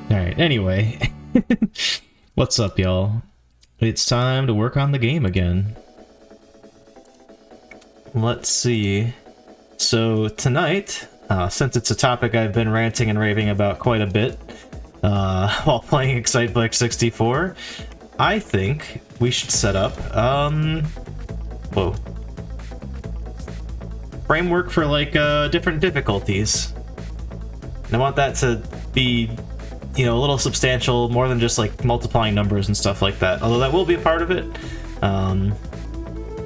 Alright, anyway. What's up, y'all? It's time to work on the game again. Let's see. So tonight, since it's a topic I've been ranting and raving about quite a bit while playing Excitebike 64, I think we should set up, framework for, like, different difficulties. And I want that to be, you know, a little substantial, more than just, like, multiplying numbers and stuff like that. Although that will be a part of it.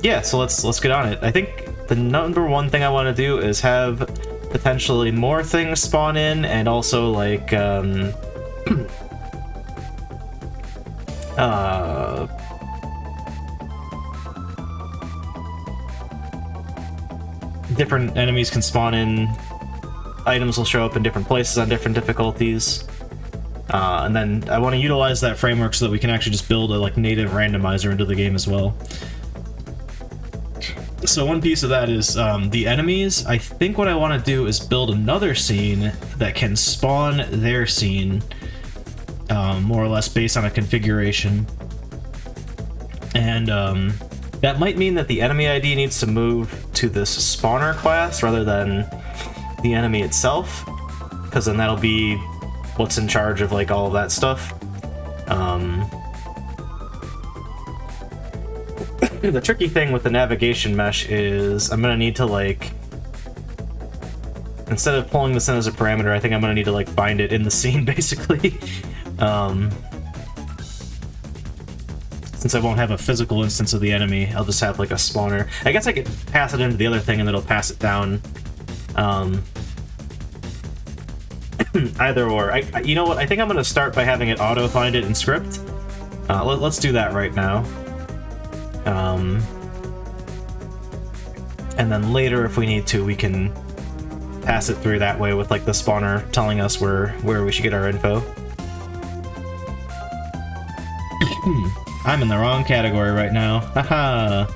Yeah, so let's get on it. I think the number one thing I want to do is have potentially more things spawn in, and also, like, different enemies can spawn in, items will show up in different places on different difficulties. And then I want to utilize that framework so that we can actually just build a, like, native randomizer into the game as well. So one piece of that is the enemies. I think what I want to do is build another scene that can spawn their scene, more or less based on a configuration. And that might mean that the enemy ID needs to move to this spawner class rather than the enemy itself, because then that'll be what's in charge of, like, all of that stuff. The tricky thing with the navigation mesh is I'm gonna need to, like, instead of pulling this in as a parameter, I think I'm gonna need to, like, bind it in the scene, basically. Since I won't have a physical instance of the enemy, I'll just have, like, a spawner. I guess I could pass it into the other thing and it'll pass it down. Either or. You know what? I think I'm gonna start by having it auto-find it in script. Let's do that right now. And then later, if we need to, we can pass it through that way with, like, the spawner telling us where we should get our info. I'm in the wrong category right now. Haha.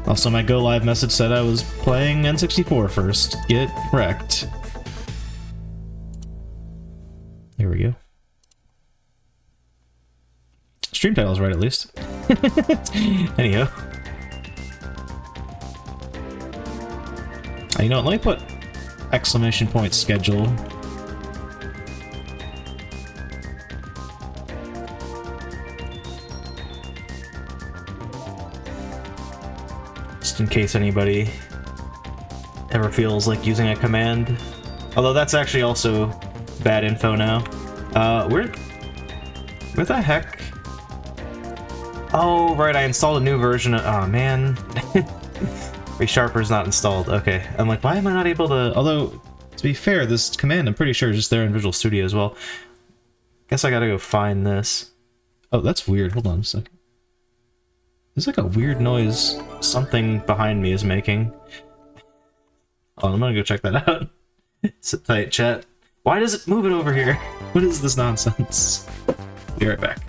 Also, my go live message said I was playing N64 first. Get wrecked. Here we go. Stream title's right, at least. Anyhow. You know what, let me put exclamation point schedule. Just in case anybody ever feels like using a command. Although that's actually also bad info now. Where the heck? Oh, right, I installed a new version of... Oh, man. ReSharper's not installed. Okay. I'm like, why am I not able to... Although, to be fair, this command, I'm pretty sure, is just there in Visual Studio as well. Guess I gotta go find this. Oh, that's weird. Hold on a second. There's, like, a weird noise something behind me is making. Oh, I'm gonna go check that out. Sit tight, chat. Why does it move it over here? What is this nonsense? Be right back.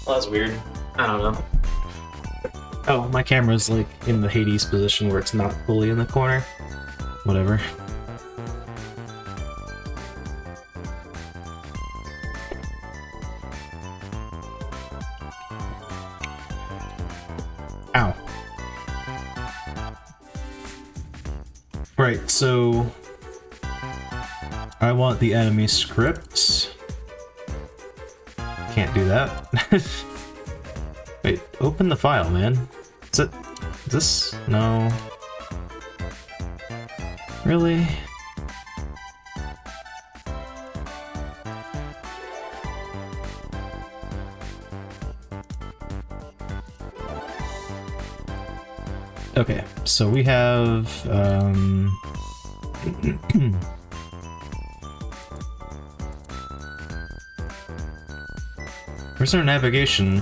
Well, that's weird. I don't know. Oh, my camera's, like, in the Hades position where it's not fully in the corner. Whatever. Ow. Right, so... I want the enemy script. Can't do that. Wait, open the file, man. Is this? No. Really? Okay, so we have, Where's our navigation?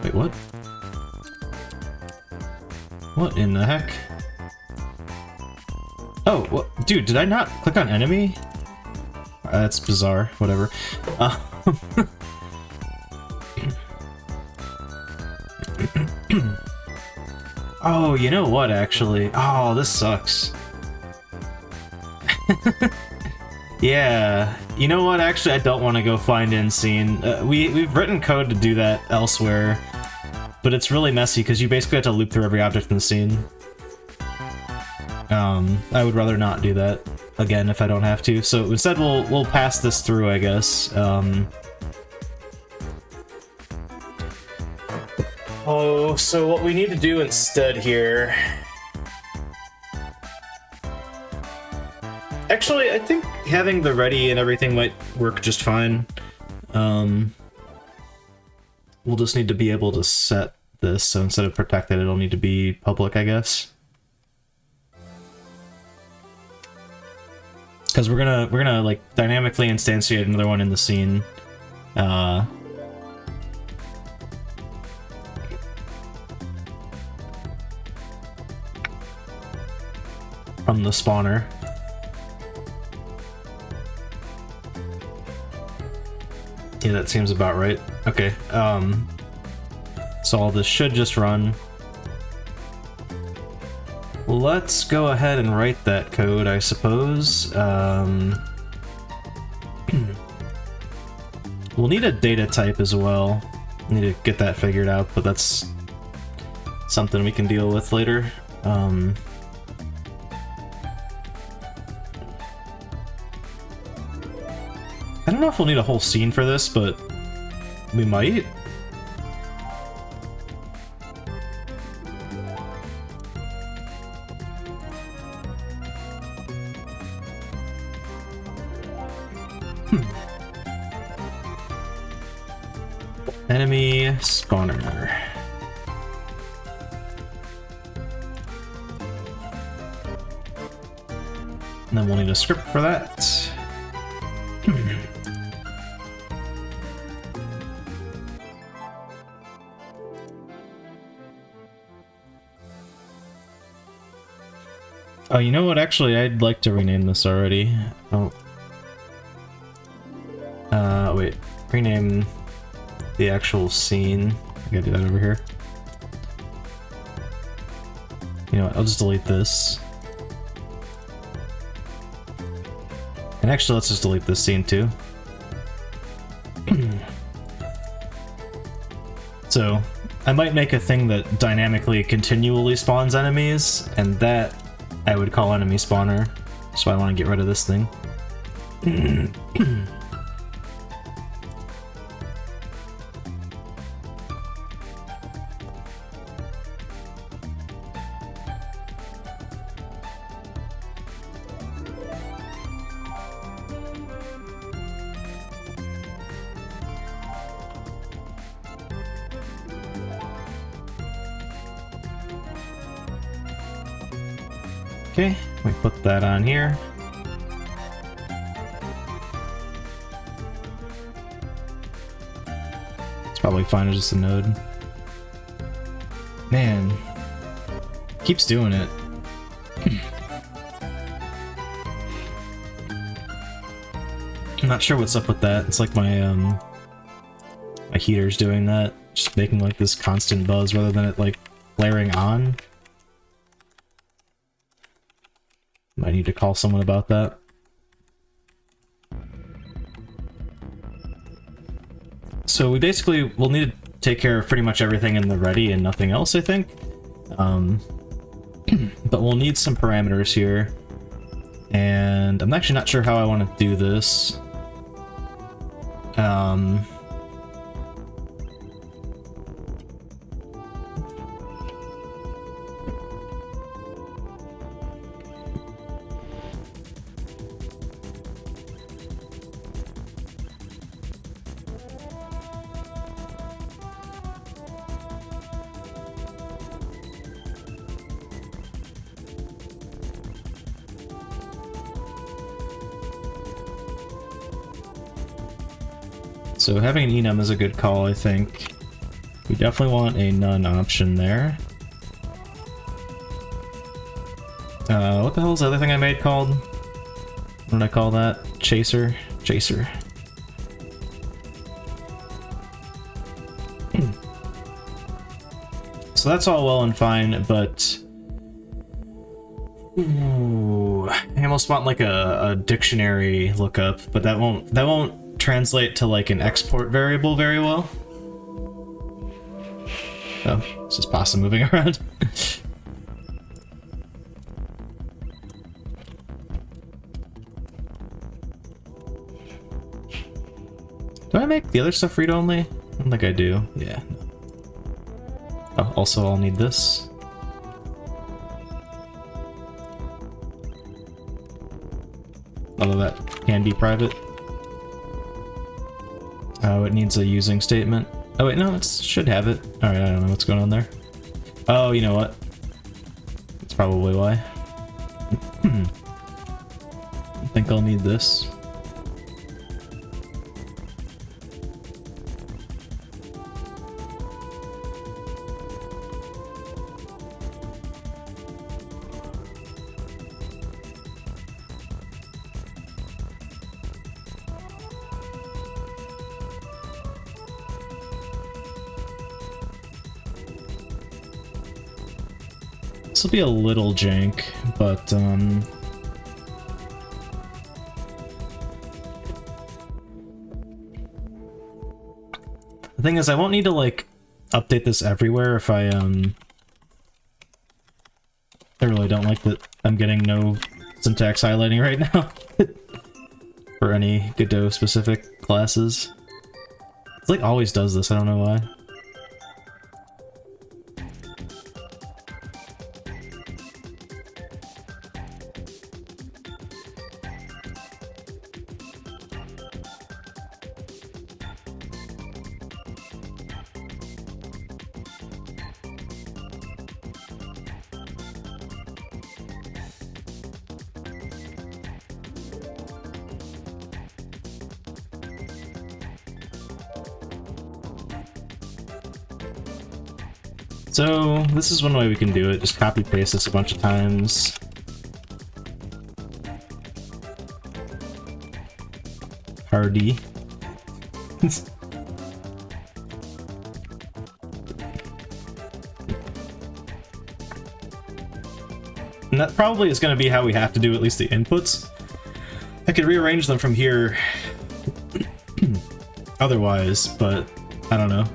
Wait, what? What in the heck? Oh, what? Dude, did I not click on enemy? That's bizarre. Whatever. Oh, you know what, actually? Oh, this sucks. Yeah, you know what, actually, I don't want to go find end scene. We've written code to do that elsewhere, but it's really messy because you basically have to loop through every object in the scene. I would rather not do that again if I don't have to, so instead we'll pass this through, I guess. Oh, so what we need to do instead here... Actually, I think having the ready and everything might work just fine. We'll just need to be able to set this, so instead of protected, it'll need to be public, I guess. Because we're gonna like dynamically instantiate another one in the scene. From the spawner. Yeah, that seems about right. Okay, so all this should just run. Let's go ahead and write that code, I suppose. We'll need a data type as well. Need to get that figured out, but that's something we can deal with later. I don't know if we'll need a whole scene for this, but we might. Enemy spawner. And then we'll need a script for that. Oh, you know what? Actually, I'd like to rename this already. Oh. Wait. Rename the actual scene. I gotta do that over here. You know what? I'll just delete this. And actually, let's just delete this scene too. So, I might make a thing that dynamically continually spawns enemies, and that I would call enemy spawner. So I want to get rid of this thing. Okay, we put that on here. It's probably fine as just a node. Man, keeps doing it. I'm not sure what's up with that. It's like my my heater's doing that, just making like this constant buzz rather than it like flaring on. Might need to call someone about that. So we basically will need to take care of pretty much everything in the ready and nothing else, I think. But we'll need some parameters here. And I'm actually not sure how I want to do this. So having an enum is a good call, I think. We definitely want a none option there. What the hell is the other thing I made called? What did I call that? Chaser? Chaser. So that's all well and fine, but... Ooh, I almost want like a dictionary lookup, but that won't translate to like an export variable very well. Oh, it's just pasta moving around. Do I make the other stuff read-only? I don't think I do. Yeah. Oh, also I'll need this. Although that can be private. Oh, it needs a using statement. Oh wait, no, it should have it. Alright, I don't know what's going on there. Oh, you know what? That's probably why. I think I'll need this. This will be a little jank, but the thing is, I won't need to like update this everywhere if I really don't like that I'm getting no syntax highlighting right now for any Godot specific classes. It's like always does this, I don't know why. So, this is one way we can do it, just copy paste this a bunch of times. Hardy. And that probably is going to be how we have to do at least the inputs. I could rearrange them from here otherwise, but I don't know.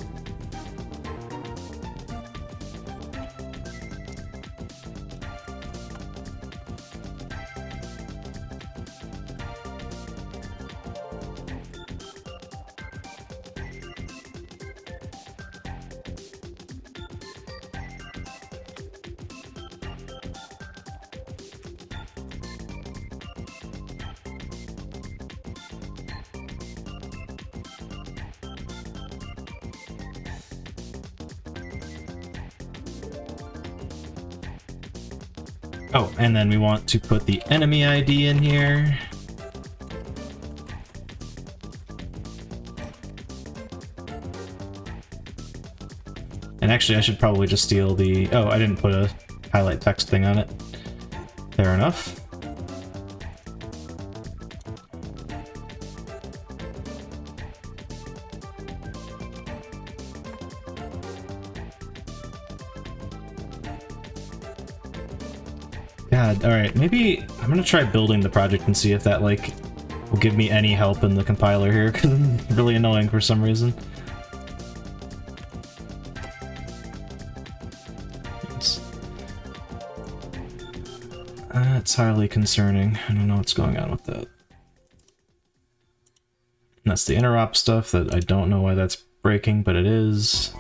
Oh, and then we want to put the enemy ID in here. And actually, I should probably just steal the... Oh, I didn't put a highlight text thing on it. Fair enough. God, alright, maybe I'm gonna try building the project and see if that, like, will give me any help in the compiler here, because it's really annoying for some reason. It's highly concerning. I don't know what's going on with that. And that's the interop stuff that I don't know why that's breaking, but it is.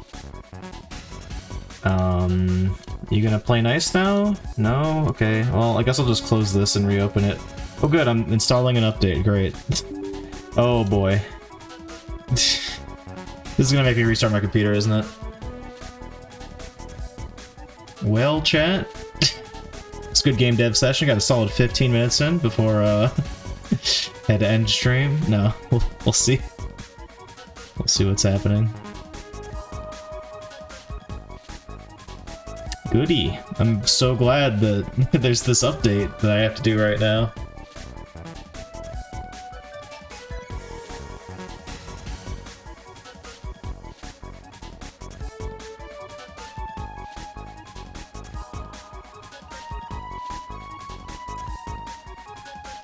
You gonna play nice now? No? Okay, well, I guess I'll just close this and reopen it. Oh good, I'm installing an update, great. Oh boy. This is gonna make me restart my computer, isn't it? Well, chat. It's a good game dev session, got a solid 15 minutes in before, had to end stream. No, we'll see. We'll see what's happening. Goody. I'm so glad that there's this update that I have to do right now.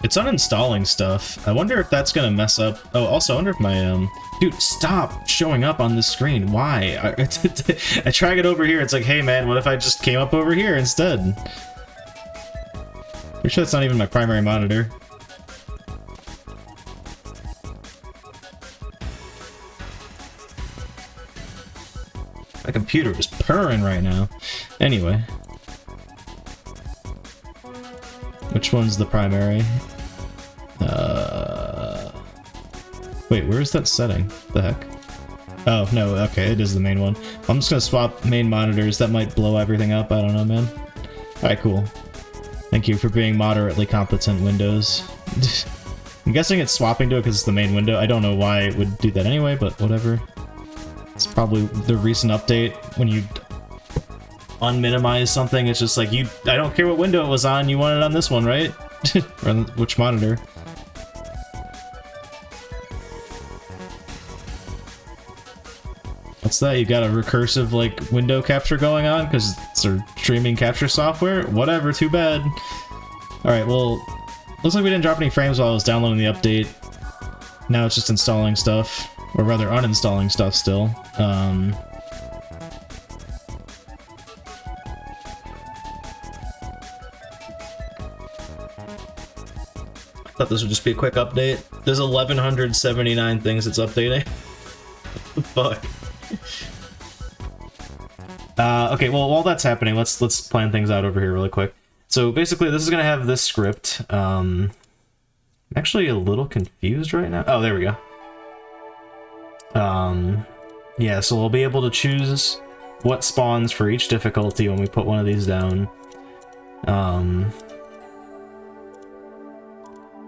It's uninstalling stuff. I wonder if that's gonna mess up. Oh, also, I wonder if my, Dude, stop showing up on this screen. Why? I drag it over here. It's like, hey, man, what if I just came up over here instead? Pretty sure that's not even my primary monitor. My computer is purring right now. Anyway. Which one's the primary? Wait, where's that setting? The heck? Oh, no, okay, it is the main one. I'm just gonna swap main monitors. That might blow everything up. I don't know, man. Alright, cool. Thank you for being moderately competent, Windows. I'm guessing it's swapping to it because it's the main window. I don't know why it would do that anyway, but whatever. It's probably the recent update when you unminimize something. It's just like, I don't care what window it was on, you want it on this one, right? Or on which monitor. What's that? You got a recursive, like, window capture going on? Because it's a streaming capture software? Whatever, too bad. Alright, well, looks like we didn't drop any frames while I was downloading the update. Now it's just installing stuff. Or rather, uninstalling stuff still. I thought this would just be a quick update. There's 1,179 things it's updating. What the fuck? Okay, well, while that's happening, let's plan things out over here really quick. So basically, this is gonna have this script. I'm actually a little confused right now. Oh, there we go. Yeah, so we'll be able to choose what spawns for each difficulty when we put one of these down.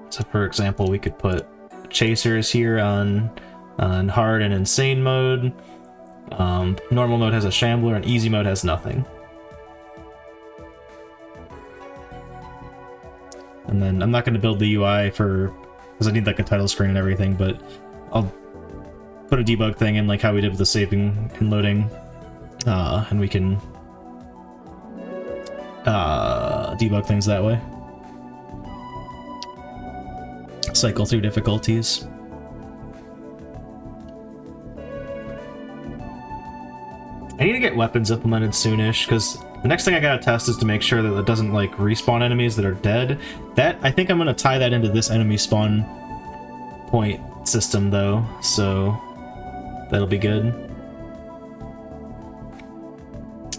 So for example, we could put chasers here on hard and insane mode. Normal mode has a shambler and easy mode has nothing. And then I'm not going to build the UI because I need like a title screen and everything, but I'll put a debug thing in like how we did with the saving and loading, and we can debug things that way. Cycle through difficulties. I need to get weapons implemented soonish, because the next thing I gotta test is to make sure that it doesn't like respawn enemies that are dead. I think I'm gonna tie that into this enemy spawn point system though, so that'll be good.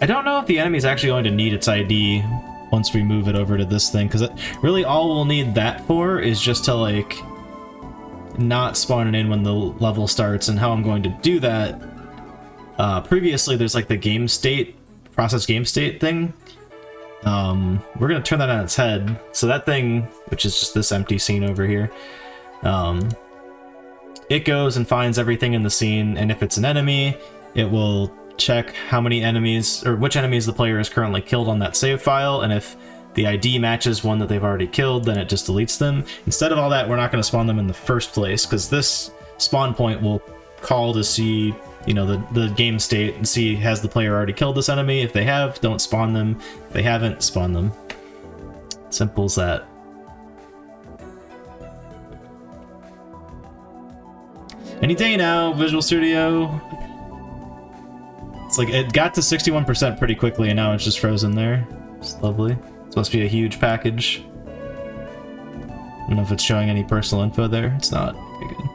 I don't know if the enemy's actually going to need its ID once we move it over to this thing, because really all we'll need that for is just to like not spawn it in when the level starts. And how I'm going to do that, previously there's like the game state, process game state thing. We're gonna turn that on its head, so that thing, which is just this empty scene over here, it goes and finds everything in the scene, and if it's an enemy, it will check how many enemies, or which enemies the player has currently killed on that save file, and if the ID matches one that they've already killed, then it just deletes them. Instead of all that, we're not going to spawn them in the first place, because this spawn point will call to see, you know, the game state and see, has the player already killed this enemy? If they have, don't spawn them. If they haven't, spawn them. Simple as that. Any day now, Visual Studio. It's like, it got to 61% pretty quickly, and now it's just frozen there. It's lovely. It's supposed to be a huge package. I don't know if it's showing any personal info there. It's not. Okay, good.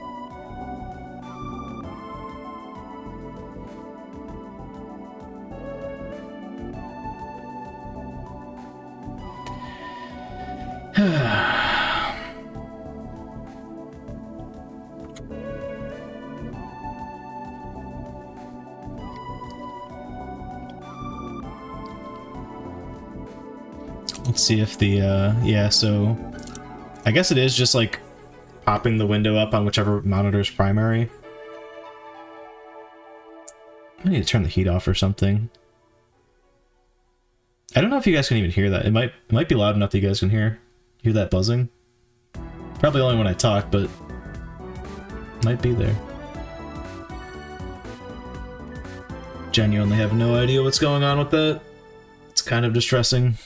Let's see if the, yeah, so I guess it is just like popping the window up on whichever monitor's primary. I need to turn the heat off or something. I don't know if you guys can even hear that. It might be loud enough that you guys can hear that buzzing. Probably only when I talk, but might be there. Genuinely have no idea what's going on with that. It's kind of distressing.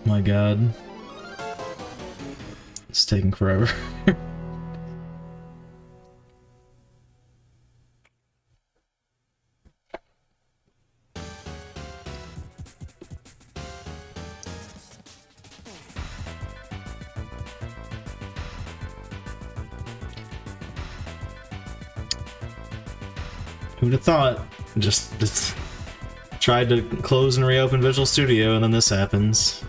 My god. It's taking forever. Who'd have thought? Just tried to close and reopen Visual Studio and then this happens.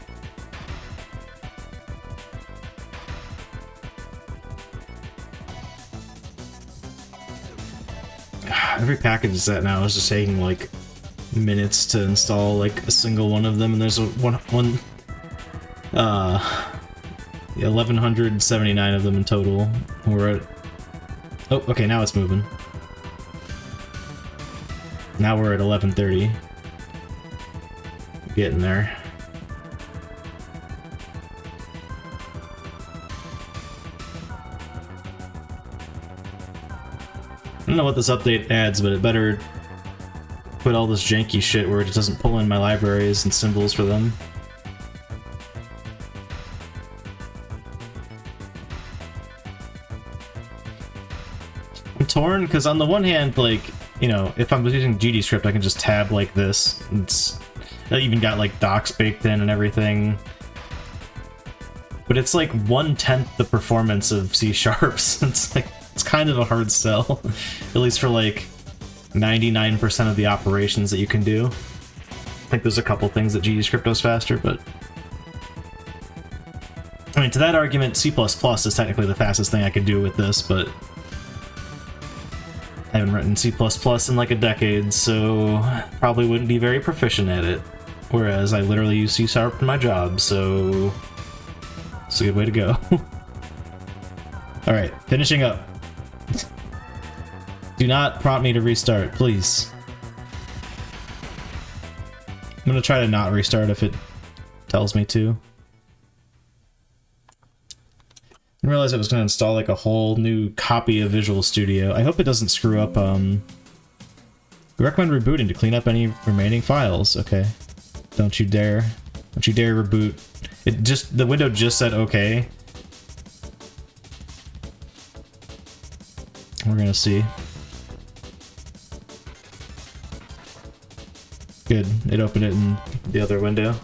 Every package is that now is just taking like minutes to install like a single one of them, and there's 1179 of them in total. We're at... Oh, okay, now it's moving. Now we're at 1130. Getting there. I don't know what this update adds, but it better put all this janky shit where it just doesn't pull in my libraries and symbols for them. I'm torn, because on the one hand, like, you know, if I'm using GDScript, I can just tab like this. I even got like docs baked in and everything. But it's like 1/10 the performance of C#, so it's like, it's kind of a hard sell. At least for like 99% of the operations that you can do. I think there's a couple things that GDScript does faster, but... I mean, to that argument, C++ is technically the fastest thing I could do with this, but... I haven't written C++ in like a decade, so probably wouldn't be very proficient at it. Whereas I literally use C# in my job, so it's a good way to go. Alright, finishing up. Do not prompt me to restart, please. I'm gonna try to not restart if it tells me to. I didn't realize I was going to install like a whole new copy of Visual Studio. I hope it doesn't screw up. We recommend rebooting to clean up any remaining files. Okay. Don't you dare. Don't you dare reboot. It just, the window just said okay. We're gonna see. Good. It opened it in the other window.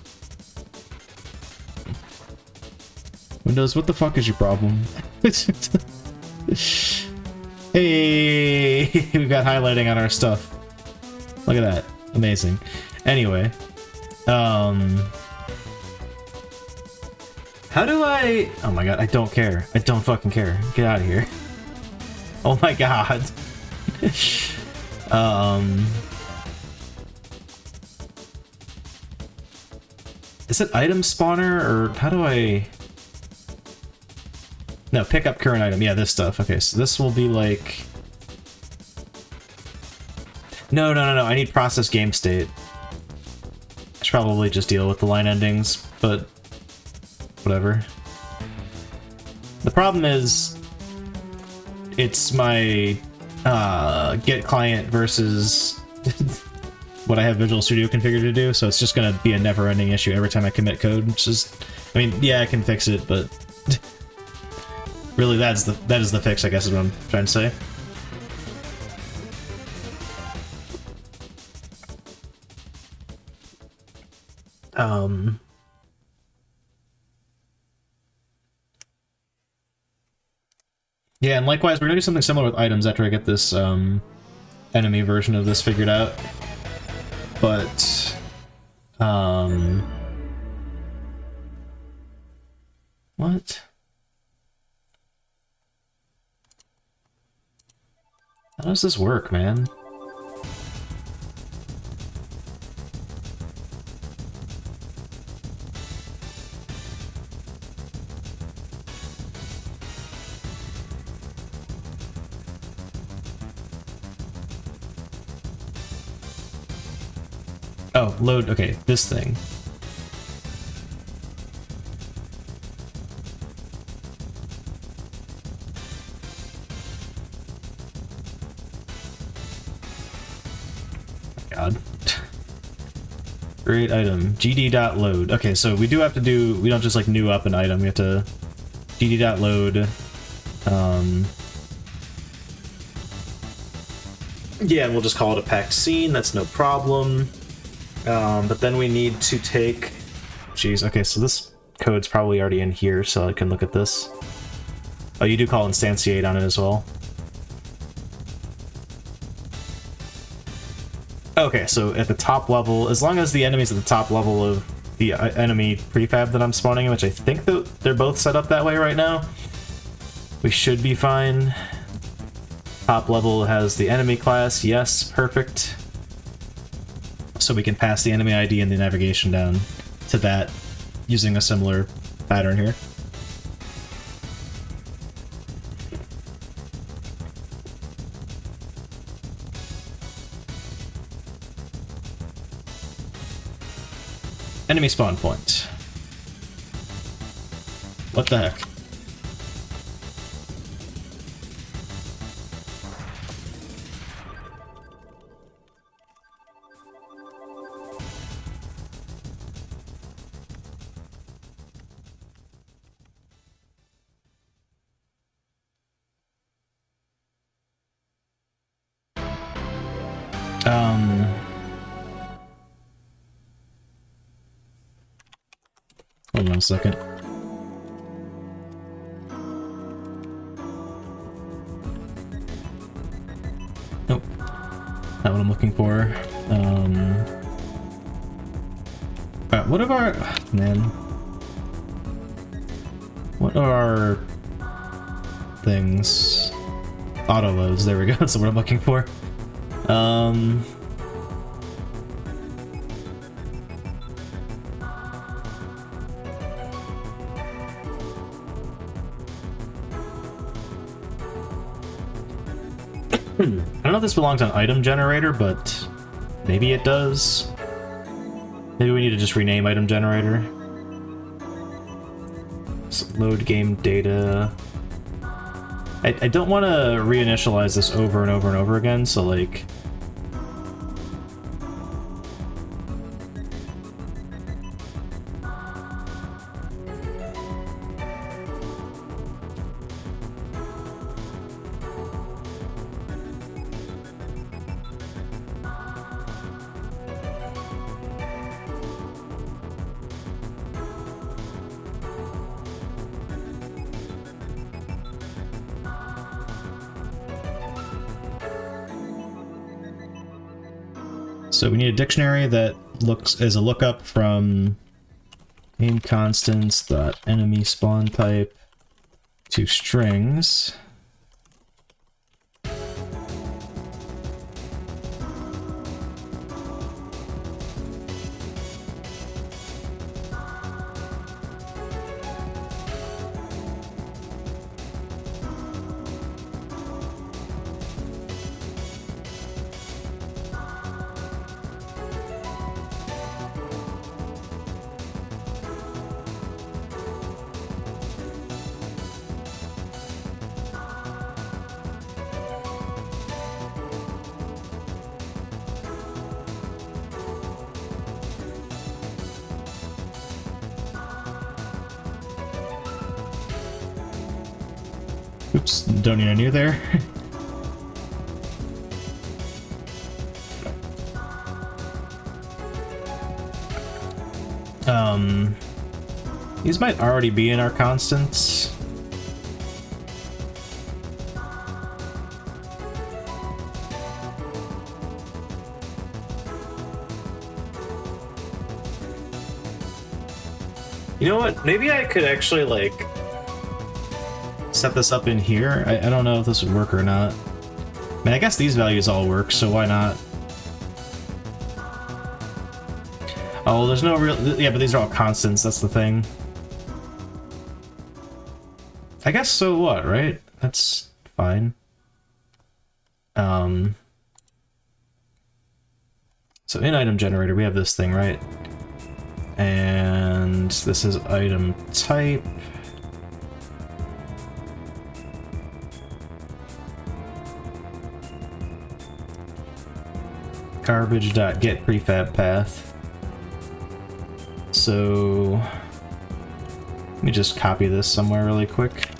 Windows, what the fuck is your problem? Hey, we got highlighting on our stuff. Look at that. Amazing. Anyway. How do I... Oh my god, I don't care. I don't fucking care. Get out of here. Oh my god. Is it item spawner, or how do I... No, pick up current item. Yeah, this stuff. Okay, so this will be like... No, I need process game state. I should probably just deal with the line endings, but... whatever. The problem is... it's my... get client versus... what I have Visual Studio configured to do, so it's just gonna be a never-ending issue every time I commit code, which is... I mean, yeah, I can fix it, but... really, that is the fix, I guess is what I'm trying to say. Yeah, and likewise, we're gonna do something similar with items after I get this, enemy version of this figured out. But, what? How does this work, man? Oh, load, okay, this thing. God. Create item. gd.load. Okay, so we do have to do, we don't just like new up an item, we have to gd.load. Yeah, we'll just call it a packed scene, that's no problem. But then we need to take... Jeez, okay, so this code's probably already in here, so I can look at this. Oh, you do call instantiate on it as well. Okay, so at the top level, as long as the enemy's at the top level of the enemy prefab that I'm spawning in, which I think that they're both set up that way right now, we should be fine. Top level has the enemy class, yes, perfect. So we can pass the enemy ID and the navigation down to that using a similar pattern here. Enemy spawn point. What the heck? Hold on a second. Nope. Not what I'm looking for. What of our... Man. What are our things? Auto loads, there we go, that's what I'm looking for. I don't know if this belongs on item generator, but maybe it does. Maybe we need to just rename item generator. So load game data. I don't want to reinitialize this over and over and over again, so like... So we need a dictionary that looks as a lookup from name constants dot enemy spawn type to strings. Oops, don't need a new there. These might already be in our constants. You know what? Maybe I could actually, like, set this up in here. I don't know if this would work or not. I mean, I guess these values all work, so why not? Oh, there's no real... Yeah, but these are all constants, that's the thing. I guess so what, right? That's fine. So in item generator, we have this thing, right? And this is item type. Garbage.get prefab path. So let me just copy this somewhere really quick.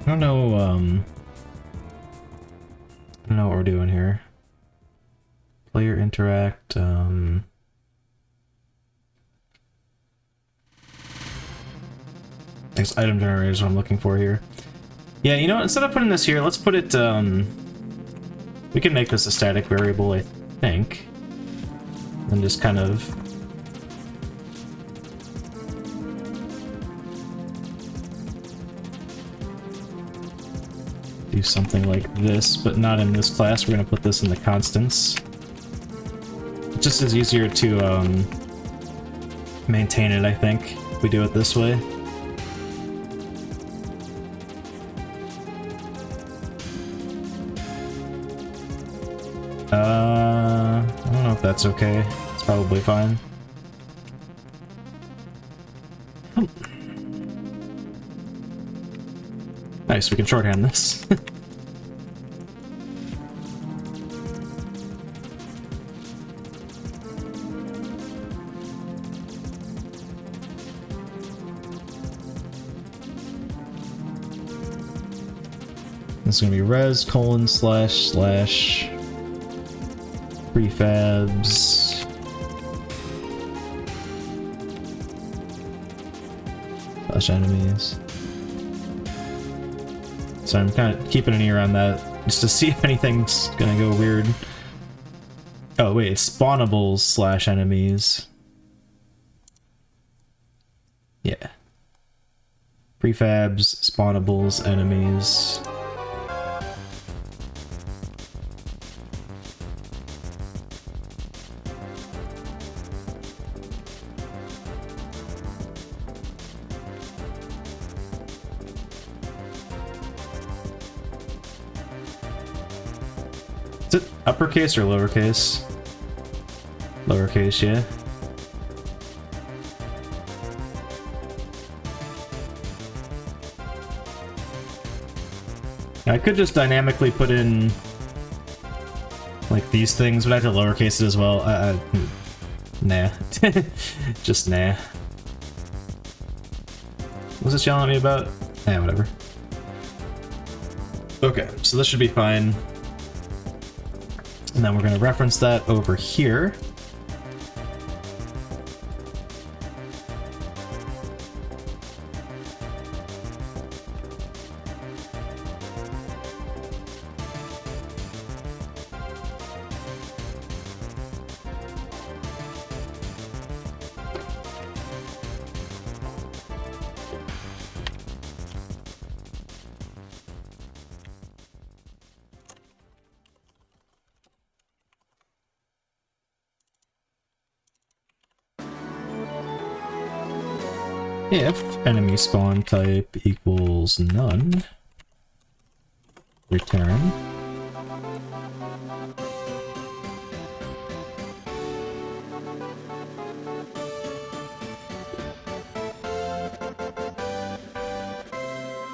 I don't know what we're doing here. Player interact, next item generator is what I'm looking for here. Yeah, you know what, instead of putting this here, let's put it, we can make this a static variable, I think. And just kind of do something like this, but not in this class. We're going to put this in the constants. It just is easier to maintain it, I think, if we do it this way. I don't know if that's okay. It's probably fine. Nice, we can shorthand this. This is gonna be res : / prefabs / enemies. So I'm kind of keeping an ear on that just to see if anything's gonna go weird. Oh wait, it's spawnables / enemies. Yeah. Prefabs, spawnables, enemies. Is it uppercase or lowercase? Lowercase, yeah. I could just dynamically put in like these things, but I have to lowercase it as well. Nah. Just nah. What's this yelling at me about? Eh, whatever. Okay, so this should be fine. And then we're going to reference that over here. If enemy spawn type equals none, return.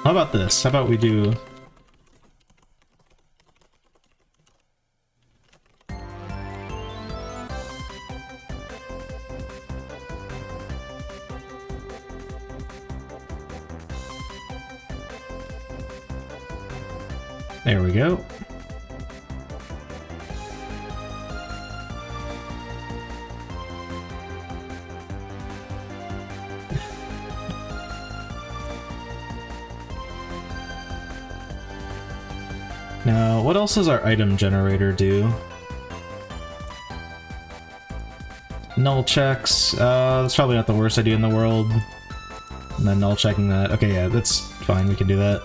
How about this? How about we do... There we go. Now, what else does our item generator do? Null checks. That's probably not the worst idea in the world. And then null checking that. Okay, yeah, that's fine. We can do that.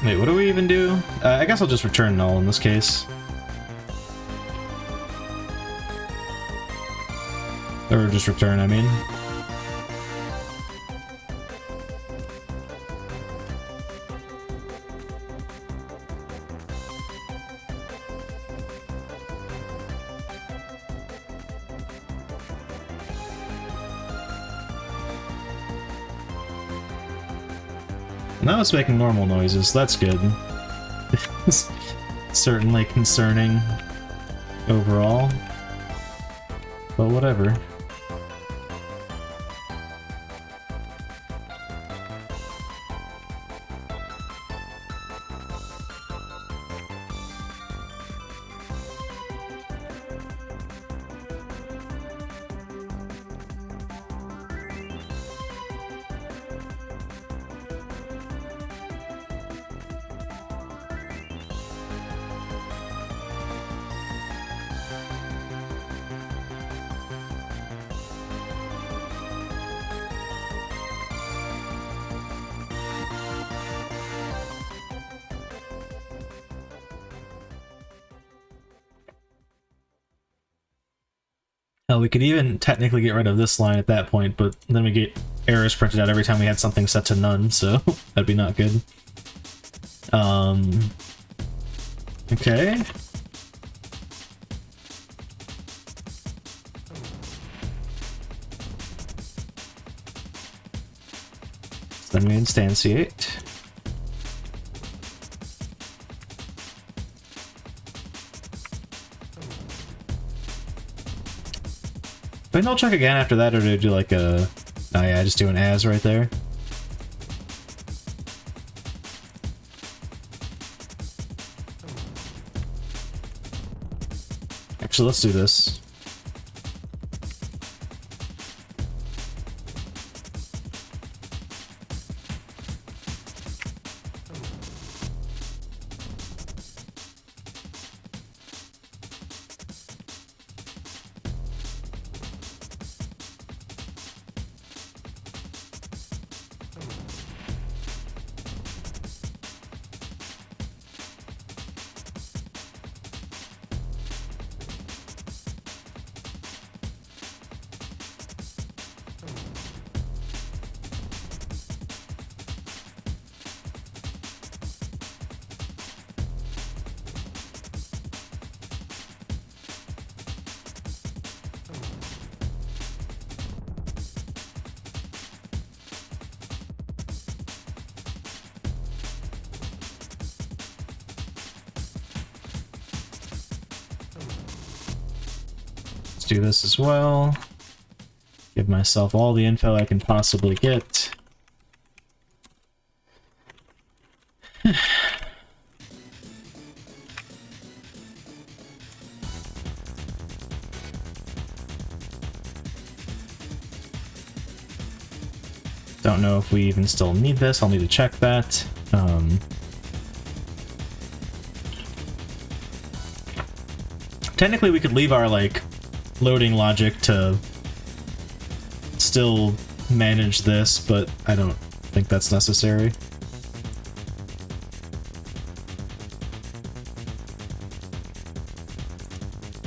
Wait, what do we even do? I guess I'll just return null in this case. Or just return, I mean. Now it's making normal noises, that's good. Certainly concerning overall, but whatever. Hell, we could even technically get rid of this line at that point, but then we get errors printed out every time we had something set to none, so that'd be not good. Okay. So then we instantiate. Do I null check again after that, or do I do like a... Oh yeah, I just do an as right there. Actually, let's do this. Do this as well. Give myself all the info I can possibly get. Don't know if we even still need this. I'll need to check that. Technically, we could leave our, like, loading logic to still manage this, but I don't think that's necessary. I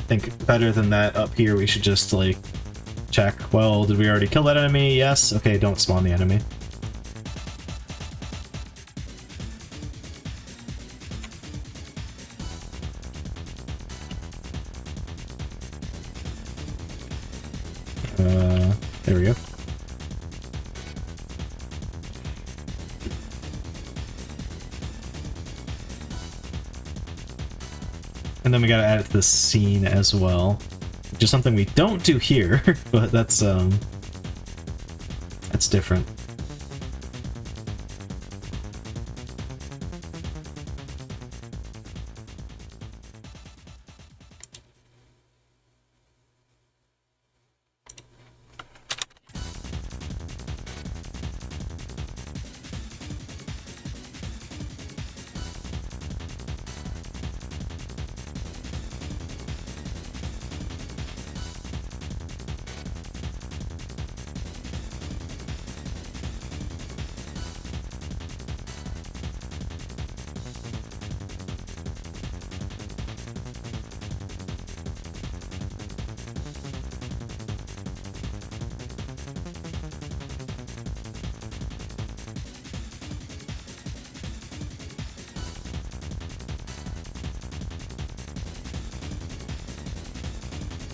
think better than that up here, we should just, like, check, well, did we already kill that enemy? Yes. Okay, don't spawn the enemy. There we go. And then we gotta add it to the scene as well. Which is something we don't do here, but that's different.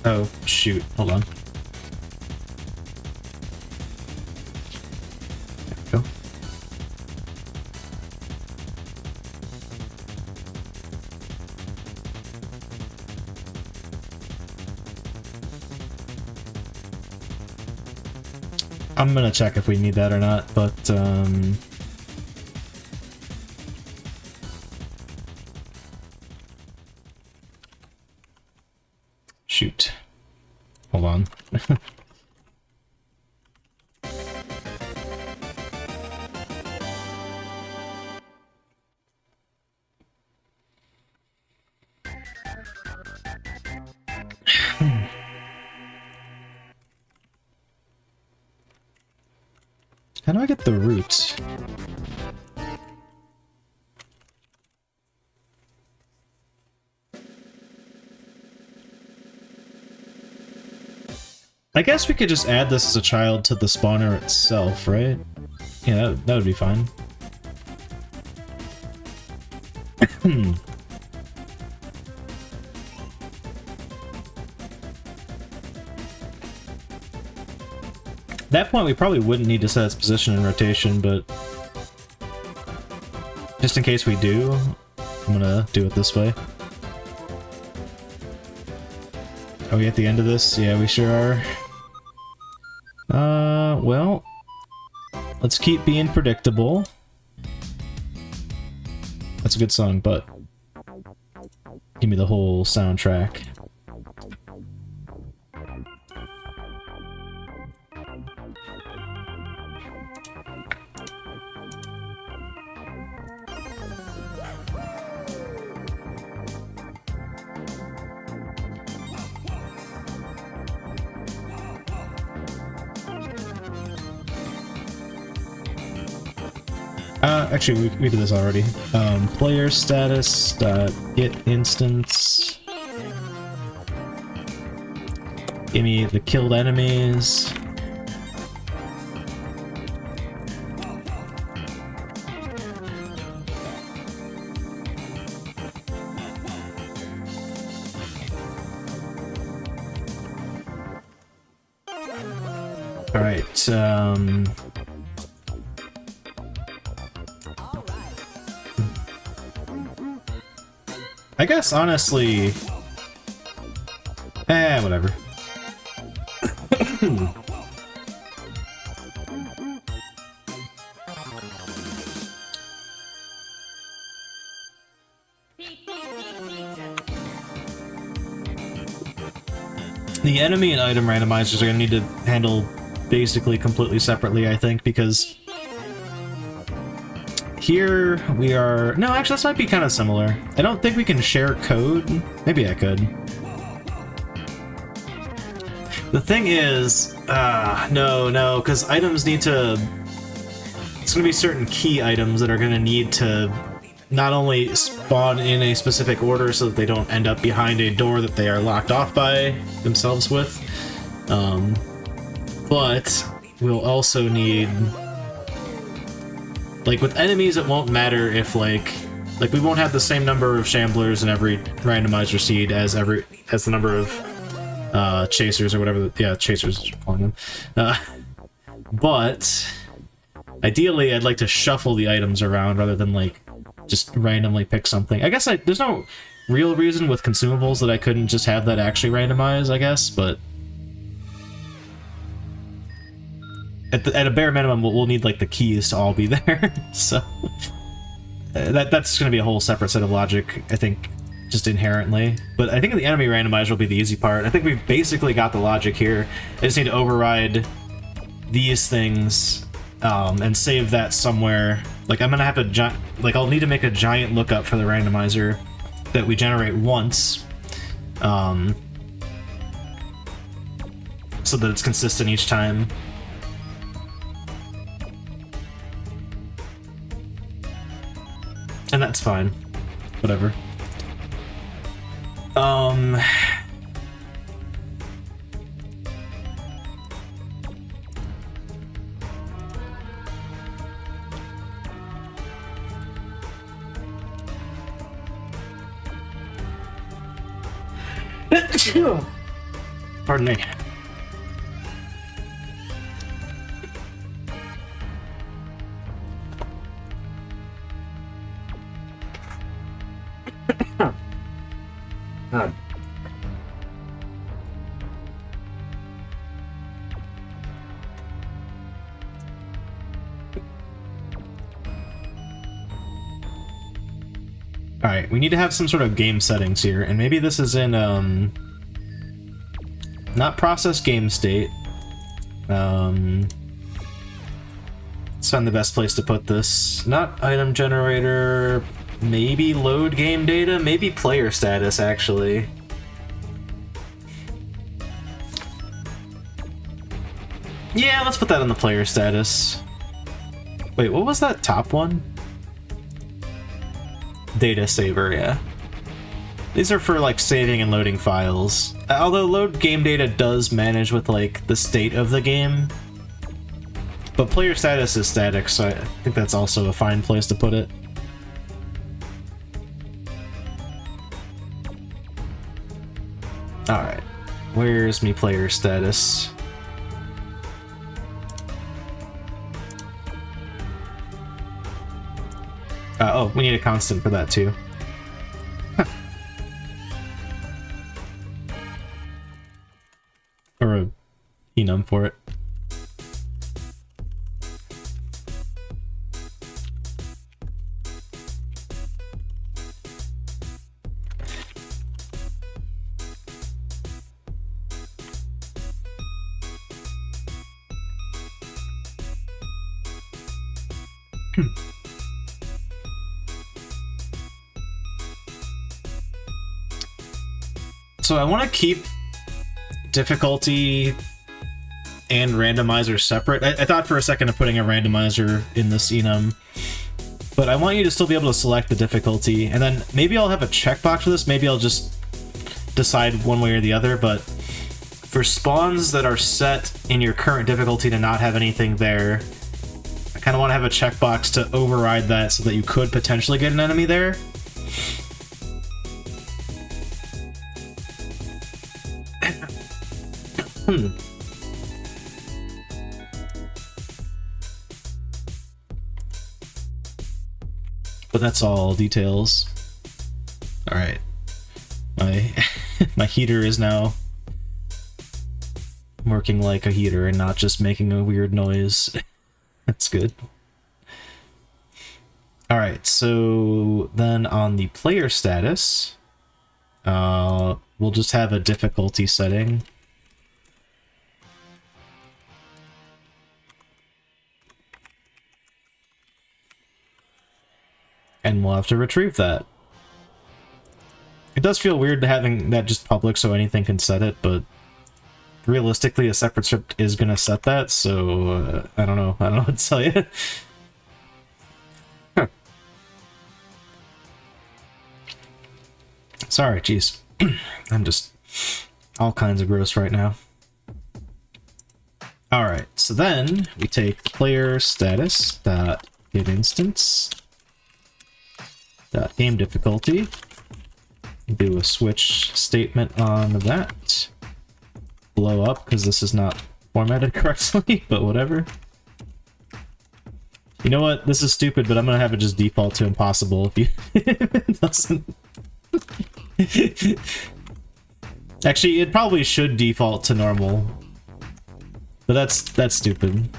Oh, shoot. Hold on. There we go. I'm gonna check if we need that or not, but, shoot. Hold on. How do I get the root? I guess we could just add this as a child to the spawner itself, right? Yeah, that would be fine. At that point, we probably wouldn't need to set its position and rotation, but just in case we do, I'm gonna do it this way. Are we at the end of this? Yeah, we sure are. Well, let's keep being predictable. That's a good song, but give me the whole soundtrack. Actually, we did this already. Player status, get instance. Give me the killed enemies. Alright, I guess, honestly... whatever. The enemy and item randomizers are going to need to handle basically completely separately, I think, because... Here we are... No, actually, this might be kind of similar. I don't think we can share code. Maybe I could. The thing is... no, because items need to... It's going to be certain key items that are going to need to not only spawn in a specific order so that they don't end up behind a door that they are locked off by themselves with, but we'll also need... Like, with enemies, it won't matter if, like, we won't have the same number of shamblers in every randomizer seed as the number of, chasers or whatever, chasers, calling them. But, ideally, I'd like to shuffle the items around rather than, like, just randomly pick something. I guess there's no real reason with consumables that I couldn't just have that actually randomize, I guess, but... At a bare minimum, we'll need, like, the keys to all be there, so... that's gonna be a whole separate set of logic, I think, just inherently. But I think the enemy randomizer will be the easy part. I think we've basically got the logic here. I just need to override these things, and save that somewhere. Like, I'm gonna have to I'll need to make a giant lookup for the randomizer that we generate once, so that it's consistent each time. And that's fine. Whatever. Pardon me. God. Alright, we need to have some sort of game settings here, and maybe this is in, not process game state. Let's find the best place to put this. Not item generator, maybe load game data, maybe player status, actually. Yeah, let's put that on the player status. Wait, what was that top one? Data saver, yeah. These are for like saving and loading files. Although load game data does manage with like the state of the game. But player status is static, so I think that's also a fine place to put it. Alright. Where's me player status? Oh, we need a constant for that too. Or a enum for it. So I want to keep difficulty and randomizer separate. I thought for a second of putting a randomizer in this enum, but I want you to still be able to select the difficulty, and then maybe I'll have a checkbox for this, maybe I'll just decide one way or the other, but for spawns that are set in your current difficulty to not have anything there, I kind of want to have a checkbox to override that so that you could potentially get an enemy there. But that's all details. Alright. My heater is now working like a heater and not just making a weird noise. That's good. Alright, so then on the player status, we'll just have a difficulty setting. And we'll have to retrieve that. It does feel weird having that just public so anything can set it, but realistically a separate script is going to set that, so I don't know what to tell you. Huh. Sorry, jeez. I'm just all kinds of gross right now. Alright, so then we take player status dot get instance dot game difficulty, do a switch statement on that, blow up because this is not formatted correctly, but whatever. You know what? This is stupid, but I'm gonna have it just default to impossible if you if it doesn't. Actually, it probably should default to normal, but that's stupid.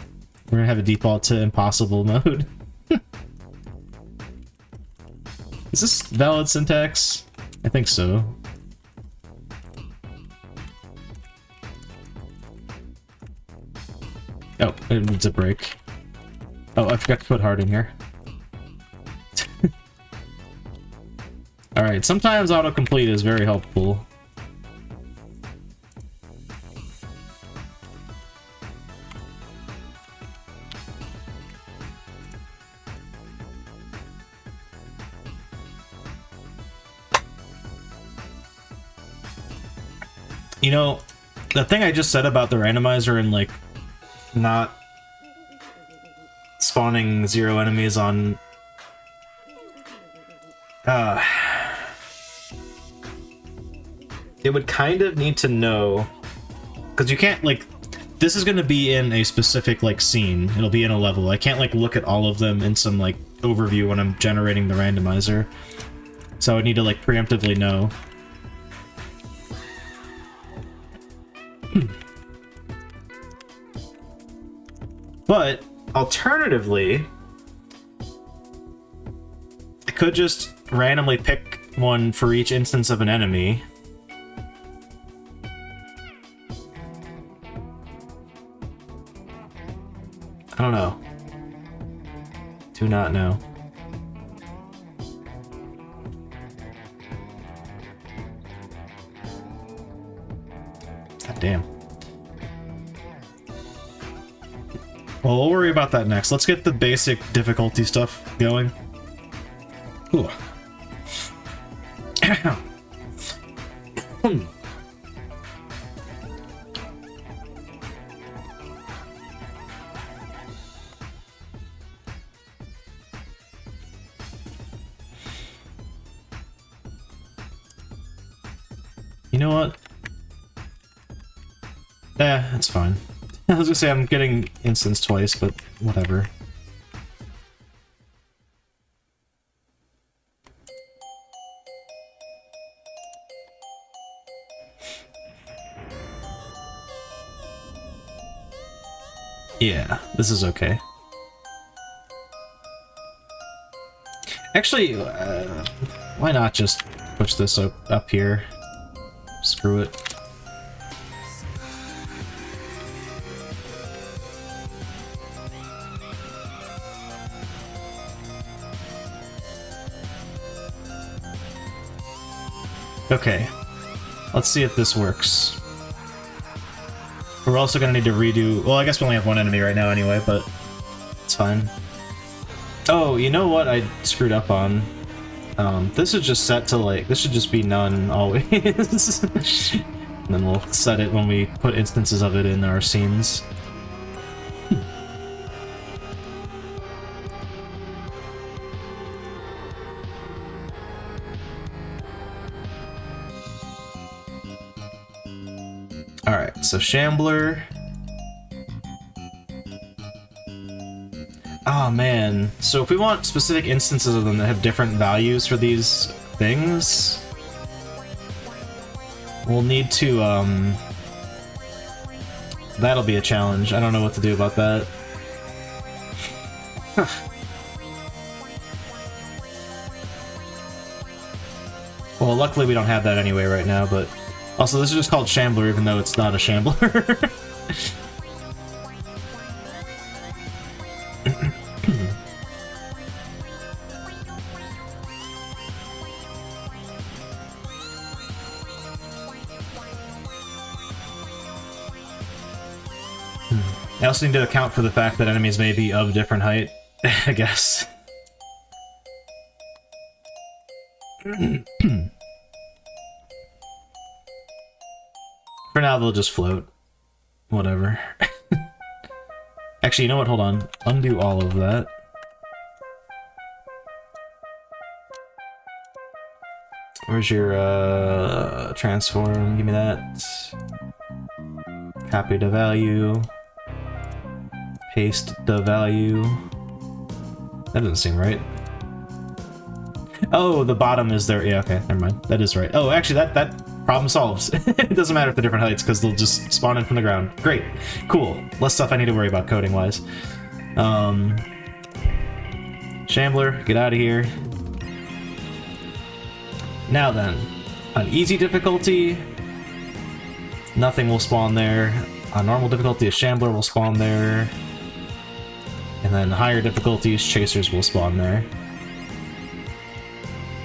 We're gonna have it default to impossible mode. Is this valid syntax? I think so. Oh, it needs a break. Oh, I forgot to put hard in here. Alright, sometimes autocomplete is very helpful. You know, the thing I just said about the randomizer and, like, not spawning 0 enemies on... it would kind of need to know Because you can't, like, this is going to be in a specific, like, scene. It'll be in a level. I can't, like, look at all of them in some, like, overview when I'm generating the randomizer. So I need to, like, preemptively know. But, alternatively, I could just randomly pick one for each instance of an enemy. I don't know. Do not know. God damn. Well, we'll worry about that next. Let's get the basic difficulty stuff going. Ooh. You know what? It's fine. I was gonna say I'm getting instanced twice, but whatever. Yeah, this is okay. Actually, why not just push this up here? Screw it. Okay, let's see if this works. We're also gonna need to redo... Well, I guess we only have one enemy right now anyway, but it's fine. Oh, you know what I screwed up on? This is just set to, like... This should just be none, always. And then we'll set it when we put instances of it in our scenes. Alright, so Shambler. Oh man, so if we want specific instances of them that have different values for these things, we'll need to, that'll be a challenge. I don't know what to do about that. Well, luckily we don't have that anyway right now, but... Also, this is just called Shambler, even though it's not a Shambler. I also need to account for the fact that enemies may be of different height, I guess. For now, they'll just float. Whatever. Actually, you know what? Hold on. Undo all of that. Where's your, transform? Give me that. Copy the value. Paste the value. That doesn't seem right. Oh, the bottom is there. Yeah, okay, never mind. That is right. Oh, actually, that problem solves. It doesn't matter if they're different heights, because they'll just spawn in from the ground. Great. Cool. Less stuff I need to worry about coding-wise. Shambler, get out of here. Now then, on easy difficulty, nothing will spawn there. On normal difficulty, a Shambler will spawn there. And then higher difficulties, Chasers will spawn there.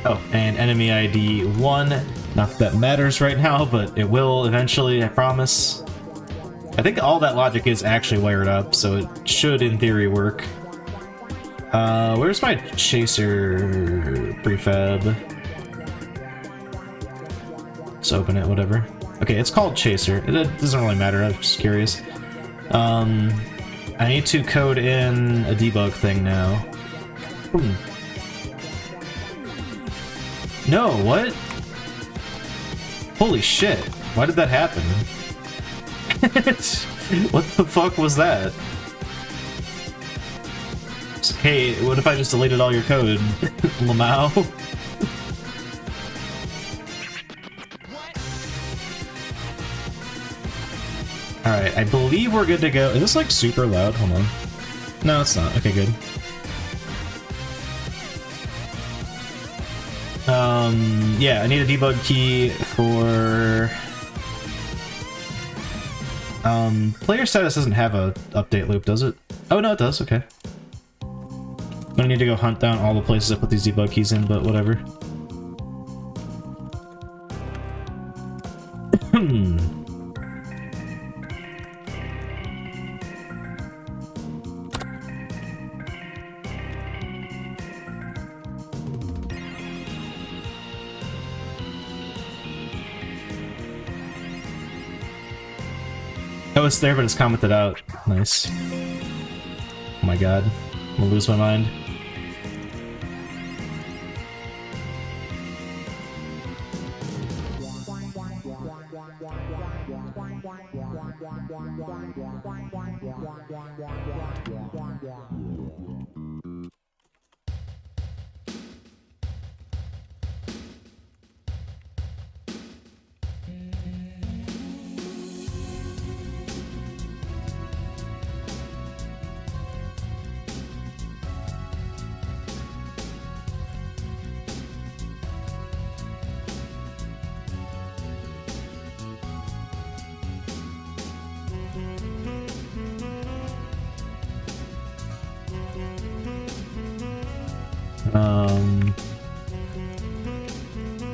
Oh, and enemy ID 1. Not that that matters right now, but it will eventually, I promise. I think all that logic is actually wired up, so it should, in theory, work. Where's my Chaser prefab? Let's open it, whatever. Okay, it's called Chaser. It doesn't really matter, I'm just curious. I need to code in a debug thing now. No, what? Holy shit, why did that happen? What the fuck was that? Hey, what if I just deleted all your code? Lamau? Alright, I believe we're good to go. Is this like super loud? Hold on. No, it's not. Okay, good. Yeah, I need a debug key for... player status doesn't have a update loop, does it? Oh, no, it does. Okay. I'm gonna need to go hunt down all the places I put these debug keys in, but whatever. Oh, it's there, but it's commented out. Nice. Oh my god. I'm gonna lose my mind.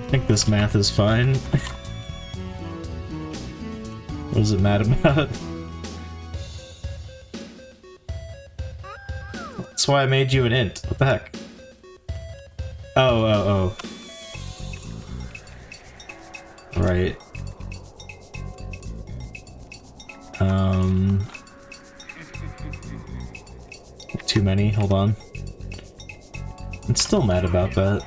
I think this math is fine. What is it mad about? That's why I made you an int. What the heck? Oh. Right. Too many, hold on. I'm still mad about that.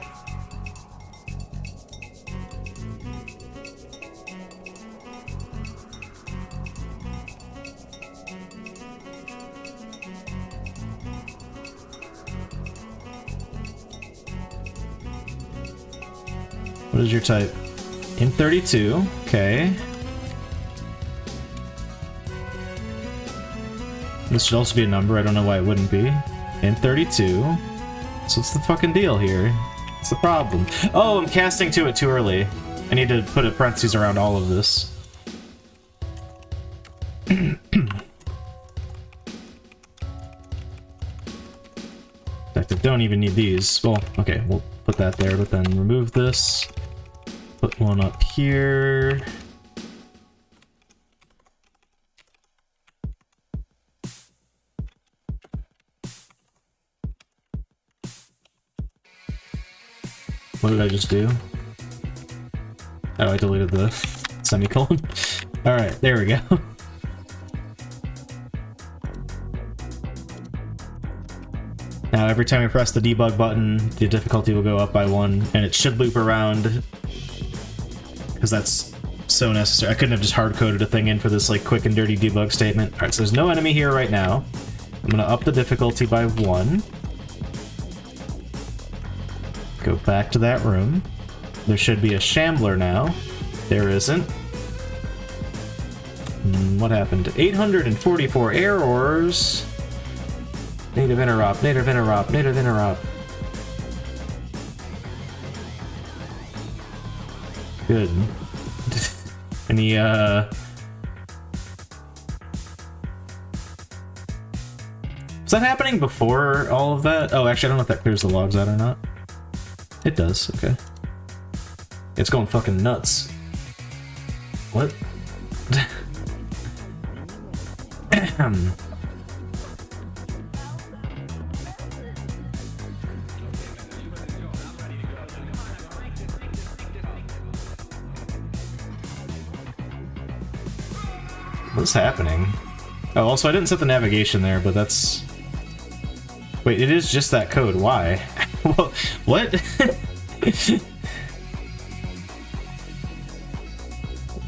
What is your type? In 32, okay. This should also be a number, I don't know why it wouldn't be. In 32. So what's the fucking deal here? What's the problem? Oh, I'm casting to it too early. I need to put a parentheses around all of this. In fact, I don't even need these. Well, okay, we'll put that there, but then remove this. Put one up here. What did I just do? Oh, I deleted the semicolon. Alright, there we go. Now every time I press the debug button, the difficulty will go up by 1, and it should loop around, because that's so necessary. I couldn't have just hard-coded a thing in for this like quick and dirty debug statement. Alright, so there's no enemy here right now. I'm gonna up the difficulty by 1. Go back to that room. There should be a shambler now. There isn't. What happened? 844 errors. Native interrupt, native interrupt, native interrupt. Good. Any, Was that happening before all of that? Oh, actually, I don't know if that clears the logs out or not. It does, okay. It's going fucking nuts. What? What's happening? Oh, also I didn't set the navigation there, but that's... Wait, it is just that code. Why? Well, what? Let's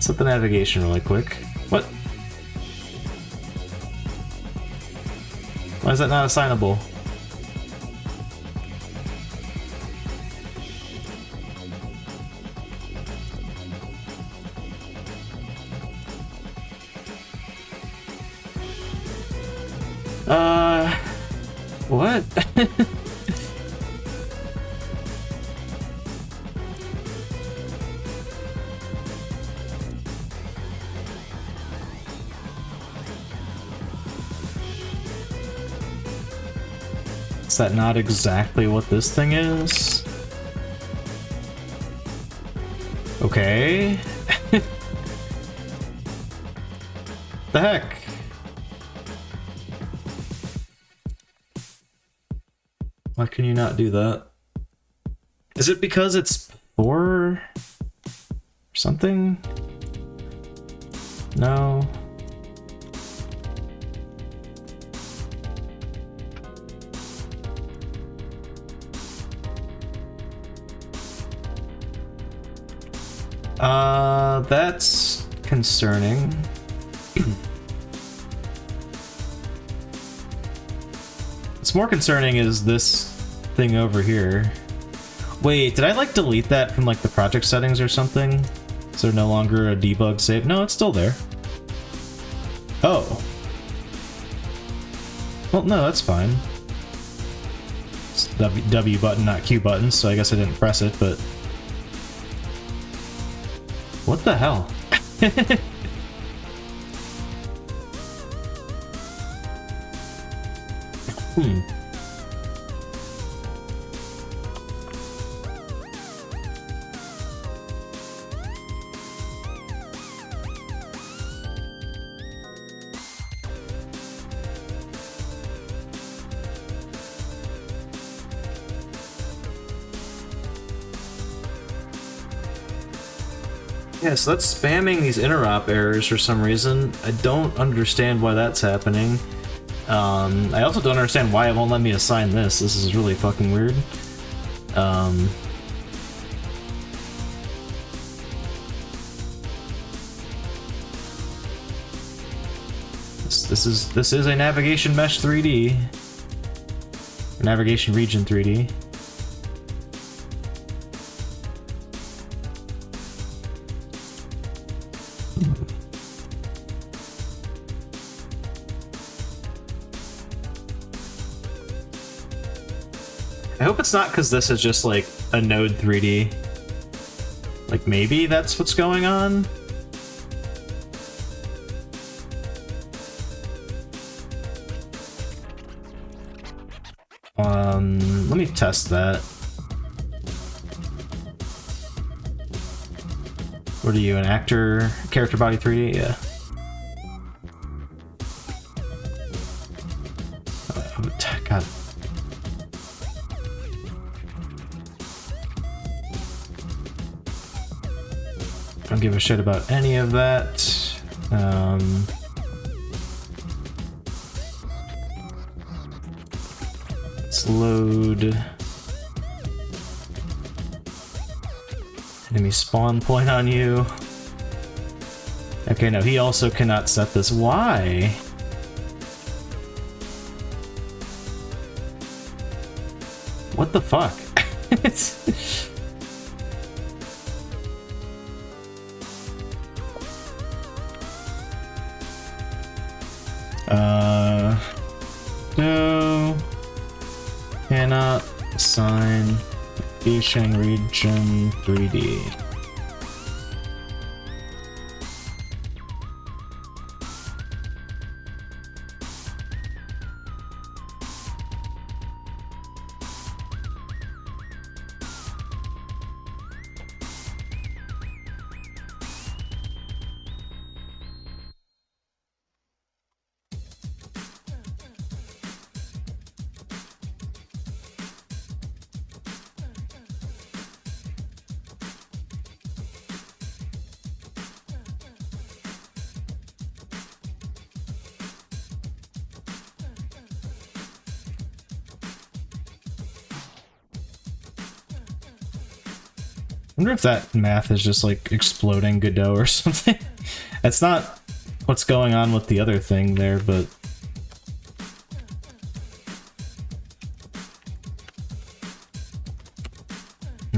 set the navigation really quick. What? Why is that not assignable? What? Is that not exactly what this thing is? Okay. The heck? Why can you not do that? Is it because it's 4 or something? No. That's concerning. What's more concerning is this thing over here. Wait, did I like delete that from like the project settings or something? Is there no longer a debug save? No, it's still there. Oh. Well, no, that's fine. It's W button, not Q button, so I guess I didn't press it, but... What the hell? Yeah, so that's spamming these interop errors for some reason. I don't understand why that's happening. I also don't understand why it won't let me assign this. This is really fucking weird. This is a navigation mesh 3D. Navigation region 3D. I hope it's not because this is just like a node 3D. Like maybe that's what's going on? Let me test that. What are you, an actor? Character body 3D? Yeah. God. Don't give a shit about any of that. Let's load enemy spawn point on you. Okay, no, he also cannot set this. Why? What the fuck? No. Cannot assign navigation region 3D. I wonder if that math is just like exploding Godot or something. That's not what's going on with the other thing there, but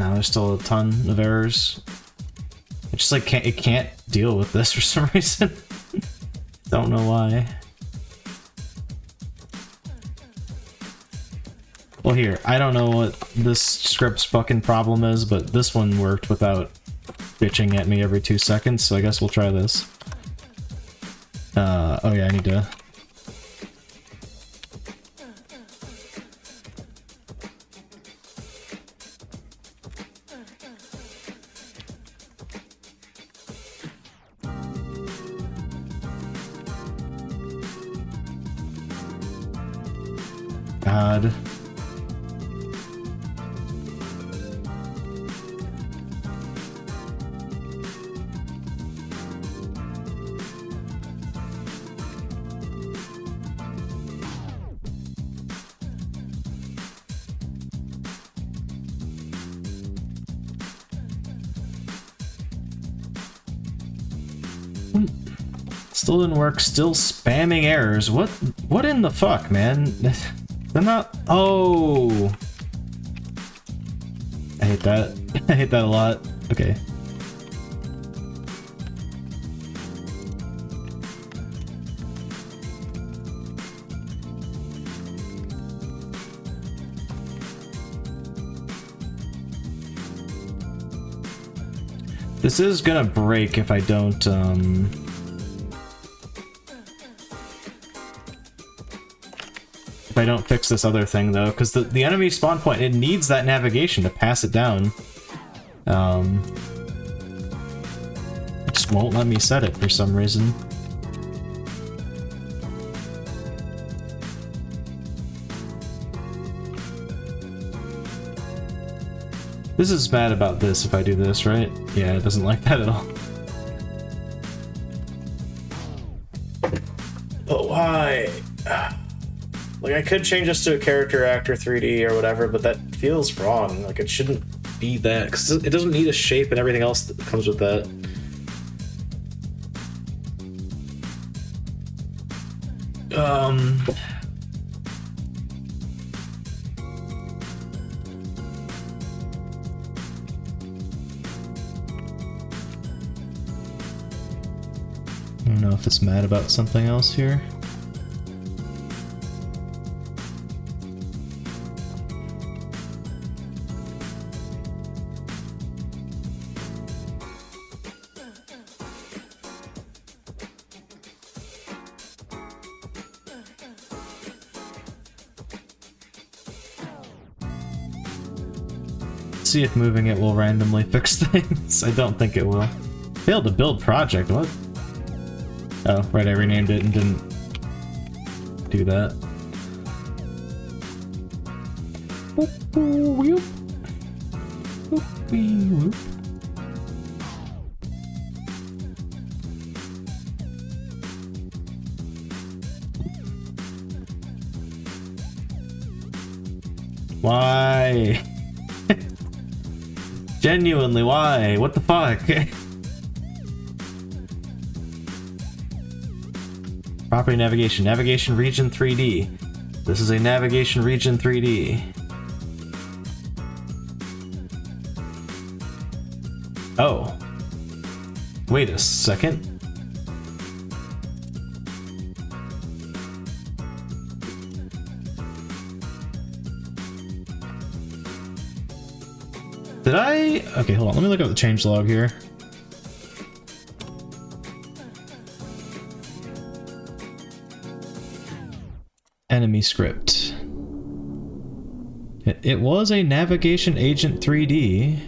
No, there's still a ton of errors. It just like it can't deal with this for some reason. Don't know why. Well, here, I don't know what this script's fucking problem is, but this one worked without bitching at me every 2 seconds, so I guess we'll try this. Oh yeah, I need to... God. Still didn't work, still spamming errors. What in the fuck, man? They're not... Oh! I hate that. I hate that a lot. Okay. This is gonna break if I don't, if I don't fix this other thing, though, because the enemy spawn point, it needs that navigation to pass it down. It just won't let me set it for some reason. This is bad about this if I do this, right? Yeah, it doesn't like that at all. But why? Like, I could change this to a character actor 3D or whatever, but that feels wrong. Like, it shouldn't be that, because it doesn't need a shape and everything else that comes with that. I don't know if it's mad about something else here. See if moving it will randomly fix things. I don't think it will. Failed to build project, what? Oh, right, I renamed it and didn't do that. Why? Genuinely, why? What the fuck? Property navigation. Navigation region 3D. This is a navigation region 3D. Oh. Wait a second. Did I... Okay, hold on. Let me look up the changelog here. Enemy script. It was a navigation agent 3D.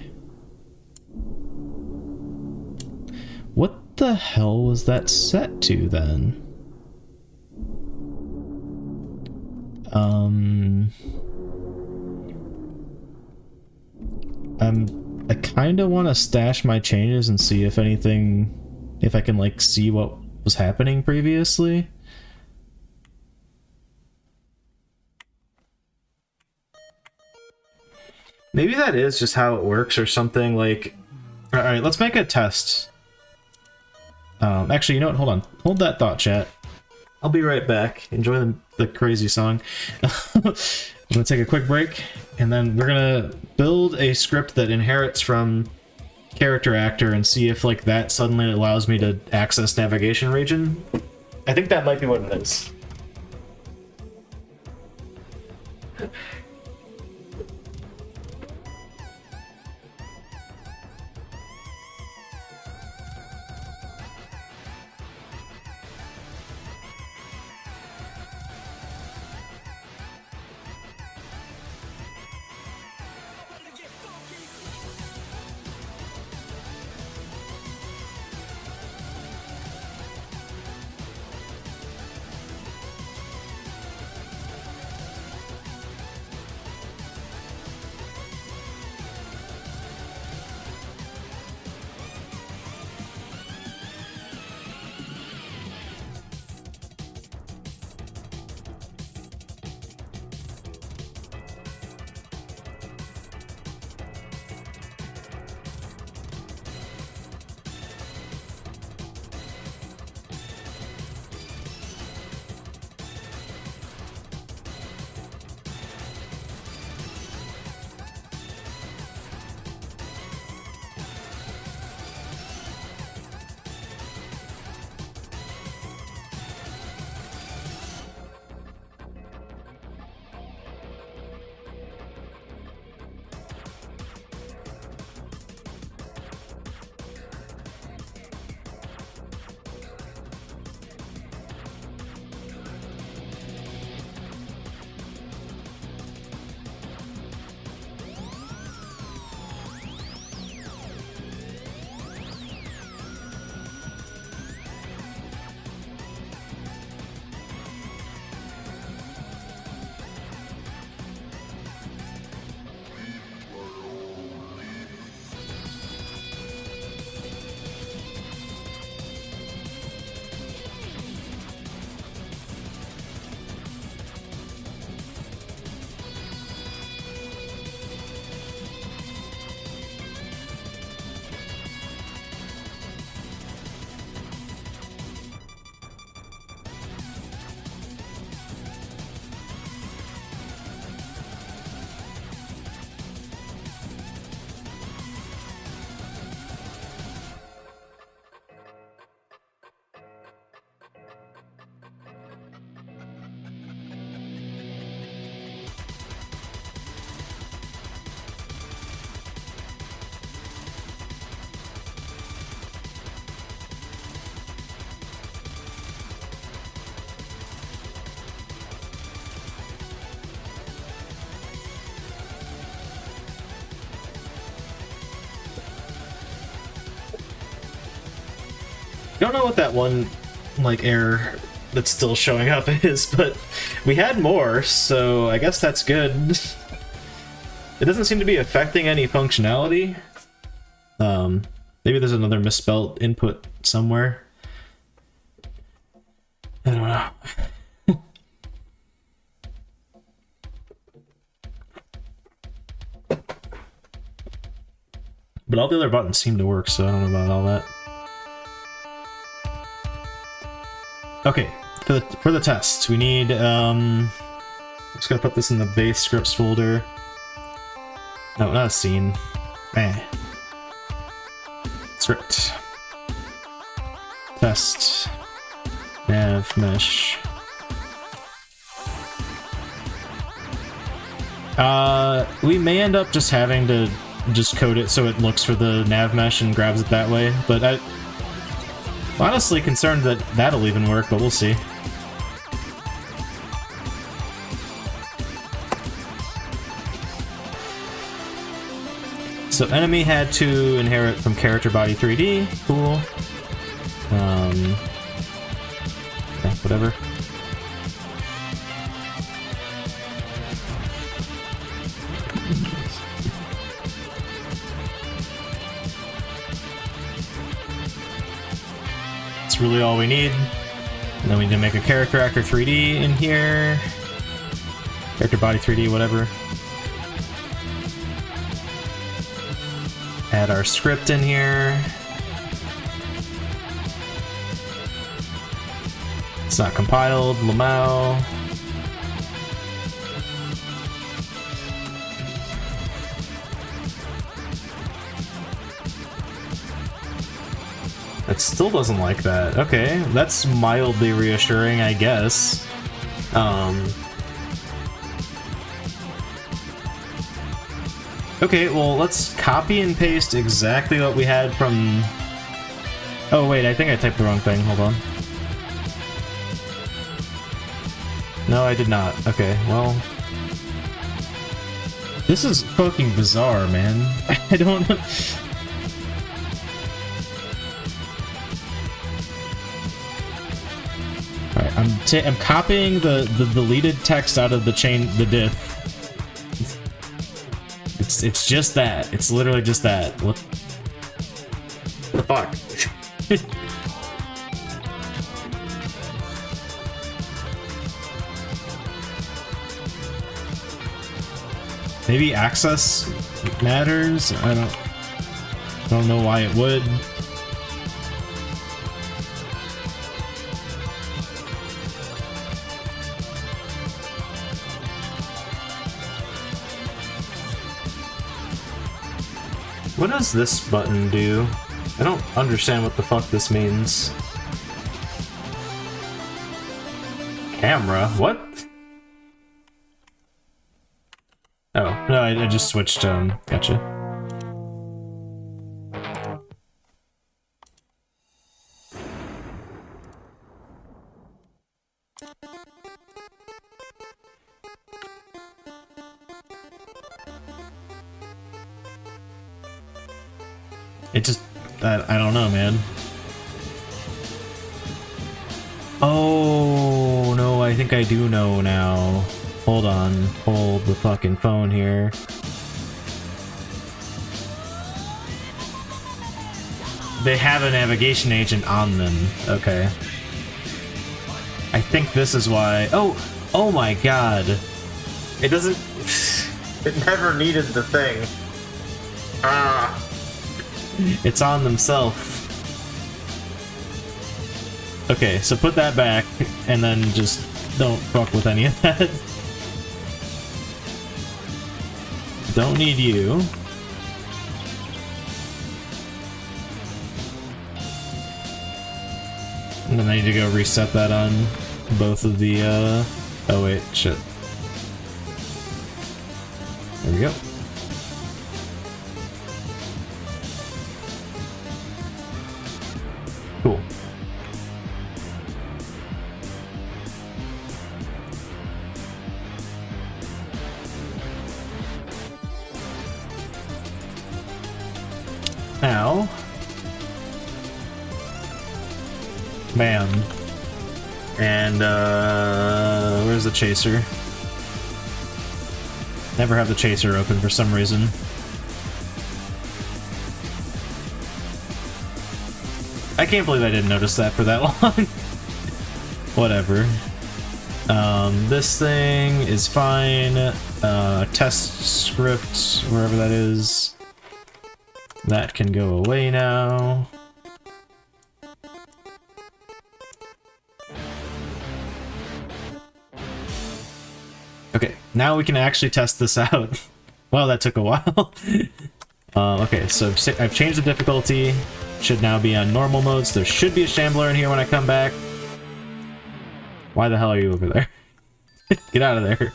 What the hell was that set to then? I kind of want to stash my changes and see if anything, if I can like see what was happening previously. Maybe that is just how it works or something. Like, all right, let's make a test. Actually, you know what? Hold on. Hold that thought, chat. I'll be right back. Enjoy the crazy song. I'm gonna take a quick break. And then we're gonna build a script that inherits from character actor and see if like that suddenly allows me to access navigation region. I think that might be what it is. Don't know what that one like error that's still showing up is, but we had more, so I guess that's good. It doesn't seem to be affecting any functionality. Maybe there's another misspelled input somewhere. I don't know. But all the other buttons seem to work, so I don't know about all that. Okay, for the test, we need, I'm just gonna put this in the base scripts folder. No, not a scene. Script. Test. Nav mesh. We may end up just having to just code it so it looks for the nav mesh and grabs it that way, but I'm honestly concerned that that'll even work, but we'll see. So enemy had to inherit from character body 3D. Cool. Yeah, whatever. That's really all we need. And then we need to make a character actor 3D in here. Character body 3D, whatever. Add our script in here. It's not compiled, Lamau. It still doesn't like that. Okay, that's mildly reassuring, I guess. Okay, well, let's copy and paste exactly what we had from... Oh, wait, I think I typed the wrong thing. Hold on. No, I did not. Okay, well... This is fucking bizarre, man. I don't know... Alright, I'm copying the deleted text out of the diff. It's just that. It's literally just that. What the fuck? Maybe access matters? I don't know why it would. What does this button do? I don't understand what the fuck this means. Camera? What? Oh, no, I just switched, gotcha. It just... I don't know, man. Oh, no, I think I do know now. Hold on. Hold the fucking phone here. They have a navigation agent on them. Okay. I think this is why... Oh my god. It doesn't... It never needed the thing. Ah. It's on themselves. Okay, so put that back, and then just don't fuck with any of that. Don't need you. And then I need to go reset that on both of the, Oh wait, shit. There we go. Cool. Now, bam, and where's the chaser? Never have the chaser open for some reason. I can't believe I didn't notice that for that long. Whatever. This thing is fine. Test script, wherever that is. That can go away now. Okay, now we can actually test this out. Well, that took a while. Okay, so I've changed the difficulty. Should now be on normal mode, so there should be a shambler in here when I come back. Why the hell are you over there? Get out of there.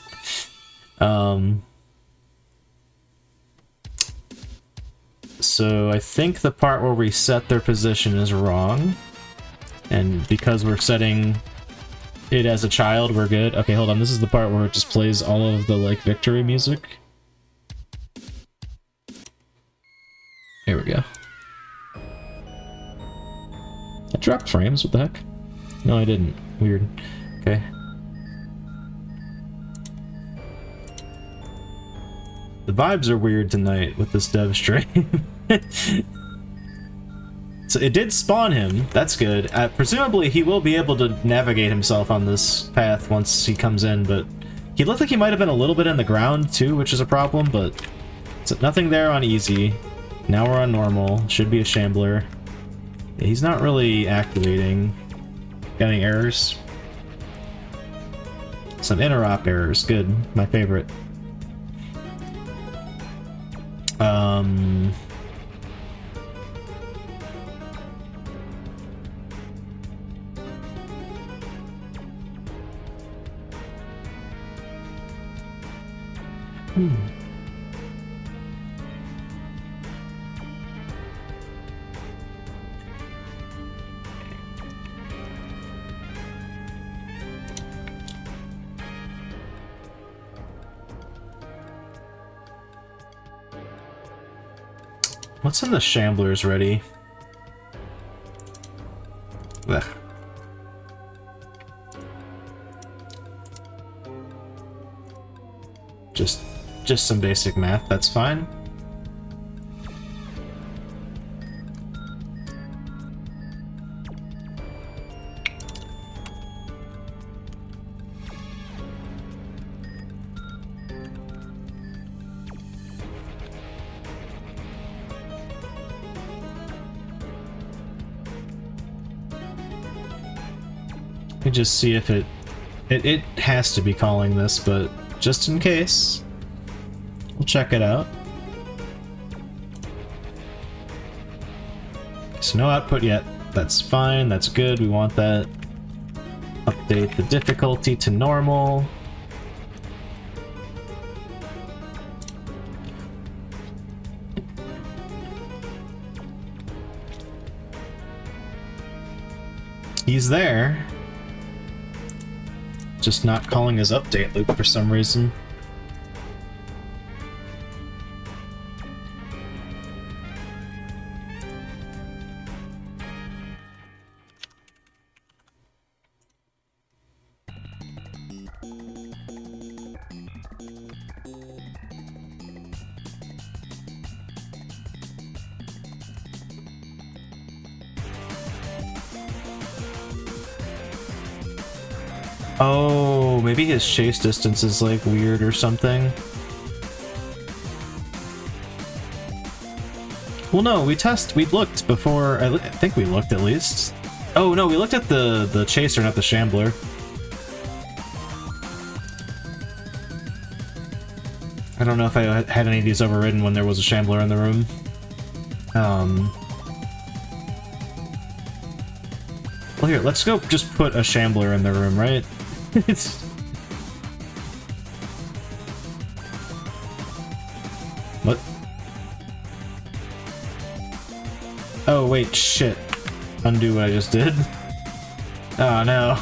So I think the part where we set their position is wrong. And because we're setting it as a child, we're good. Okay, hold on. This is the part where it just plays all of the, like, victory music. Here we go. I dropped frames, what the heck? No, I didn't. Weird. Okay. The vibes are weird tonight with this dev stream. So it did spawn him, that's good. Presumably he will be able to navigate himself on this path once he comes in, but he looked like he might have been a little bit in the ground too, which is a problem, but nothing there on easy. Now we're on normal, should be a shambler. Yeah, he's not really activating. Got any errors? Some interop errors, good, my favorite. What's in the Shamblers ready? Ugh. Just some basic math, that's fine. Let me just see if it has to be calling this, but just in case, we'll check it out. So no output yet. That's fine, that's good, we want that. Update the difficulty to normal. He's there. Just not calling his update loop for some reason. Oh, maybe his chase distance is like weird or something. Well, no, we looked before. I think we looked at least. Oh no, we looked at the chaser, not the shambler. I don't know if I had any of these overridden when there was a shambler in the room. Well, here, let's go just put a shambler in the room, right? It's... What? Oh, wait, shit. Undo what I just did. Oh, no.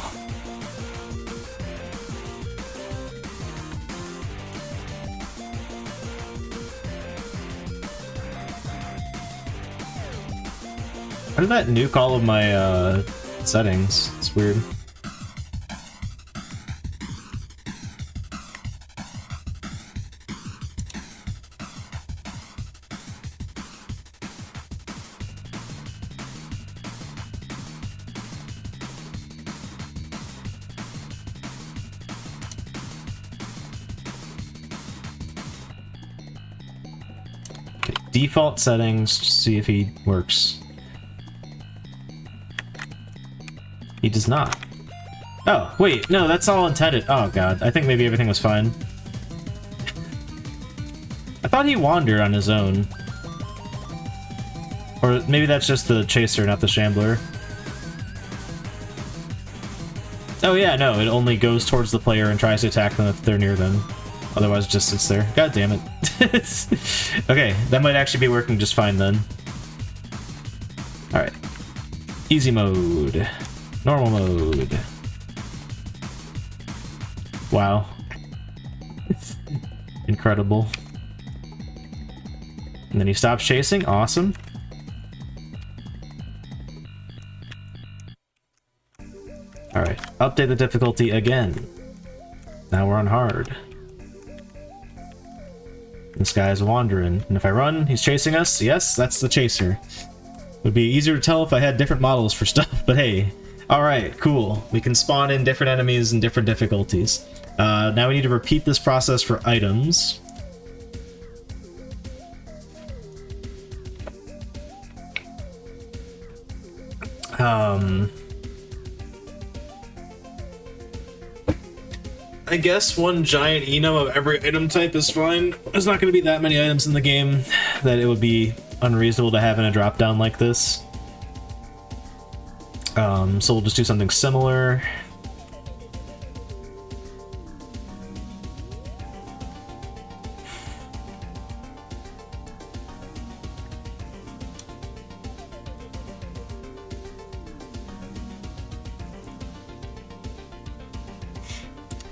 How did that nuke all of my, settings? It's weird. Okay, default settings, just see if he works. He does not. Oh, wait, no, that's all intended. Oh god, I think maybe everything was fine. I thought he wandered on his own. Or maybe that's just the chaser, not the shambler. Oh yeah, no, it only goes towards the player and tries to attack them if they're near them. Otherwise it just sits there. God damn it. Okay, that might actually be working just fine then. Alright. Easy mode. Normal mode. Wow. Incredible. And then he stops chasing. Awesome. Alright, update the difficulty again. Now we're on hard. This guy's wandering. And if I run, he's chasing us. Yes, that's the chaser. Would be easier to tell if I had different models for stuff, but hey. Alright, cool. We can spawn in different enemies and different difficulties. Now we need to repeat this process for items. I guess one giant enum of every item type is fine. There's not going to be that many items in the game that it would be unreasonable to have in a drop-down like this. So we'll just do something similar.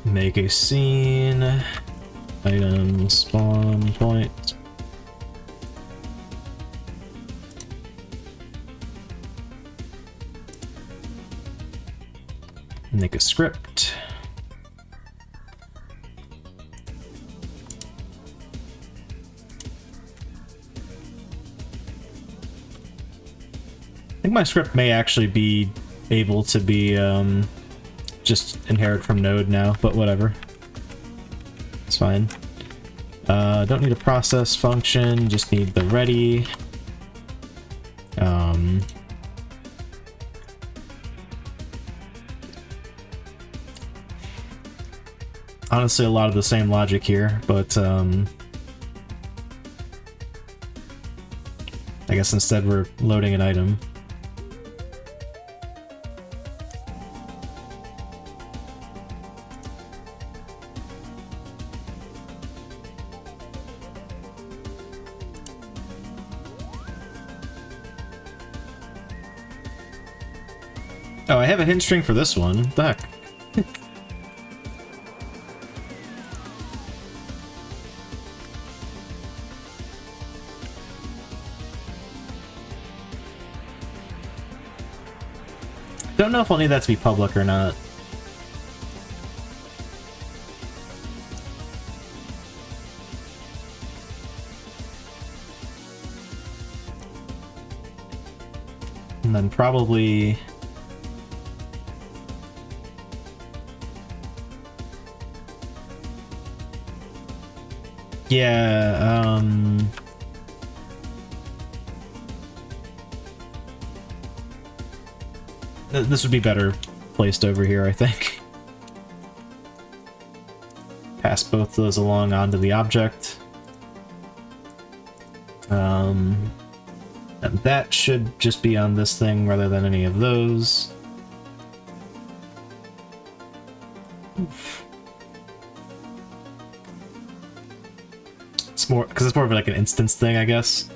Make a scene. Item spawn point. Make a script. I think my script may actually be able to be just inherit from node now, but whatever. It's fine. Don't need a process function, just need the ready. Honestly, a lot of the same logic here, but I guess instead we're loading an item. Oh, I have a hint string for this one. What the heck? Don't know if I'll need that to be public or not. And then probably... yeah, this would be better placed over here, I think. Pass both those along onto the object. And that should just be on this thing rather than any of those. Oof. It's more, because it's more of like an instance thing, I guess.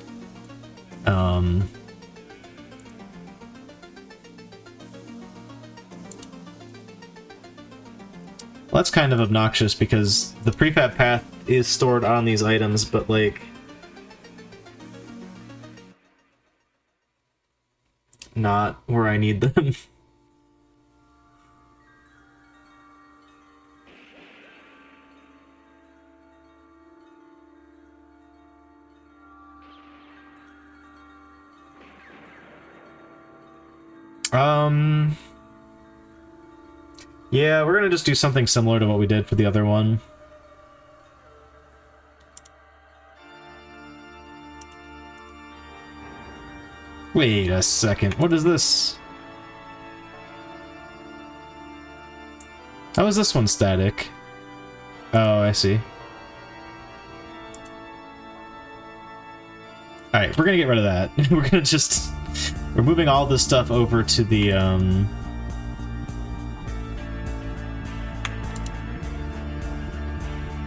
Well, that's kind of obnoxious because the prefab path is stored on these items, but like... not where I need them. Yeah, we're gonna just do something similar to what we did for the other one. Wait a second, what is this? How is this one static? Oh, I see. Alright, we're gonna get rid of that. We're gonna just... we're moving all this stuff over to the,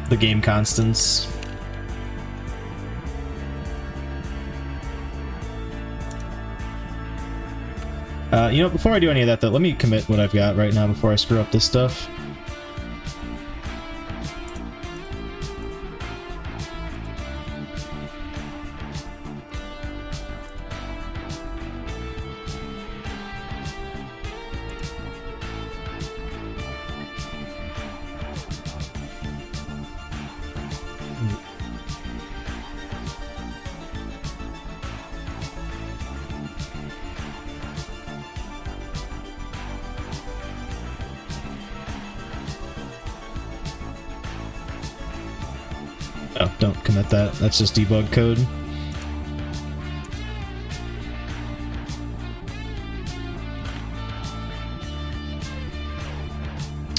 the game constants. You know, before I do any of that, though, let me commit what I've got right now before I screw up this stuff. Oh, don't commit that. That's just debug code.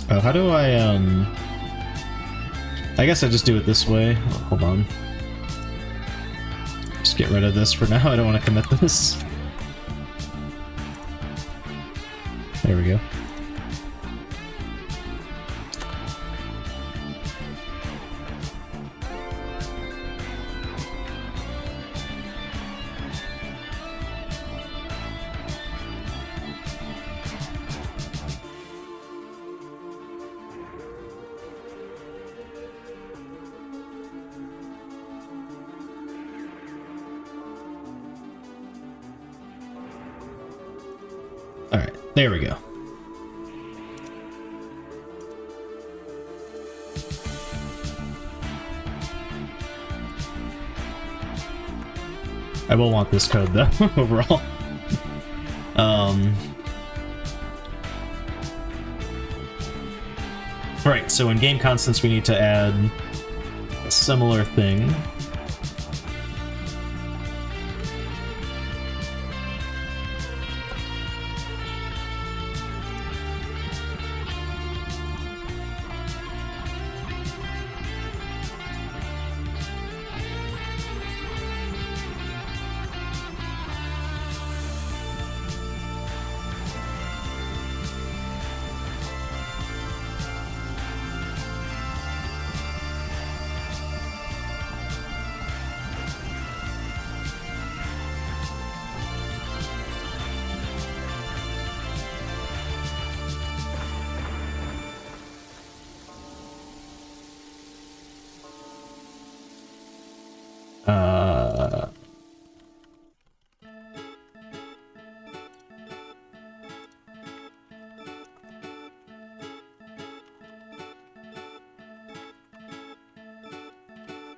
Oh, how do I, I guess I just do it this way. Oh, hold on. Just get rid of this for now. I don't want to commit this. There we go. There we go. I will want this code though, overall. Right, so in game constants we need to add a similar thing.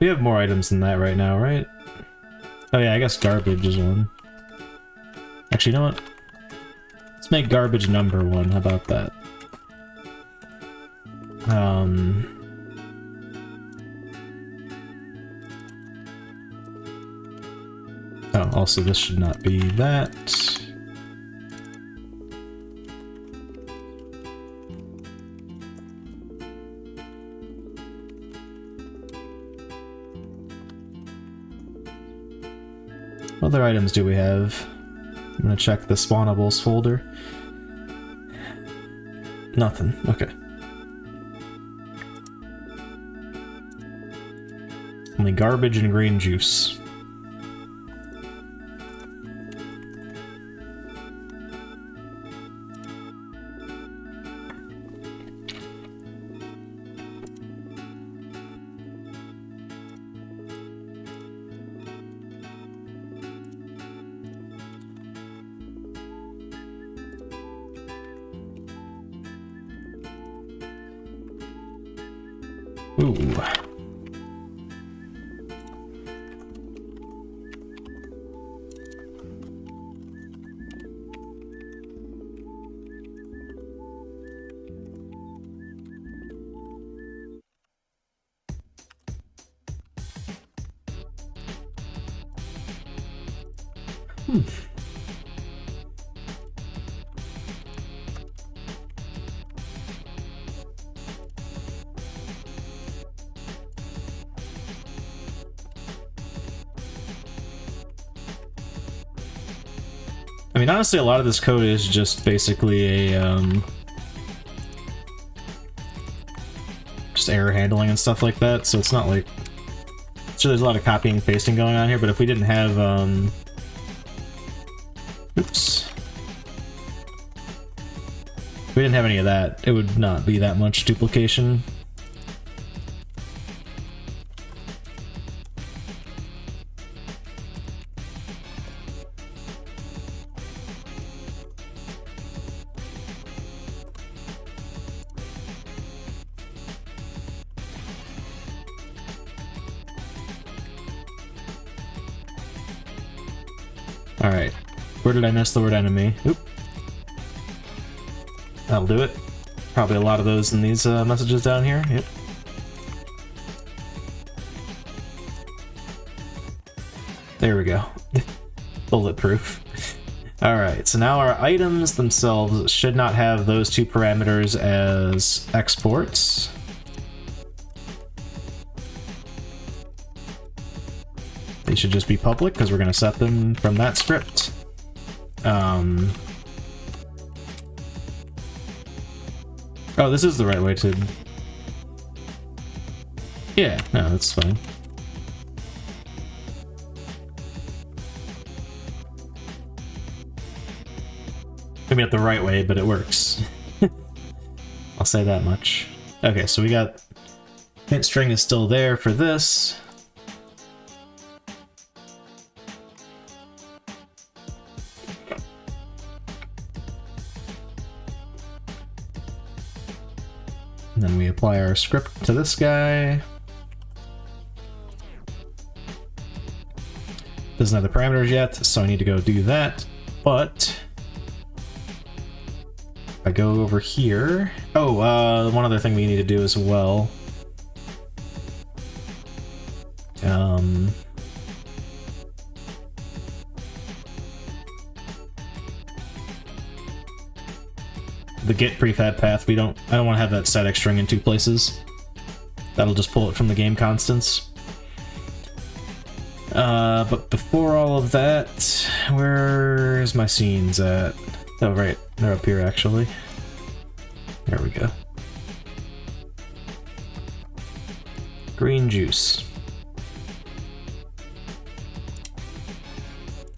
We have more items than that right now, right? Oh yeah, I guess garbage is one. Actually, you know what? Let's make garbage number one. How about that? Oh, also this should not be that. What other items do we have? I'm gonna check the spawnables folder. Nothing. Okay. Only garbage and green juice. Ooh. I mean, honestly, a lot of this code is just basically a, just error handling and stuff like that, so it's not like... Sure, there's a lot of copying and pasting going on here, but if we didn't have, oops. If we didn't have any of that, it would not be that much duplication. Alright, where did I miss the word enemy? Oop. That'll do it. Probably a lot of those in these messages down here. Yep. There we go. Bulletproof. Alright, so now our items themselves should not have those two parameters as exports. They should just be public, because we're going to set them from that script. Oh, this is the right way to... Yeah, no, that's fine. Maybe not the right way, but it works. I'll say that much. Okay, so we got... Hint string is still there for this. apply our script to this guy. Doesn't have the parameters yet, so I need to go do that. But if I go over here... Oh, one other thing we need to do as well. The get prefab path, I don't want to have that static string in two places. That'll just pull it from the game constants. But before all of that, where's my scenes at? Oh, right, they're up here actually. There we go. Green juice.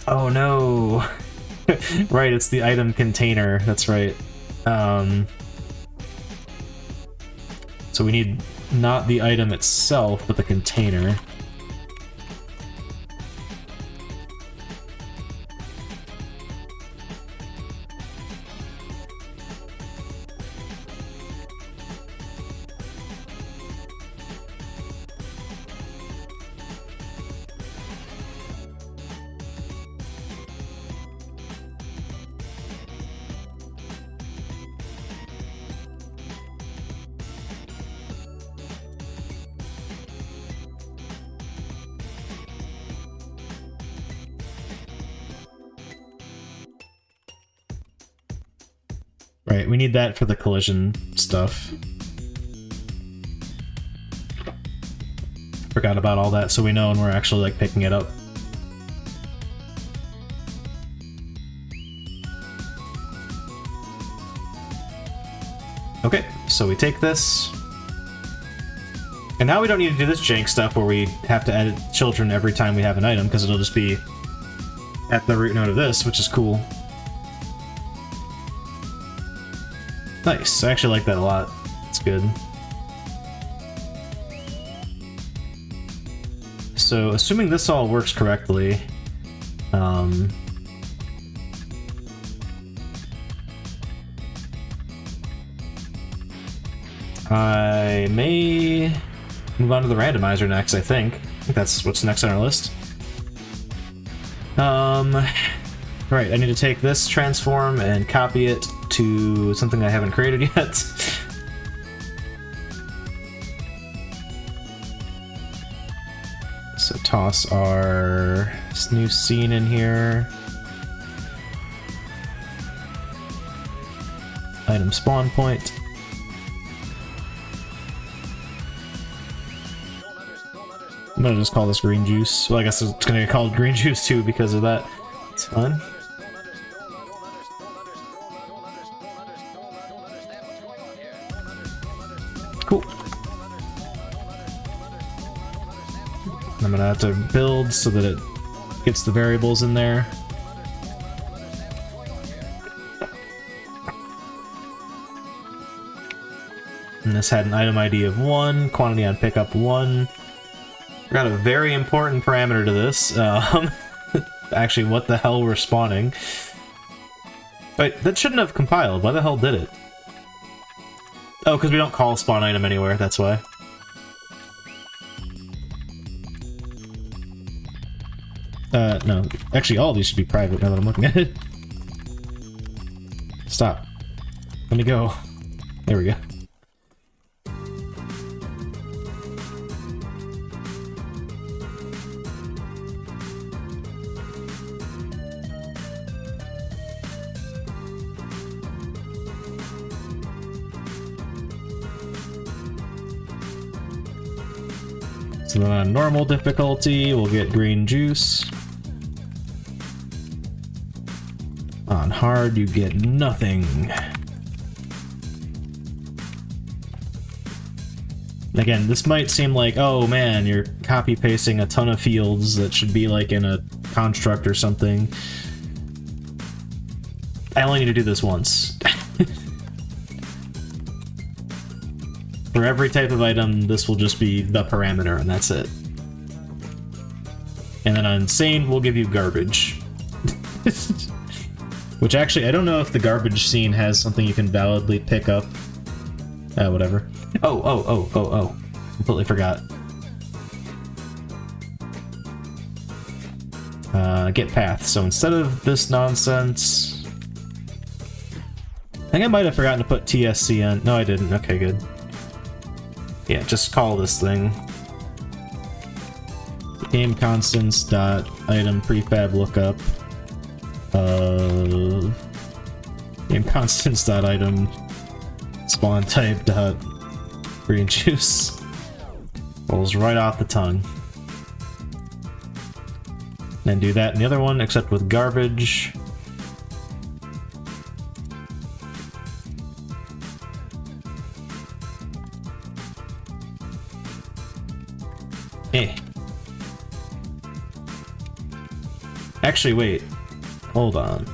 Oh no! Right, it's the item container, that's right. So we need not the item itself, but the container. Right, we need that for the collision stuff. Forgot about all that, so we know when we're actually, like, picking it up. Okay, so we take this. And now we don't need to do this jank stuff where we have to edit children every time we have an item, because it'll just be at the root node of this, which is cool. Nice, I actually like that a lot. It's good. So, assuming this all works correctly, I may move on to the randomizer next, I think. That's what's next on our list. Right, I need to take this transform and copy it to something I haven't created yet. So toss our new scene in here. Item spawn point. I'm gonna just call this green juice. Well, I guess it's gonna get called green juice too because of that. It's fun. Cool. I'm gonna have to build so that it gets the variables in there. And this had an item ID of 1, quantity on pickup 1. Got a very important parameter to this. Actually, what the hell we're spawning. Wait, that shouldn't have compiled. Why the hell did it? Oh, because we don't call spawn item anywhere, that's why. No. Actually, all of these should be private now that I'm looking at it. Stop. Let me go. There we go. So then on normal difficulty, we'll get green juice. On hard, you get nothing. Again, this might seem like, oh man, you're copy-pasting a ton of fields that should be like in a construct or something. I only need to do this once. For every type of item, this will just be the parameter, and that's it. And then on insane, we'll give you garbage. Which actually, I don't know if the garbage scene has something you can validly pick up. Whatever. Oh. Completely forgot. Get path. So instead of this nonsense... I think I might have forgotten to put TSC on. No, I didn't. Okay, good. Yeah, just call this thing game constants dot item prefab lookup game constants dot item spawn type dot green juice. Rolls right off the tongue. Then do that in the other one, except with garbage. Actually, wait. Hold on.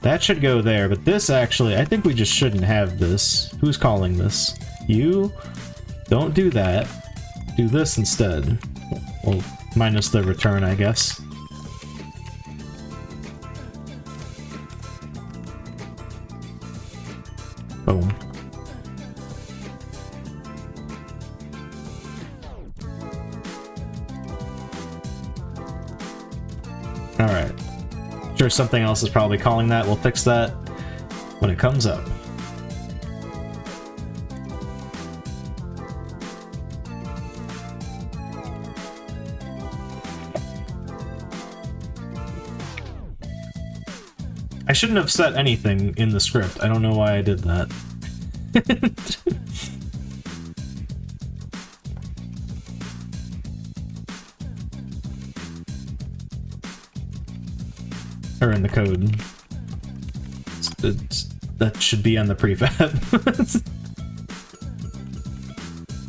That should go there, but this actually, I think we just shouldn't have this. Who's calling this? You? Don't do that. Do this instead. Well, minus the return, I guess. Boom. Alright. Sure, something else is probably calling that. We'll fix that when it comes up. I shouldn't have set anything in the script. I don't know why I did that. Or in the code. That should be on the prefab.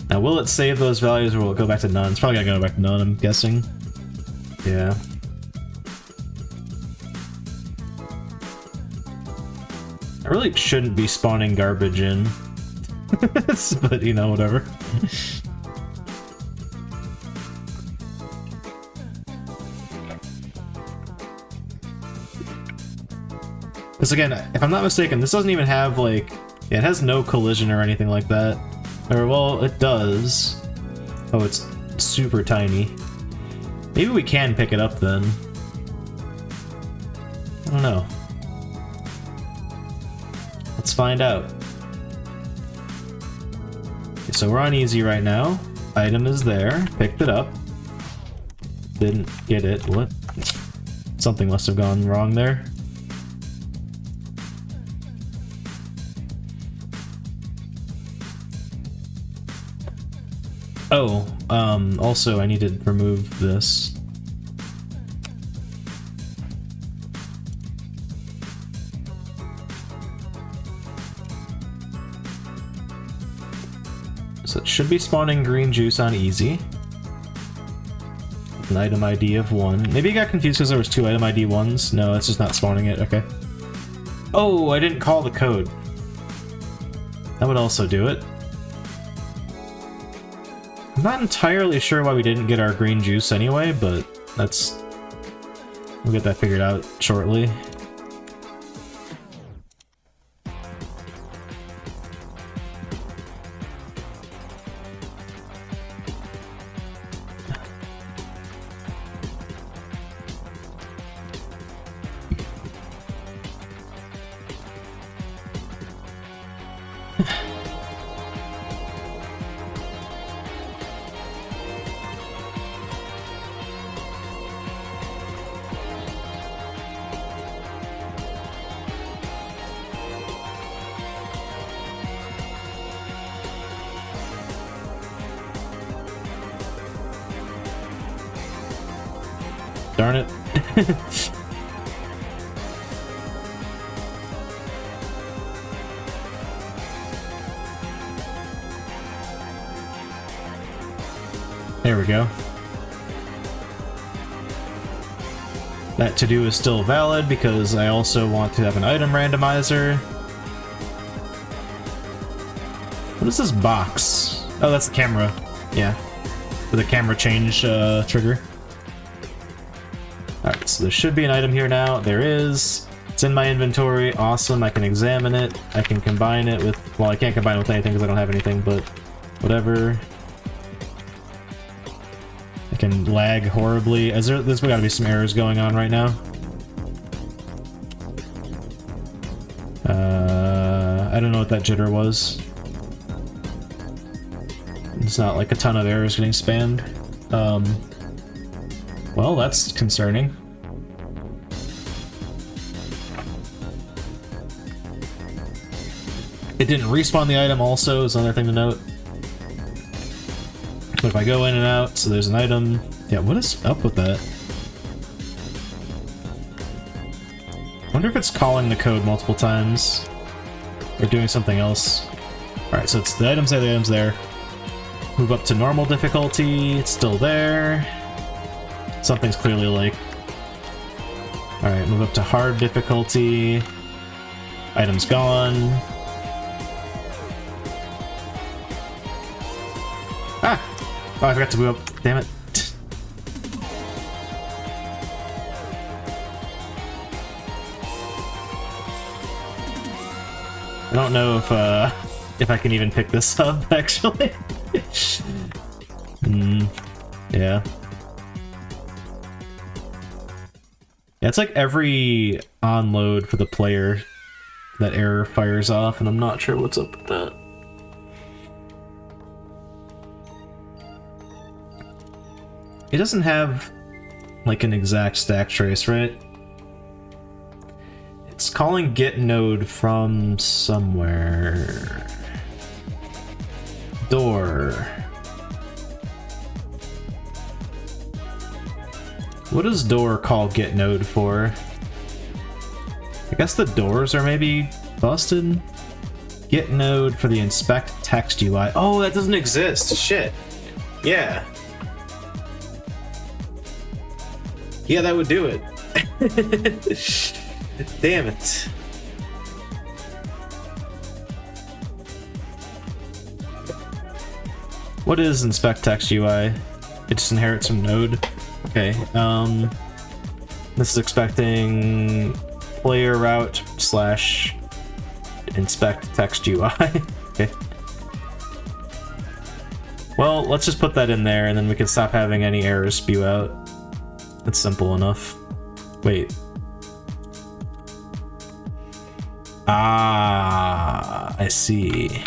Now, will it save those values or will it go back to none? It's probably gonna go back to none, I'm guessing. Yeah. I really shouldn't be spawning garbage in. But, you know, whatever. Because again, if I'm not mistaken, this doesn't even have, like... Yeah, it has no collision or anything like that. Or, well, it does. Oh, it's super tiny. Maybe we can pick it up then. I don't know. Let's find out. Okay, so we're on easy right now. Item is there. Picked it up. Didn't get it. What? Something must have gone wrong there. Oh, also I need to remove this. So it should be spawning green juice on easy. An item ID of 1. Maybe I got confused because there was 2 item ID 1s. No, it's just not spawning it. Okay. Oh, I didn't call the code. That would also do it. I'm not entirely sure why we didn't get our green juice anyway, but that's... We'll get that figured out shortly. Darn it. There we go. That to-do is still valid because I also want to have an item randomizer. What is this box? Oh, that's the camera. Yeah. For the camera change trigger. Alright, so there should be an item here now. There is. It's in my inventory. Awesome. I can examine it. I can combine it with... Well, I can't combine it with anything because I don't have anything, but whatever. I can lag horribly. There's gotta be some errors going on right now. I don't know what that jitter was. It's not like a ton of errors getting spammed. Well, that's concerning. It didn't respawn the item also, is another thing to note. But if I go in and out, so there's an item... Yeah, what is up with that? I wonder if it's calling the code multiple times. Or doing something else. Alright, so it's the item's there, the item's there. Move up to normal difficulty, it's still there. Something's clearly like... Alright, move up to hard difficulty. Item's gone. Ah! Oh, I forgot to move up. Damn it. I don't know if I can even pick this up, actually. Yeah. Yeah, it's like every onload for the player that error fires off, and I'm not sure what's up with that. It doesn't have, like, an exact stack trace, right? It's calling get node from somewhere. Door. What does door call get node for? I guess the doors are maybe busted? Get node for the inspect text UI. Oh, that doesn't exist. Shit. Yeah. Yeah, that would do it. Damn it. What is inspect text UI? It just inherits from node. Okay, this is expecting player route / inspect text UI. Okay. Well, let's just put that in there and then we can stop having any errors spew out. It's simple enough. Wait. Ah, I see.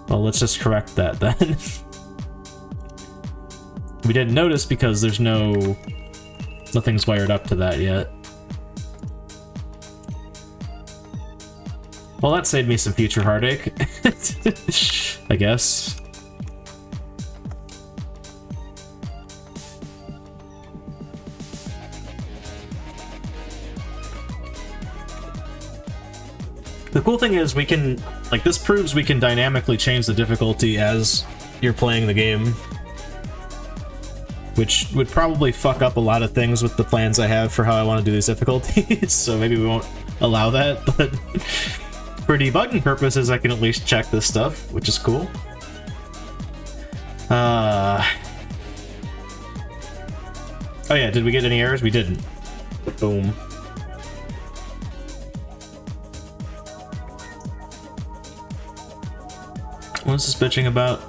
Well, let's just correct that then. We didn't notice because there's nothing's wired up to that yet. Well, that saved me some future heartache, I guess. The cool thing is we can, like, this proves we can dynamically change the difficulty as you're playing the game. Which would probably fuck up a lot of things with the plans I have for how I want to do these difficulties, so maybe we won't allow that, but for debugging purposes I can at least check this stuff, which is cool. Oh yeah, did we get any errors? We didn't. Boom. What's this bitching about?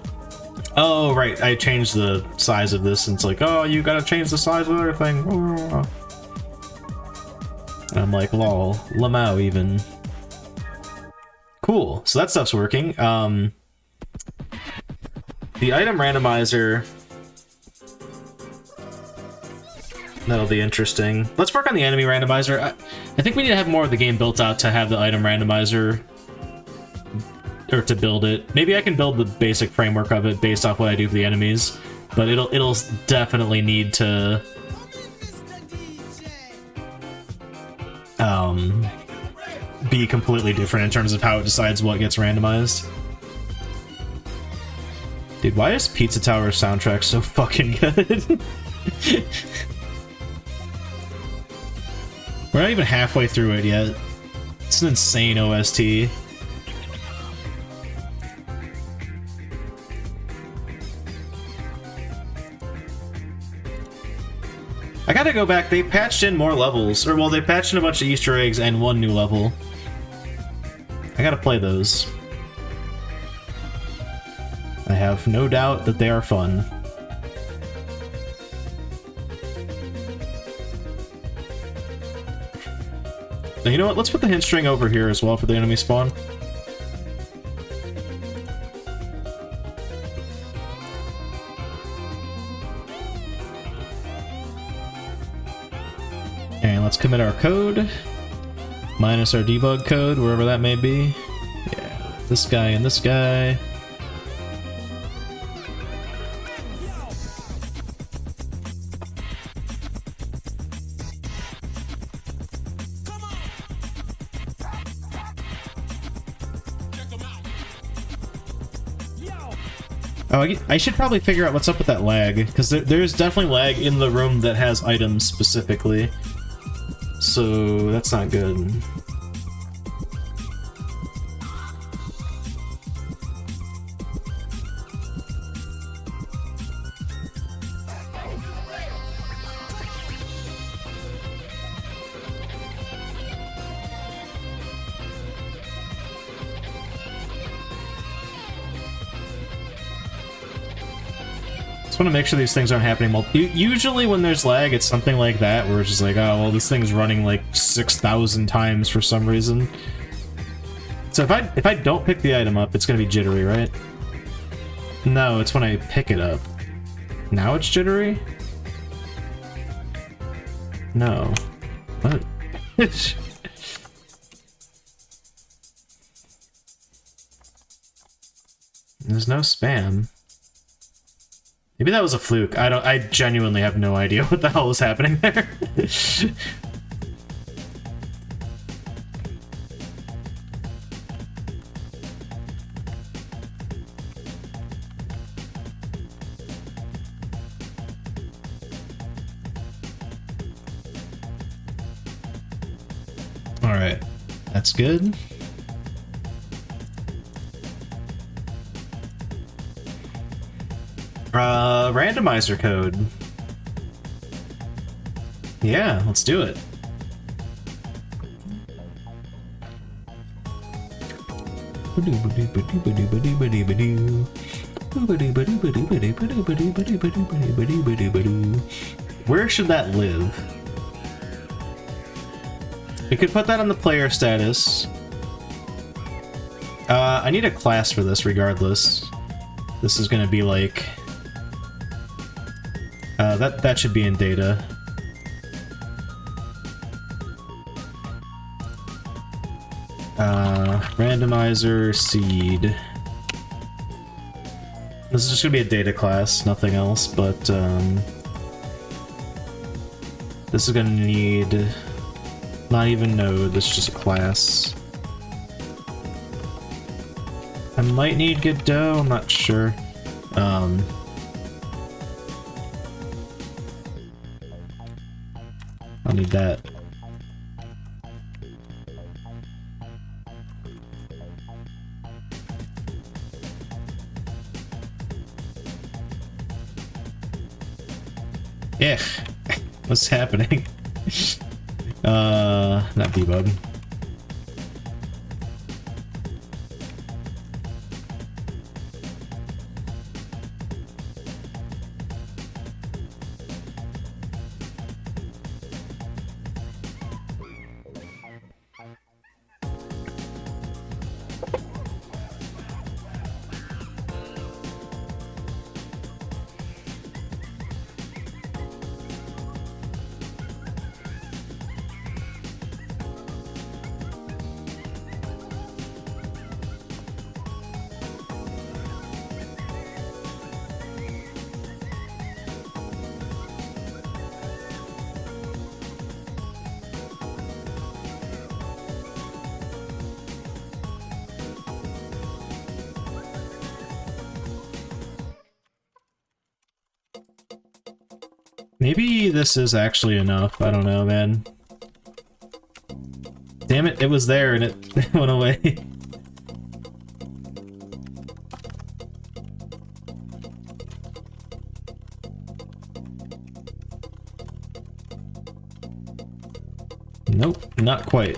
Oh, right, I changed the size of this, and it's like, oh, you gotta change the size of everything. And I'm like, lol, lamau even. Cool, so that stuff's working. The item randomizer... That'll be interesting. Let's work on the enemy randomizer. I think we need to have more of the game built out to have the item randomizer... or to build it. Maybe I can build the basic framework of it based off what I do for the enemies, but it'll definitely need to be completely different in terms of how it decides what gets randomized. Dude, why is Pizza Tower's soundtrack so fucking good? We're not even halfway through it yet. It's an insane OST. I gotta go back. They patched in more levels. Or, well, they patched in a bunch of Easter eggs and one new level. I gotta play those. I have no doubt that they are fun. Now, you know what? Let's put the hint string over here as well for the enemy spawn. And let's commit our code. Minus our debug code, wherever that may be. Yeah, this guy and this guy. Oh, I should probably figure out what's up with that lag, because there's definitely lag in the room that has items specifically. So that's not good. Want to make sure these things aren't happening usually when there's lag, it's something like that where it's just like, oh well, this thing's running like 6,000 times for some reason. So if I don't pick the item up, it's gonna be jittery, right? No, it's when I pick it up. Now it's jittery? No. What? There's no spam. Maybe that was a fluke. I genuinely have no idea what the hell was happening there. All right. That's good. Randomizer code. Yeah, let's do it. Where should that live? We could put that on the player status. I need a class for this regardless. This is gonna be like... that should be in data. Randomizer seed. This is just gonna be a data class, nothing else, but this is gonna need not even node, this is just a class. I might need Godot, I'm not sure. I'll need that. Yeah, what's happening? Not debug. Maybe this is actually enough. I don't know, man. Damn it, it was there and it went away. Not quite.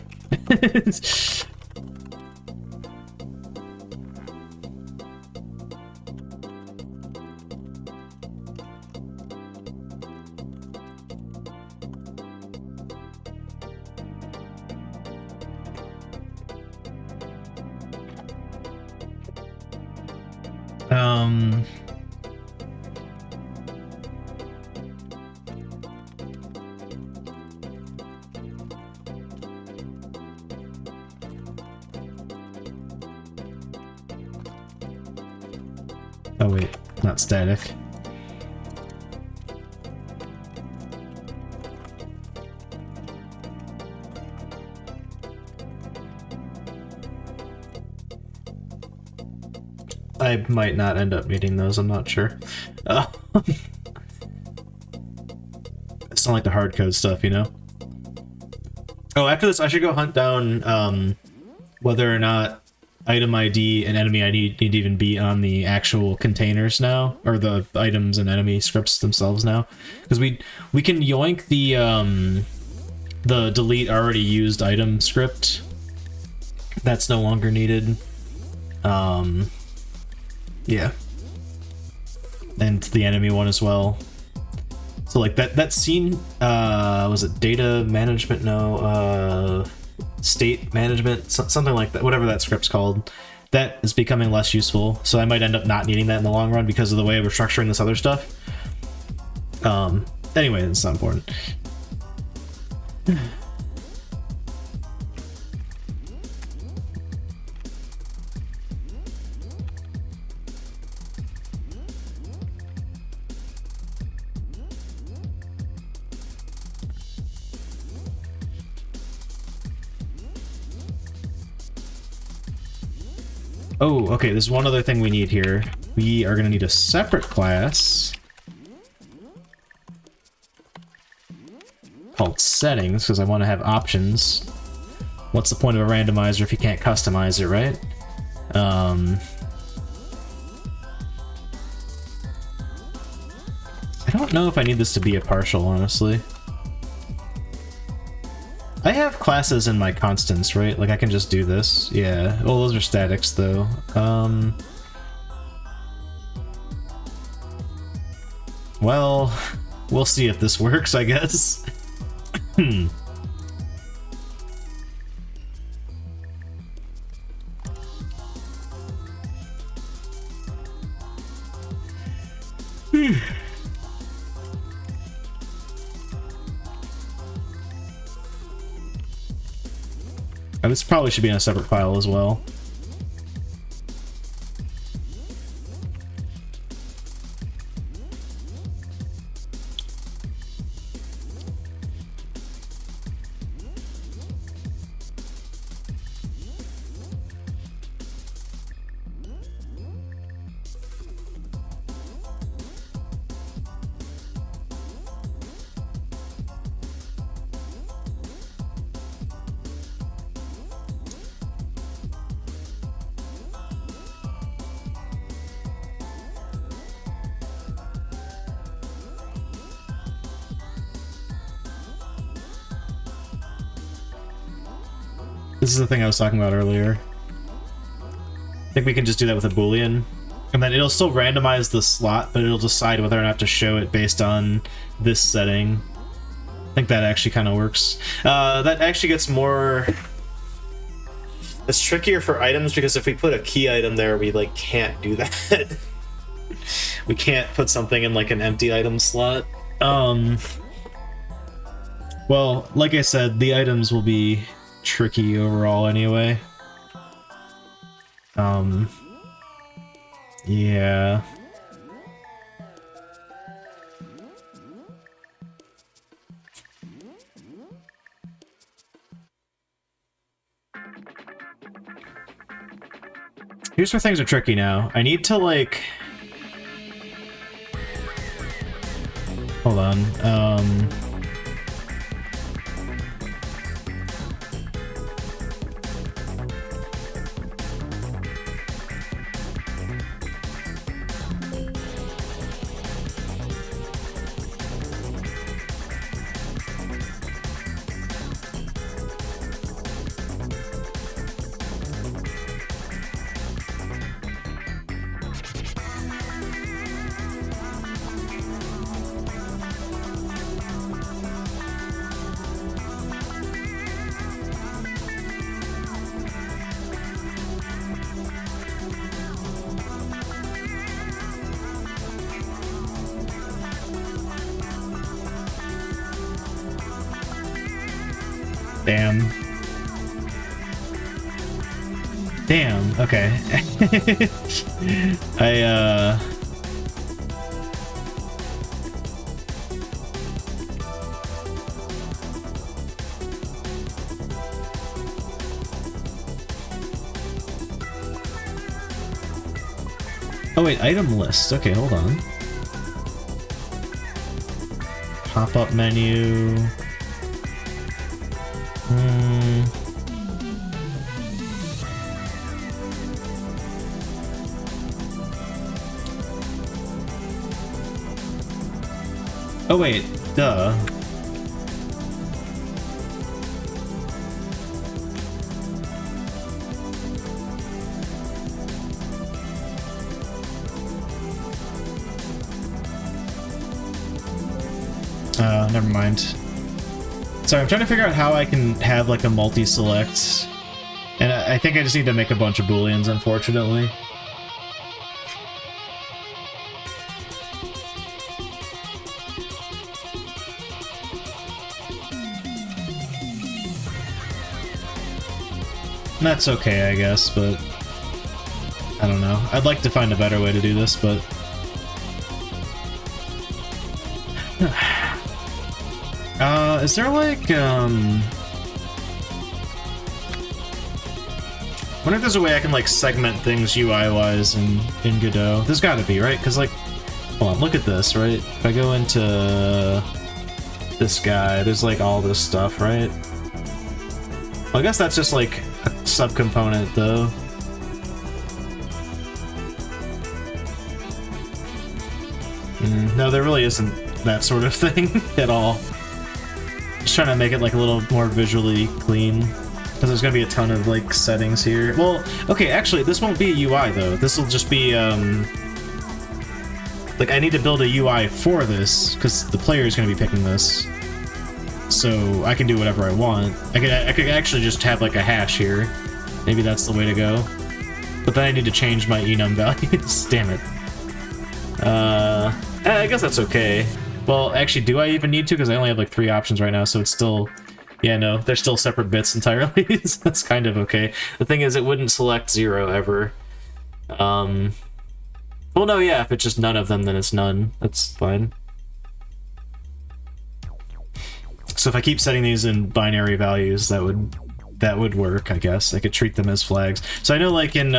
Oh wait, not static. I might not end up needing those, I'm not sure. It's not like the hard code stuff, you know? Oh, after this I should go hunt down whether or not item ID and enemy ID need to even be on the actual containers now, or the items and enemy scripts themselves now, because we can yoink the delete already used item script. That's no longer needed. Yeah, and the enemy one as well. So like that scene, was it data management? No, state management, something like that, whatever that script's called, that is becoming less useful, so I might end up not needing that in the long run because of the way we're structuring this other stuff. Anyway, it's not important. Oh, okay, there's one other thing we need here. We are going to need a separate class called settings, because I want to have options. What's the point of a randomizer if you can't customize it, right? I don't know if I need this to be a partial, honestly. I have classes in my constants, right? Like I can just do this. Yeah. Well, those are statics though. Well, we'll see if this works, I guess. Hmm. And this probably should be in a separate file as well. This is the thing I was talking about earlier. I think we can just do that with a Boolean. And then it'll still randomize the slot, but it'll decide whether or not to show it based on this setting. I think that actually kind of works. That actually gets more... It's trickier for items, because if we put a key item there, we, like, can't do that. We can't put something in, like, an empty item slot. Well, like I said, the items will be tricky overall anyway. Yeah. Here's where things are tricky now. I need to, like... Hold on. Damn. Damn, okay. Oh wait, item list. Okay, hold on. Pop-up menu. Oh wait, duh. Never mind. Sorry, I'm trying to figure out how I can have like a multi-select. And I think I just need to make a bunch of booleans, unfortunately. That's okay, I guess, but I don't know. I'd like to find a better way to do this, but is there like, I wonder if there's a way I can like segment things UI-wise in Godot. There's gotta be, right? Because like, hold on, look at this, right? If I go into this guy, there's like all this stuff, right? Well, I guess that's just like a subcomponent though. No, there really isn't that sort of thing at all. Just trying to make it like a little more visually clean, because there's gonna be a ton of like settings here. Well, okay, actually this won't be a UI though. This will just be like I need to build a UI for this because the player is gonna be picking this, so I can do whatever I want. I could actually just have like a hash here. Maybe that's the way to go. But then I need to change my enum values. Damn it. I guess that's okay. Well, actually, do I even need to? Because I only have like 3 options right now, so it's still... Yeah, no, they're still separate bits entirely. So that's kind of okay. The thing is, it wouldn't select 0 ever. Well, no, yeah, if it's just none of them, then it's none. That's fine. So if I keep setting these in binary values, that would work, I guess. I could treat them as flags. So I know, like, in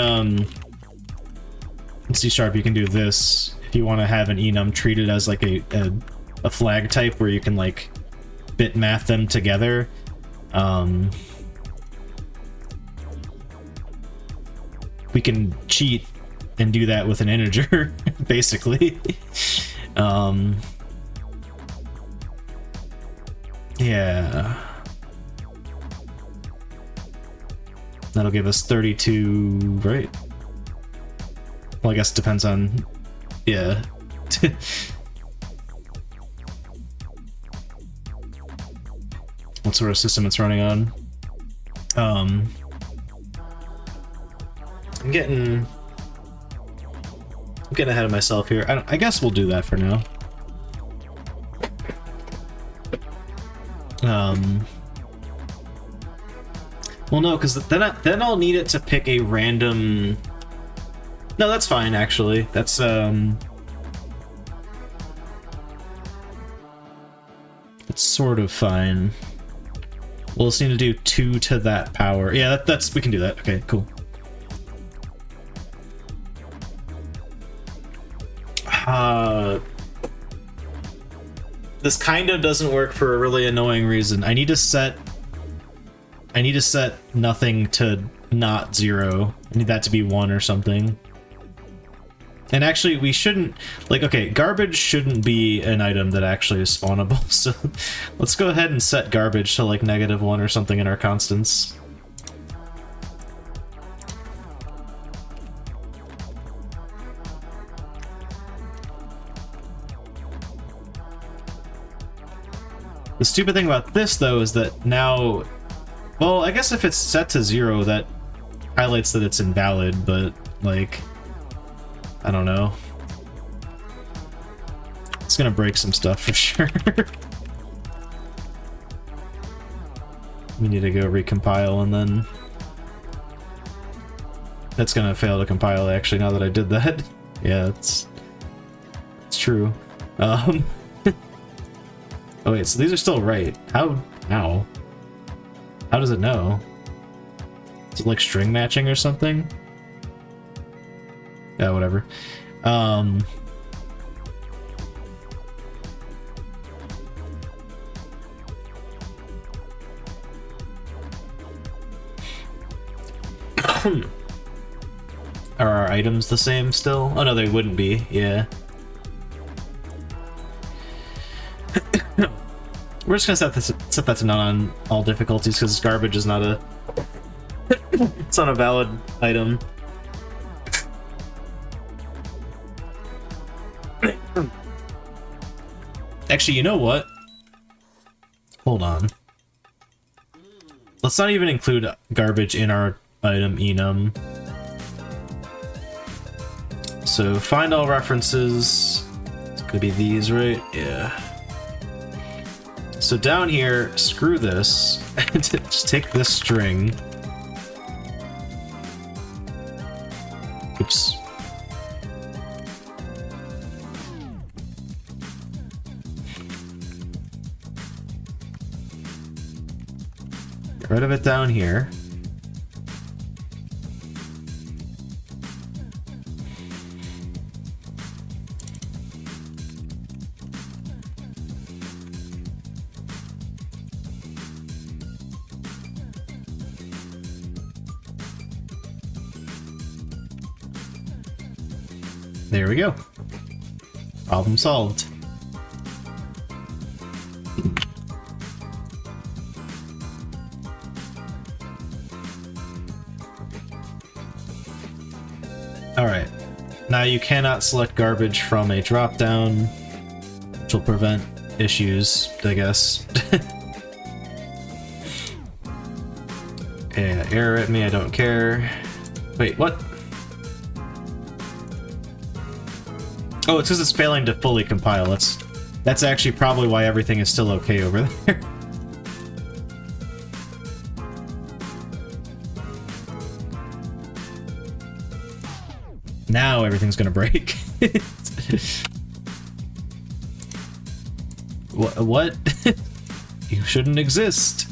C# you can do this. If you want to have an enum treated as like a flag type where you can like bit math them together. We can cheat and do that with an integer, basically. Yeah. That'll give us 32, right? Well, I guess it depends on... Yeah. What sort of system it's running on. I'm getting ahead of myself here. I guess we'll do that for now. Well, no, because then I'll need it to pick a random... No, that's fine, actually. That's, That's sort of fine. We'll just need to do 2 to that power. Yeah, that's... We can do that. Okay, cool. This kind of doesn't work for a really annoying reason. I need to set nothing to not 0. I need that to be 1 or something. And actually, we shouldn't... Like, okay, garbage shouldn't be an item that actually is spawnable, so let's go ahead and set garbage to, like, -1 or something in our constants. The stupid thing about this, though, is that now... Well, I guess if it's set to 0, that highlights that it's invalid, but, like... I don't know. It's gonna break some stuff for sure. We need to go recompile, and then that's gonna fail to compile, actually, now that I did that. Yeah, it's true. Oh wait, so these are still right. How does it know? Is it like string matching or something? Yeah, whatever. Are our items the same still? Oh no, they wouldn't be, yeah. We're just gonna set that to none on all difficulties because garbage is not a it's not a valid item. Actually, you know what? Hold on. Let's not even include garbage in our item enum. So find all references. It's gonna be these, right? Yeah. So down here, screw this. Just take this string. Oops. Get rid of it down here. There we go. Problem solved. Alright. Now you cannot select garbage from a drop-down, which will prevent issues, I guess. Yeah, error at me, I don't care. Wait, what? Oh, it's because it's failing to fully compile. That's actually probably why everything is still okay over there. Now everything's gonna break. What? You shouldn't exist.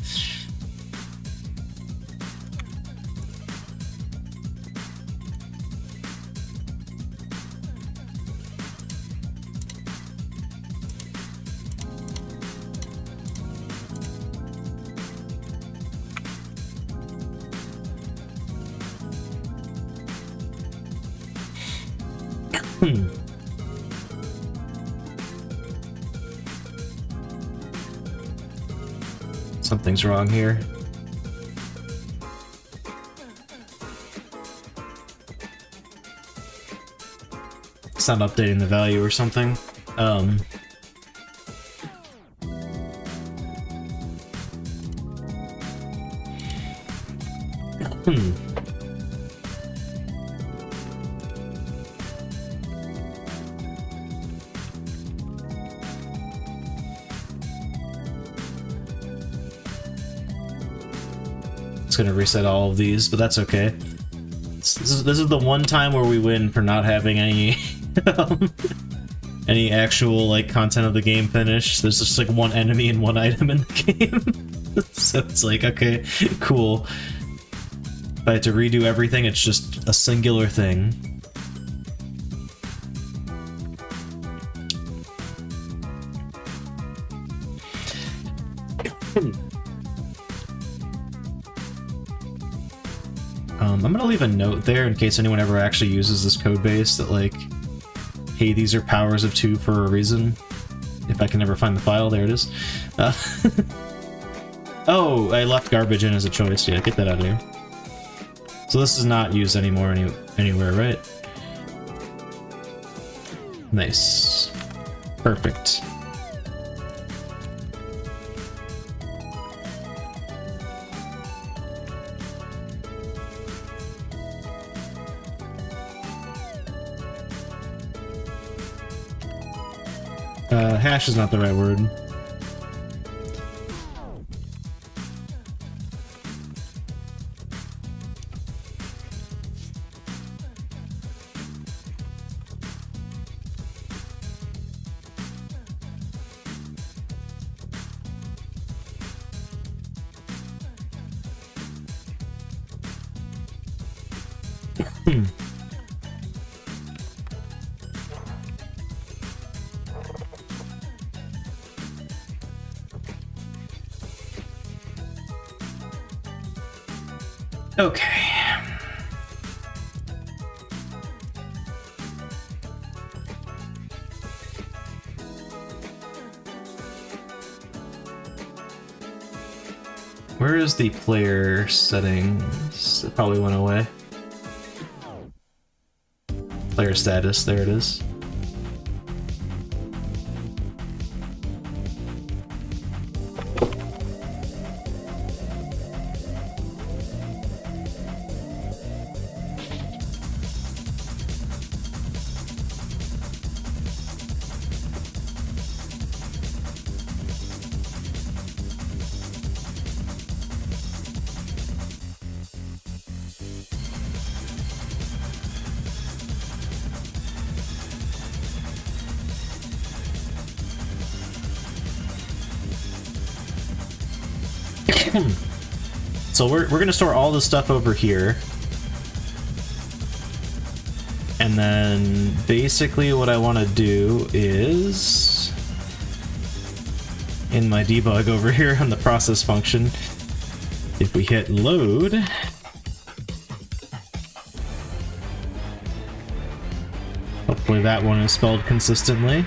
Something's wrong here. It's not updating the value or something. It's gonna reset all of these, but that's okay. This is the one time where we win for not having any any actual like content of the game finished. There's just like one enemy and one item in the game. So it's like, okay, cool. If I had to redo everything, it's just a singular thing. I'm gonna leave a note there in case anyone ever actually uses this code base that like, hey, these are powers of 2 for a reason. If I can ever find the file, there it is. Oh, I left garbage in as a choice. Yeah, get that out of here. So this is not used anymore anywhere, right? Nice. Perfect. Hash is not the right word. Okay. Where is the player settings? It probably went away. Player status, there it is. So we're gonna store all this stuff over here. And then basically what I want to do is in my debug over here on the process function, if we hit load, hopefully that one is spelled consistently.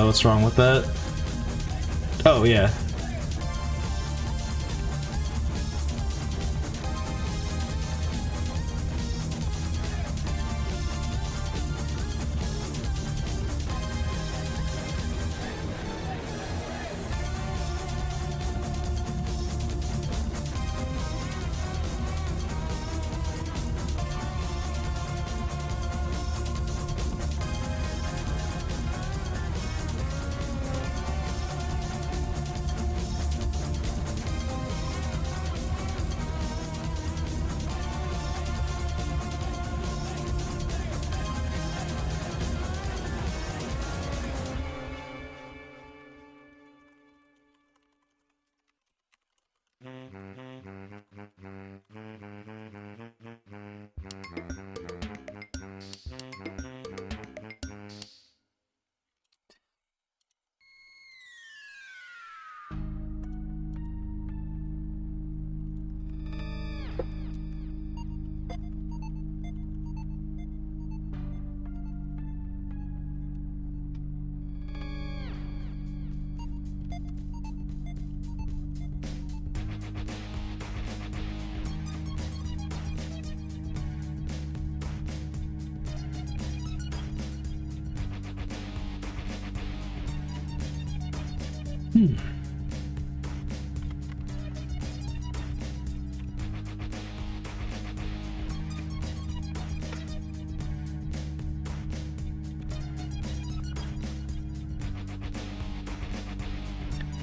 What's wrong with that? Oh, yeah.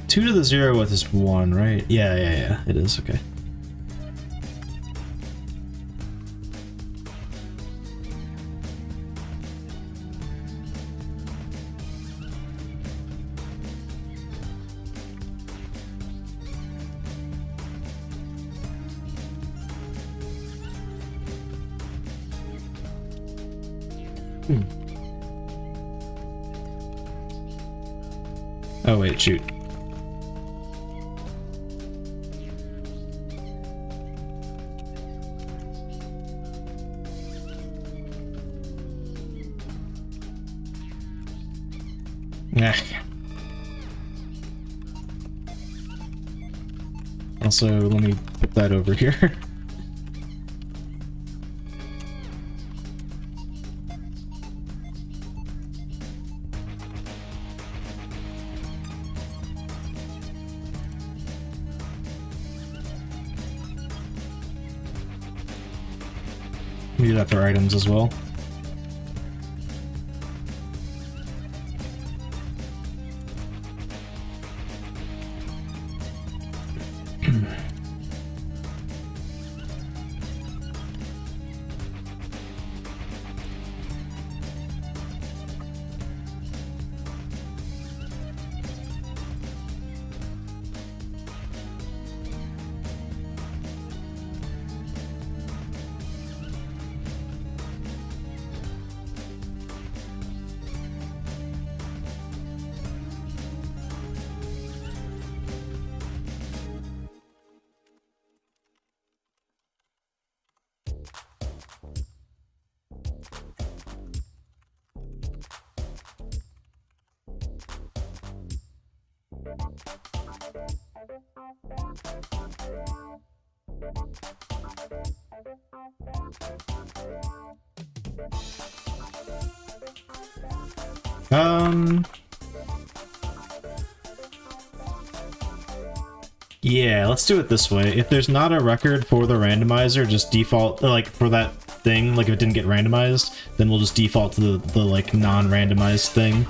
Two to the 0 with is 1, right? Yeah, it is, okay. Oh wait, shoot. Nah. Also, let me put that over here. We do that for items as well. Yeah, let's do it this way. If there's not a record for the randomizer, just default, like, for that thing, like, if it didn't get randomized, then we'll just default to the like, non-randomized thing.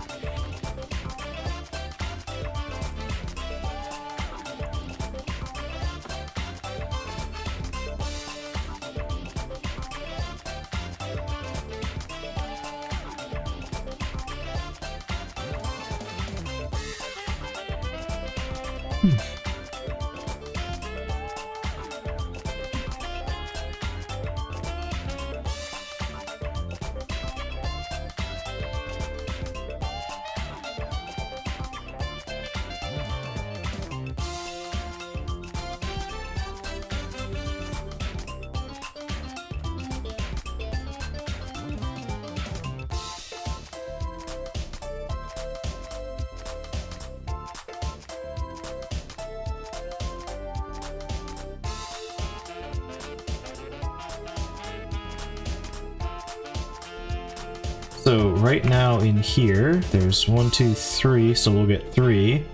So right now in here, there's 1, 2, 3, so we'll get 3.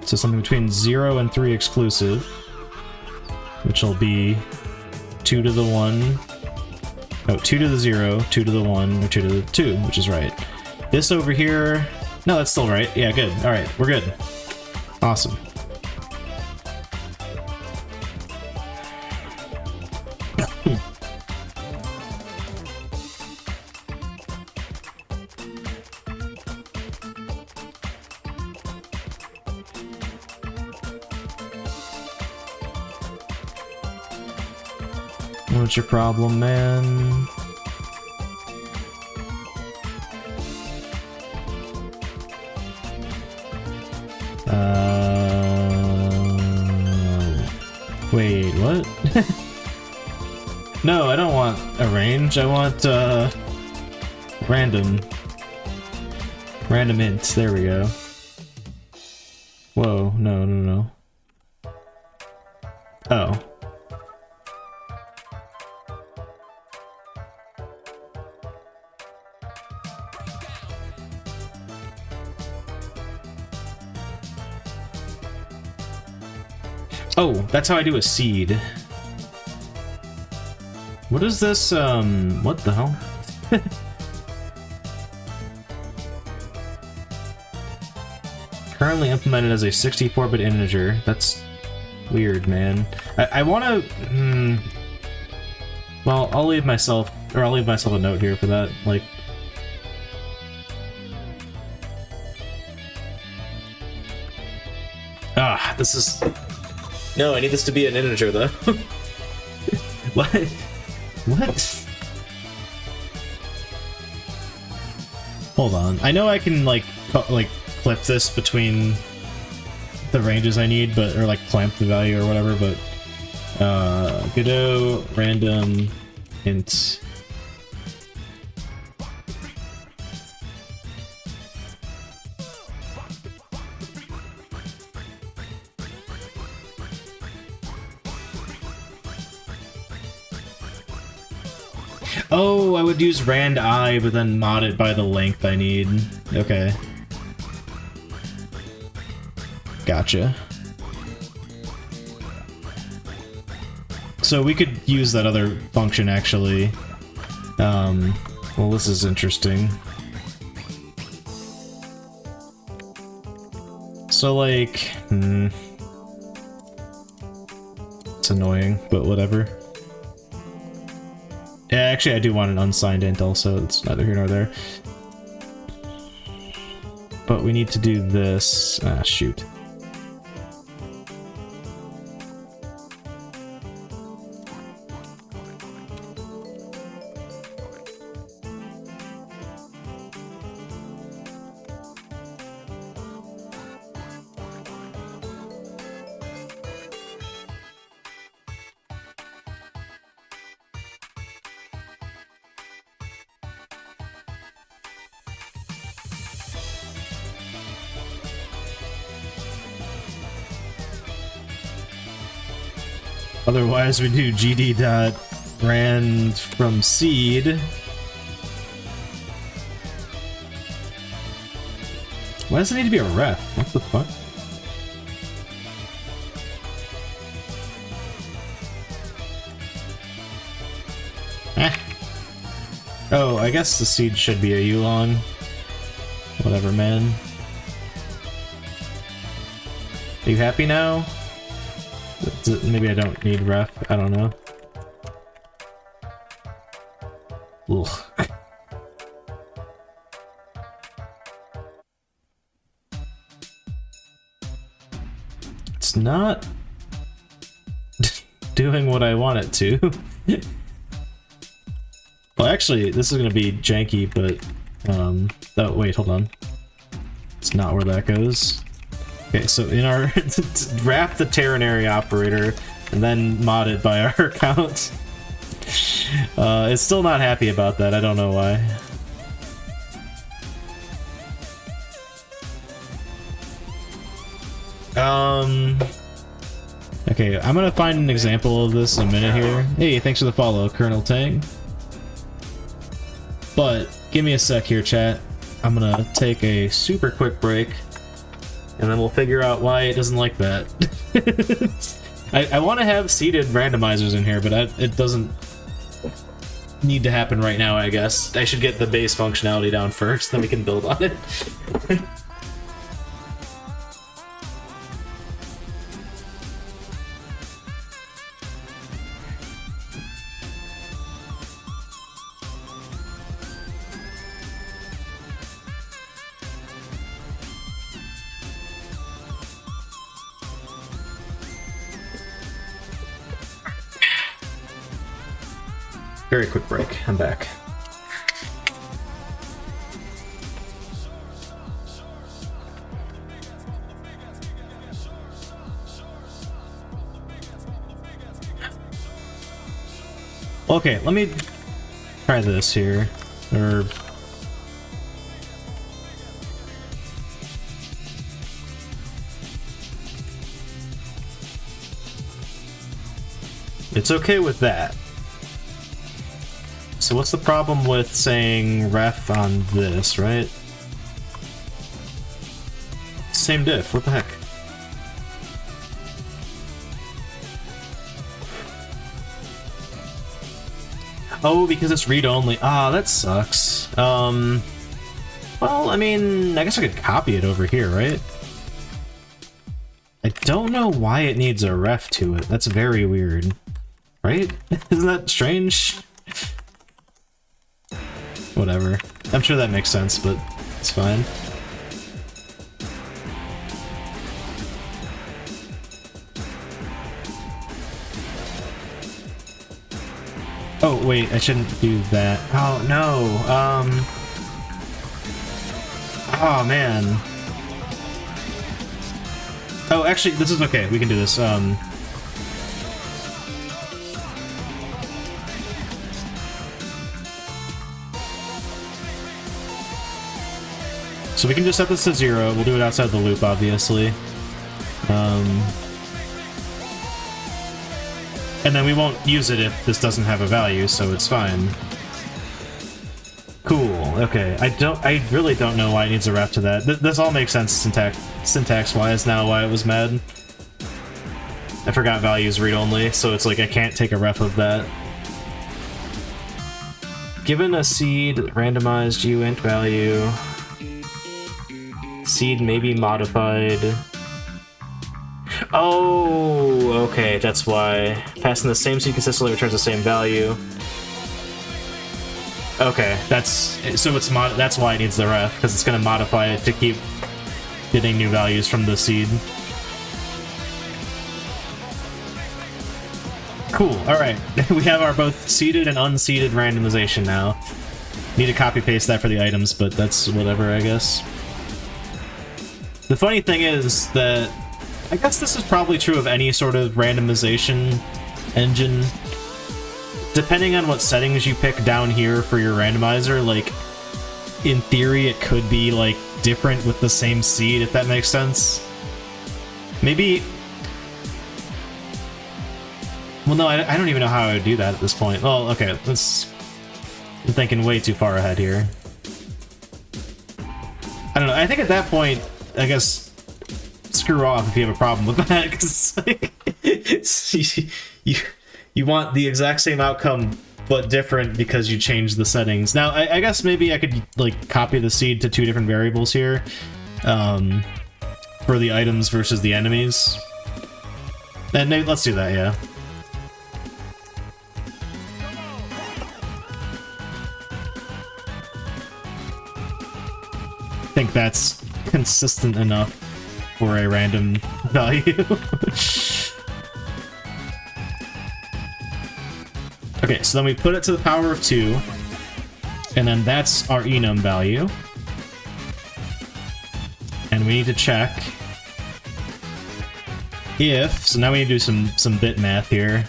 So something between 0 and 3 exclusive, which will be 2 to the 1, oh, 2 to the 0, 2 to the 1, or 2 to the 2, which is right. This over here, no, that's still right. Yeah, good. All right, we're good. Awesome. What's your problem, man? Wait, what? No, I don't want a range. I want, random. Random int. There we go. Whoa, no. Oh. Oh, that's how I do a seed. What is this, what the hell? Currently implemented as a 64-bit integer. That's weird, man. I wanna, well, I'll leave myself a note here for that, like... Ah, this is... No, I need this to be an integer, though. What? What? Hold on. I know I can, like clip this between the ranges I need, but, or, like, clamp the value or whatever, but, Godot, random, int. Oh, I would use rand I, but then mod it by the length I need. Okay. Gotcha. So we could use that other function, actually. Well, this is interesting. So, like, it's annoying, but whatever. Yeah, actually, I do want an unsigned int also. It's neither here nor there. But we need to do this. Ah, shoot. Otherwise, we do gd dot rand from seed. Why does it need to be a ref? What the fuck? Oh, I guess the seed should be a Yulong. Whatever, man. Are you happy now? Maybe I don't need ref. I don't know. Ugh. It's not doing what I want it to. Well, actually, this is gonna be janky, but oh wait, hold on. It's not where that goes. Okay, so in our wrap the ternary operator and then mod it by our account. It's still not happy about that. I don't know why. Okay, I'm gonna find an example of this in a minute here. Hey, thanks for the follow, Colonel Tang. But give me a sec here, chat. I'm gonna take a super quick break, and then we'll figure out why it doesn't like that. I want to have seeded randomizers in here, but it doesn't need to happen right now, I guess. I should get the base functionality down first, then we can build on it. Very quick break. I'm back. Okay, let me try this here. Or it's okay with that. So what's the problem with saying ref on this, right? Same diff, what the heck? Oh, because it's read-only. Ah, that sucks. Well, I mean, I guess I could copy it over here, right? I don't know why it needs a ref to it. That's very weird. Right? Isn't that strange? Whatever. I'm sure that makes sense, but it's fine. Oh, wait, I shouldn't do that. Oh, no. Oh, man. Oh, actually, this is okay. We can do this. So we can just set this to 0. We'll do it outside the loop, obviously. And then we won't use it if this doesn't have a value, so it's fine. Cool. Okay. I really don't know why it needs a ref to that. This all makes sense syntax-wise now. Why it was mad. I forgot values read-only, so it's like I can't take a ref of that. Given a seed randomized uint value. Seed may be modified. Oh, okay, that's why. Passing the same seed consistently returns the same value. Okay, that's why it needs the ref, because it's going to modify it to keep getting new values from the seed. Cool, alright. We have our both seeded and unseeded randomization now. Need to copy-paste that for the items, but that's whatever, I guess. The funny thing is that I guess this is probably true of any sort of randomization engine. Depending on what settings you pick down here for your randomizer, like, in theory it could be, like, different with the same seed, if that makes sense. Maybe... Well, no, I don't even know how I would do that at this point. Well, okay, I'm thinking way too far ahead here. I don't know, I think at that point, I guess, screw off if you have a problem with that, because it's like, you want the exact same outcome, but different because you changed the settings. Now, I guess maybe I could, like, copy the seed to 2 different variables here, for the items versus the enemies. And maybe, let's do that, yeah. I think that's consistent enough for a random value. Okay, so then we put it to the power of 2, and then that's our enum value. And we need to check if, so now we need to do some bit math here.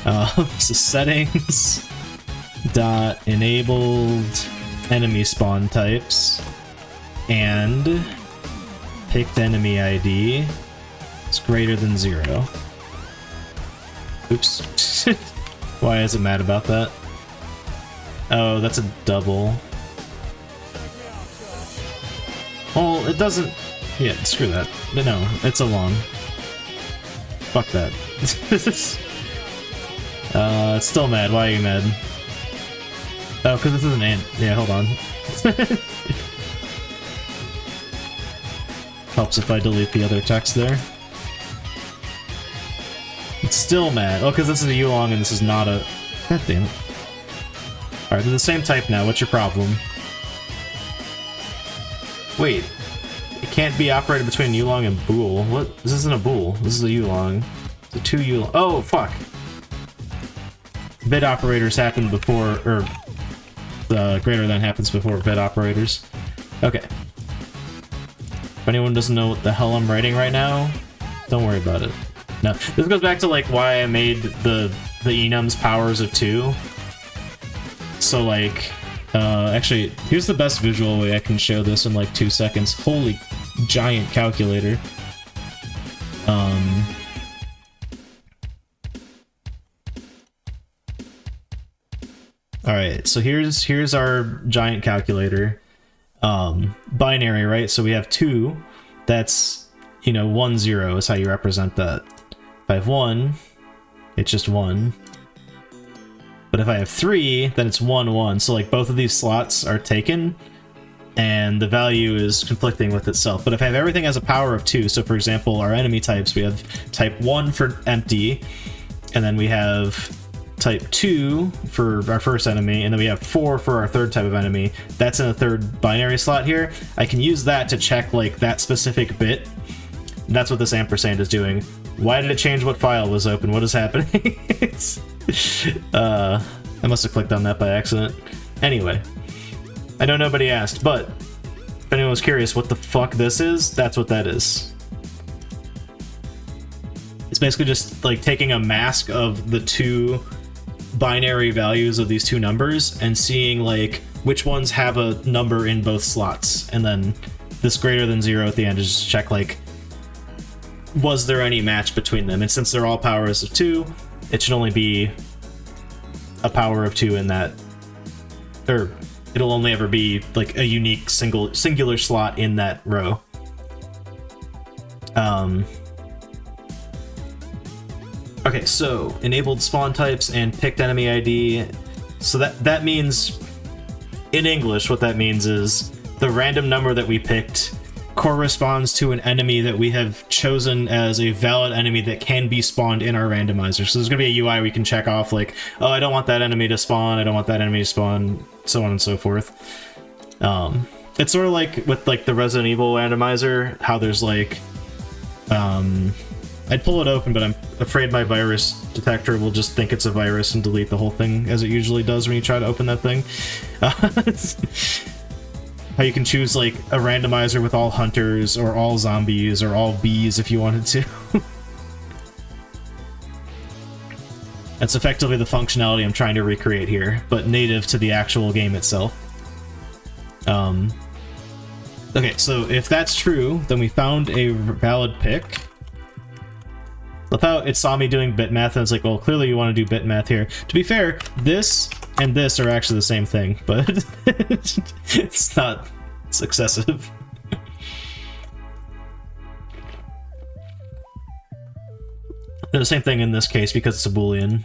So settings dot enabled enemy spawn types and picked enemy ID is greater than 0. Oops. Why is it mad about that? Oh, that's a double. Well, it doesn't... Yeah, screw that. But no, it's a long. Fuck that. It's still mad. Why are you mad? Oh, because this is an ant. Yeah, hold on. Helps if I delete the other text there. It's still mad. Oh, because this is a U-long and this is not a... God damn it. Alright, they're the same type now. What's your problem? Wait. It can't be operated between U-long and bool. What? This isn't a bool. This is a U-long. It's a 2 U-long. Oh, fuck! Bit operators happen before... or... the greater than happens before bit operators. Okay. If anyone doesn't know what the hell I'm writing right now, don't worry about it. No, this goes back to like why I made the enums powers of 2. So like, actually, here's the best visual way I can show this in like 2 seconds. Holy giant calculator. Alright, so here's our giant calculator. Binary, right? So we have 2, that's, you know, 1, 0 is how you represent that. If I have 1, it's just 1. But if I have 3, then it's 1, 1. So like both of these slots are taken, and the value is conflicting with itself. But if I have everything as a power of 2, so for example, our enemy types, we have type 1 for empty, and then we have type 2 for our first enemy, and then we have 4 for our third type of enemy. That's in the third binary slot here. I can use that to check like that specific bit. That's what this ampersand is doing. Why did it change what file was open? What is happening? I must have clicked on that by accident. Anyway, I know nobody asked, but if anyone was curious what the fuck this is, that's what that is. It's basically just like taking a mask of the 2 binary values of these 2 numbers and seeing like which ones have a number in both slots, and then this greater than 0 at the end is just check like was there any match between them, and since they're all powers of 2, it should only be a power of 2 in that, or it'll only ever be like a unique singular slot in that row. Okay, so enabled spawn types and picked enemy ID. So that means, in English, what that means is the random number that we picked corresponds to an enemy that we have chosen as a valid enemy that can be spawned in our randomizer. So there's going to be a UI we can check off like, oh, I don't want that enemy to spawn, I don't want that enemy to spawn, so on and so forth. It's sort of like with like the Resident Evil randomizer, how there's like, I'd pull it open, but I'm afraid my virus detector will just think it's a virus and delete the whole thing, as it usually does when you try to open that thing. How you can choose like a randomizer with all hunters, or all zombies, or all bees if you wanted to. That's effectively the functionality I'm trying to recreate here, but native to the actual game itself. Okay, so if that's true, then we found a valid pick. Love how it saw me doing bit math and it's like, well, clearly you want to do bit math here. To be fair, this and this are actually the same thing, but it's not, it's excessive. The same thing in this case because it's a Boolean.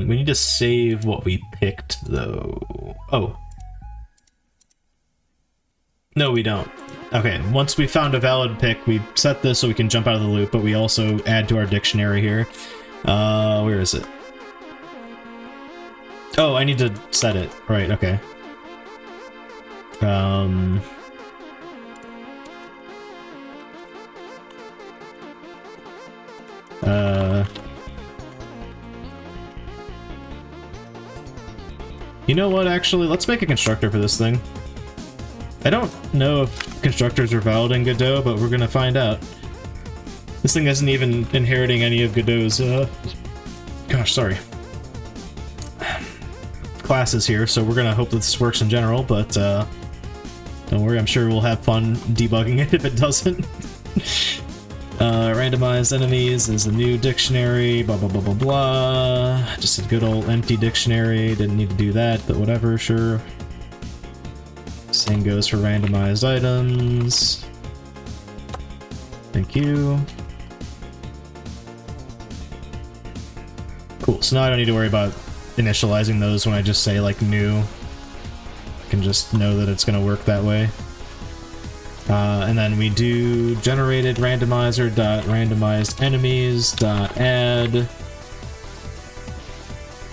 We need to save what we picked though. Oh. No, we don't. Okay, once we found a valid pick, we set this so we can jump out of the loop, but we also add to our dictionary here. Where is it? Oh, I need to set it. Right, okay. You know what, actually? Let's make a constructor for this thing. I don't know if constructors are valid in Godot, but we're gonna find out. This thing isn't even inheriting any of Godot's, gosh, sorry. Classes here, so we're gonna hope that this works in general, but, don't worry, I'm sure we'll have fun debugging it if it doesn't. Randomized enemies is a new dictionary, blah blah blah blah blah. Just a good old empty dictionary, didn't need to do that, but whatever, sure. Same goes for randomized items. Thank you. Cool, so now I don't need to worry about initializing those when I just say like new. I can just know that it's gonna work that way. And then we do generated randomizer dot randomized enemies dot add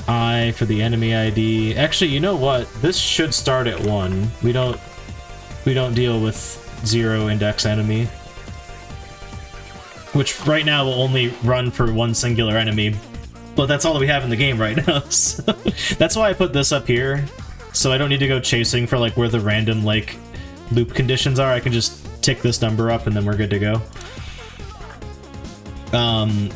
I for the enemy ID. Actually, you know what? This should start at 1. We don't deal with 0 index enemy, which right now will only run for one singular enemy. But that's all that we have in the game right now. So that's why I put this up here, so I don't need to go chasing for like where the random like loop conditions are. I can just tick this number up and then we're good to go.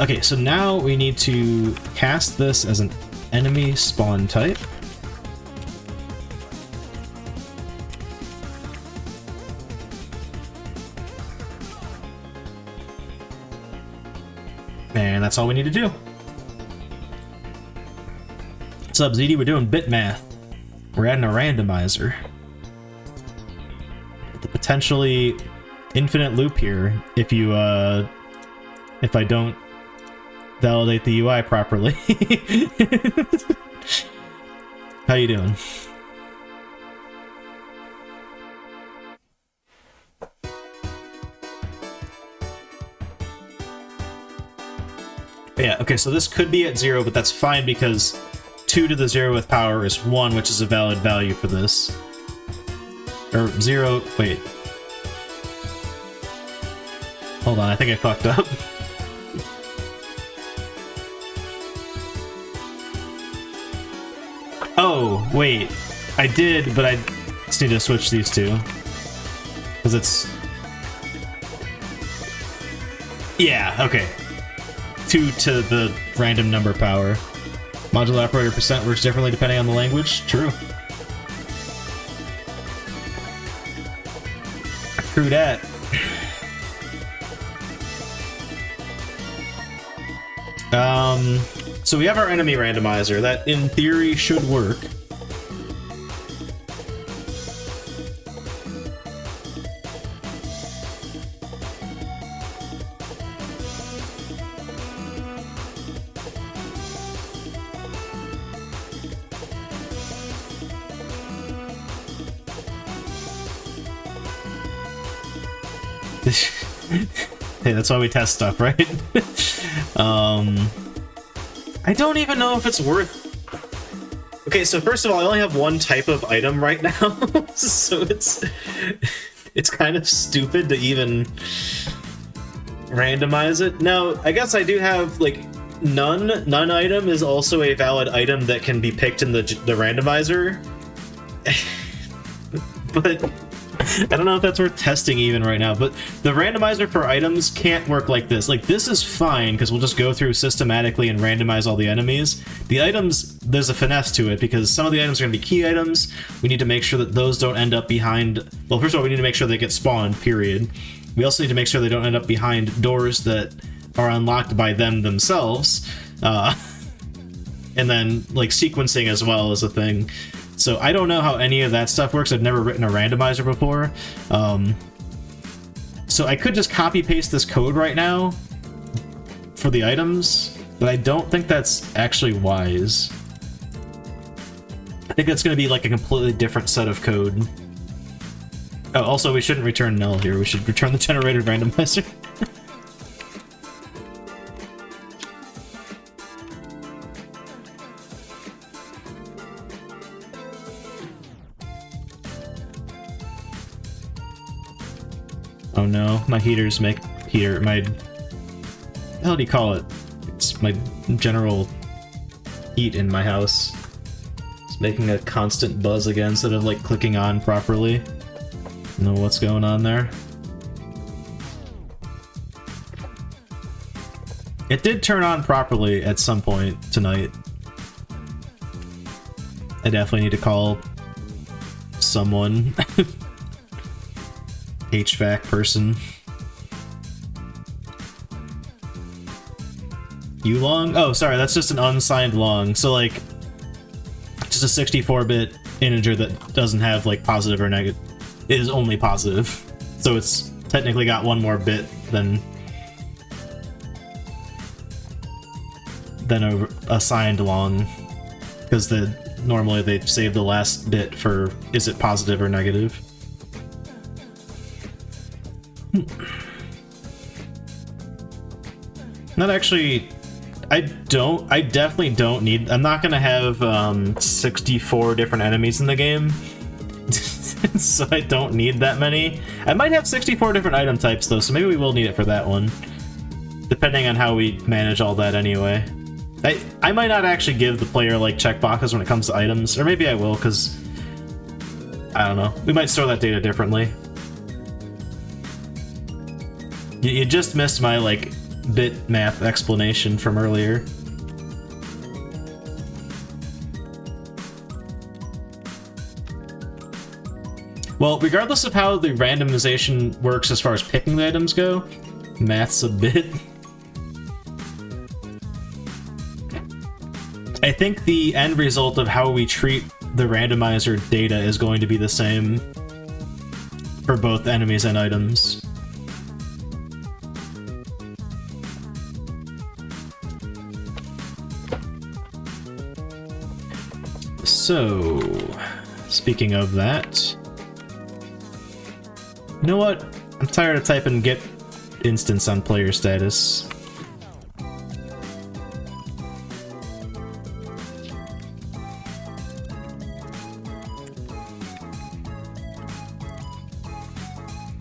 Okay, so now we need to cast this as an enemy spawn type. And that's all we need to do. What's up, ZD? We're doing bit math. We're adding a randomizer. The potentially infinite loop here if you if I don't validate the UI properly. How you doing? Yeah, okay, so this could be at 0, but that's fine because 2 to the 0th power is 1, which is a valid value for this. Or 0, wait. Hold on, I think I fucked up. Oh, wait. I did, but I just need to switch these two. Because it's... Yeah, okay. 2 to the random number power. Modular operator percent works differently depending on the language. True. True that. So we have our enemy randomizer. That, in theory, should work. Hey, that's why we test stuff, right? I don't even know if it's worth... Okay, so first of all, I only have one type of item right now, so it's kind of stupid to even randomize it. Now, I guess I do have, like, none item is also a valid item that can be picked in the randomizer. But I don't know if that's worth testing even right now, but the randomizer for items can't work like this. Like, this is fine, because we'll just go through systematically and randomize all the enemies. The items, there's a finesse to it, because some of the items are going to be key items. We need to make sure that those don't end up behind... Well, first of all, we need to make sure they get spawned, period. We also need to make sure they don't end up behind doors that are unlocked by them themselves. And then, like, sequencing as well is a thing. So I don't know how any of that stuff works. I've never written a randomizer before. So I could just copy-paste this code right now for the items, but I don't think that's actually wise. I think that's going to be like a completely different set of code. Oh, also, we shouldn't return null here. We should return the generated randomizer. Oh no, my heaters make... my... What the hell do you call it? It's my general heat in my house. It's making a constant buzz again instead of, like, clicking on properly. I don't know what's going on there. It did turn on properly at some point tonight. I definitely need to call someone. HVAC person. You long? Oh, sorry, that's just an unsigned long. So, like, just a 64-bit integer that doesn't have, like, positive or negative. It is only positive. So it's technically got one more bit than a signed long. Because normally they save the last bit for is it positive or negative. Not actually... I definitely don't need... I'm not gonna have 64 different enemies in the game. So I don't need that many. I might have 64 different item types though, so maybe we will need it for that one. Depending on how we manage all that anyway. I might not actually give the player, like, checkboxes when it comes to items, or maybe I will, because... I don't know. We might store that data differently. You just missed my, like, bit math explanation from earlier. Well, regardless of how the randomization works as far as picking the items go, math's a bit. I think the end result of how we treat the randomizer data is going to be the same for both enemies and items. So, speaking of that, you know what? I'm tired of typing get instance on player status.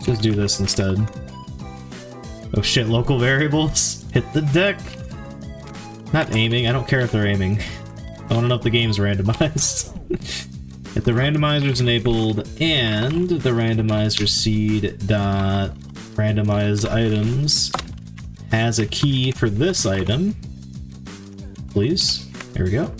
Just do this instead. Oh shit, local variables? Hit the deck! Not aiming, I don't care if they're aiming. I want to know if the game's randomized. If the randomizer's enabled and the randomizer seed dot randomize items has a key for this item, please. There we go.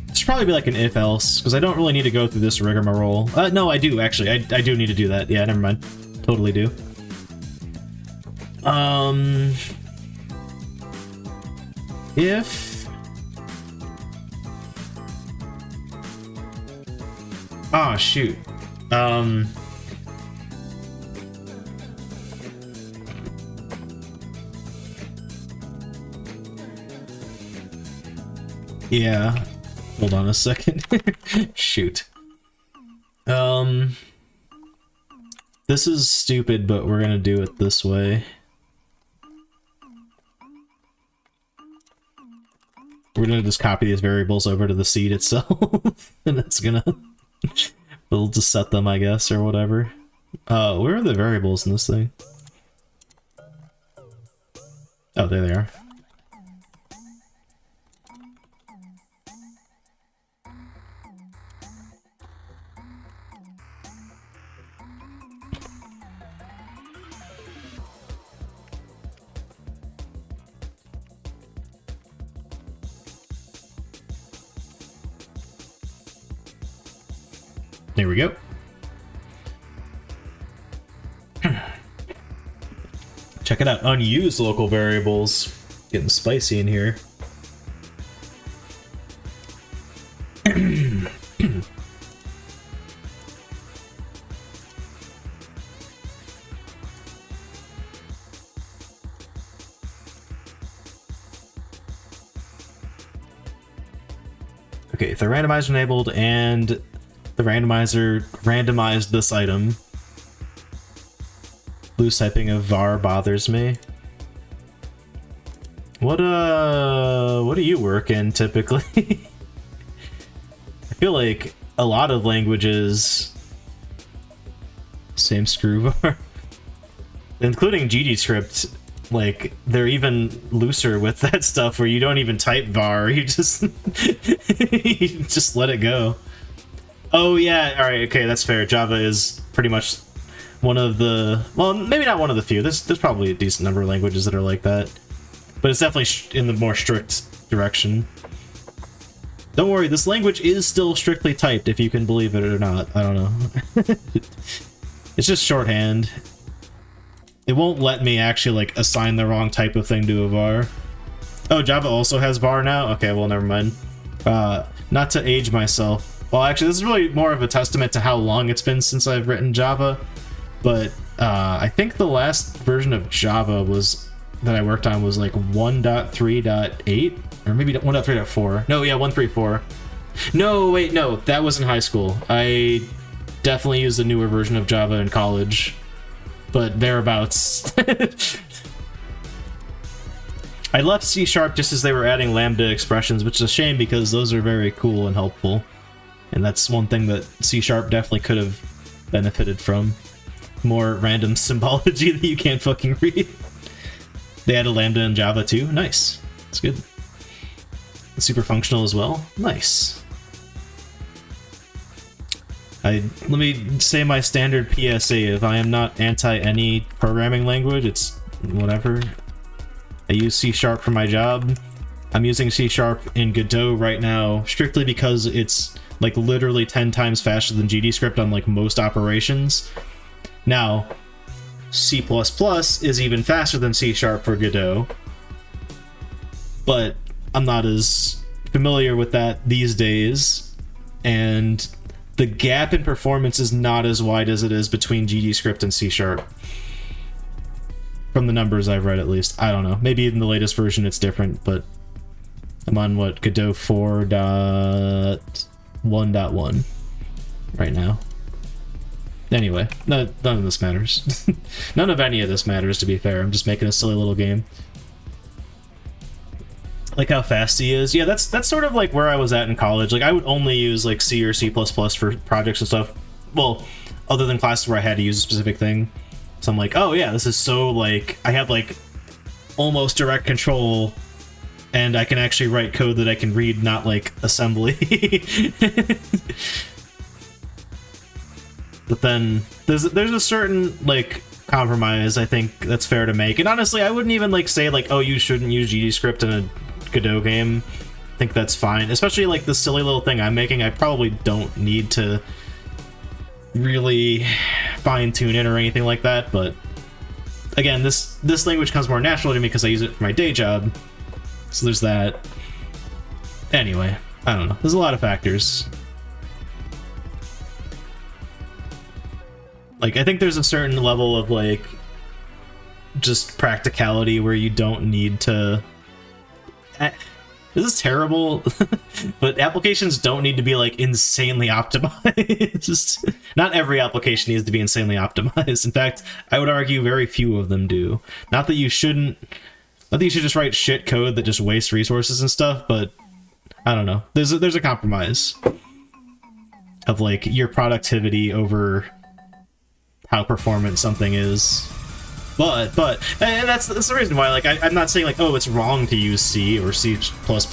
It should probably be like an if else, because I don't really need to go through this rigmarole. No, I do actually. I do need to do that. Yeah, never mind. Totally do. If... Oh, shoot. Yeah. Hold on a second. Shoot. This is stupid, but we're gonna do it this way. We're gonna just copy these variables over to the seed itself, and it's gonna... we'll just set them, I guess, or whatever. Where are the variables in this thing? Oh, there they are. There we go. Check it out. Unused local variables. Getting spicy in here. Okay, the randomizer enabled and the randomizer randomized this item. Loose typing of var bothers me. What do you work in typically? I feel like a lot of languages same screw var. Including GDScript, like they're even looser with that stuff where you don't even type var, you just you just let it go. Oh yeah, all right, okay, that's fair. Java is pretty much one of the, well, maybe not one of the few. There's probably a decent number of languages that are like that, but it's definitely in the more strict direction. Don't worry, this language is still strictly typed, if you can believe it or not. I don't know. It's just shorthand. It won't let me actually like assign the wrong type of thing to a var. Oh, Java also has var now? Okay, well, never mind. Not to age myself. Well, actually, this is really more of a testament to how long it's been since I've written Java. But I think the last version of Java that I worked on was like 1.3.8, or maybe 1.3.4. No, yeah, 1.3.4. No, wait, no, that was in high school. I definitely used a newer version of Java in college, but thereabouts. I left C# just as they were adding Lambda expressions, which is a shame because those are very cool and helpful. And that's one thing that C# definitely could have benefited from. More random symbology that you can't fucking read. They added Lambda in Java too. Nice. That's good. It's super functional as well. Nice. Let me say my standard PSA. If I am not anti any programming language, it's whatever. I use C# for my job. I'm using C# in Godot right now strictly because it's like literally 10 times faster than GDScript on like most operations. Now, C++ is even faster than C# for Godot, but I'm not as familiar with that these days, and the gap in performance is not as wide as it is between GDScript and C#. From the numbers I've read, at least. I don't know. Maybe in the latest version it's different, but I'm on, what, Godot 4.1.1 right now. Anyway, none of this matters. None of any of this matters, to be fair. I'm just making a silly little game. Like how fast he is. Yeah, that's sort of like where I was at in college. Like, I would only use like C or C++ for projects and stuff. Well, other than classes where I had to use a specific thing. So I'm like, oh yeah, this is so like, I have like almost direct control, and I can actually write code that I can read, not like assembly. But then there's a certain like compromise I think that's fair to make. And honestly, I wouldn't even like say like, oh, you shouldn't use GDScript in a Godot game. I think that's fine. Especially like the silly little thing I'm making, I probably don't need to really fine-tune it or anything like that. But again, this language comes more naturally to me because I use it for my day job. So there's that. Anyway, I don't know. There's a lot of factors. Like, I think there's a certain level of, like, just practicality where you don't need to... This is terrible, but applications don't need to be, like, insanely optimized. Not every application needs to be insanely optimized. In fact, I would argue very few of them do. Not that you shouldn't... Not that you should just write shit code that just wastes resources and stuff, but... I don't know. There's a compromise. Of, like, your productivity over... how performant something is. But and that's the reason why, like, I'm not saying like, oh, it's wrong to use C or C++ or C# or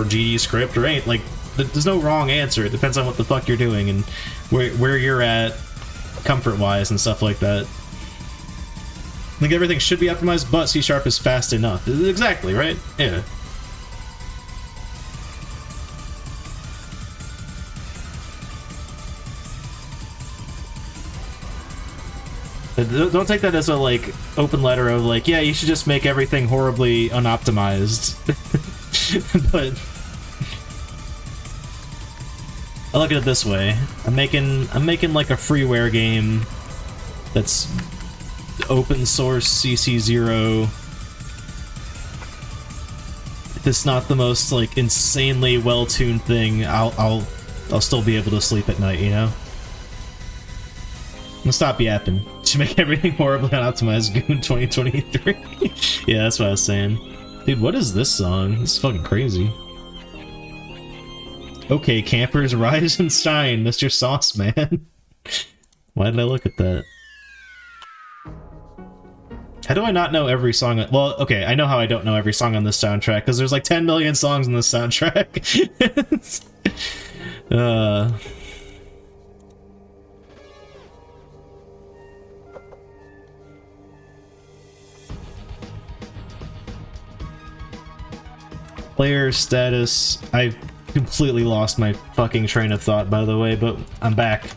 GDScript or anything. Like, there's no wrong answer. It depends on what the fuck you're doing and where you're at comfort wise and stuff like that. Like, everything should be optimized, but C# is fast enough. Exactly, right? Yeah. don't take that as a, like, open letter of, like, yeah, you should just make everything horribly unoptimized. But I look at it this way. I'm making like a freeware game that's open source CC0. If it's not the most, like, insanely well-tuned thing, I'll still be able to sleep at night, you know? I'm gonna stop yapping. Should make everything horribly unoptimized. Goon 2023. Yeah, that's what I was saying. Dude, what is this song? This is fucking crazy. Okay, campers, rise and shine, Mr. Sauce Man. Why did I look at that? How do I not know every song? Well, okay, I know how I don't know every song on this soundtrack, because there's like 10 million songs in this soundtrack. Player status. I completely lost my fucking train of thought, by the way, but I'm back.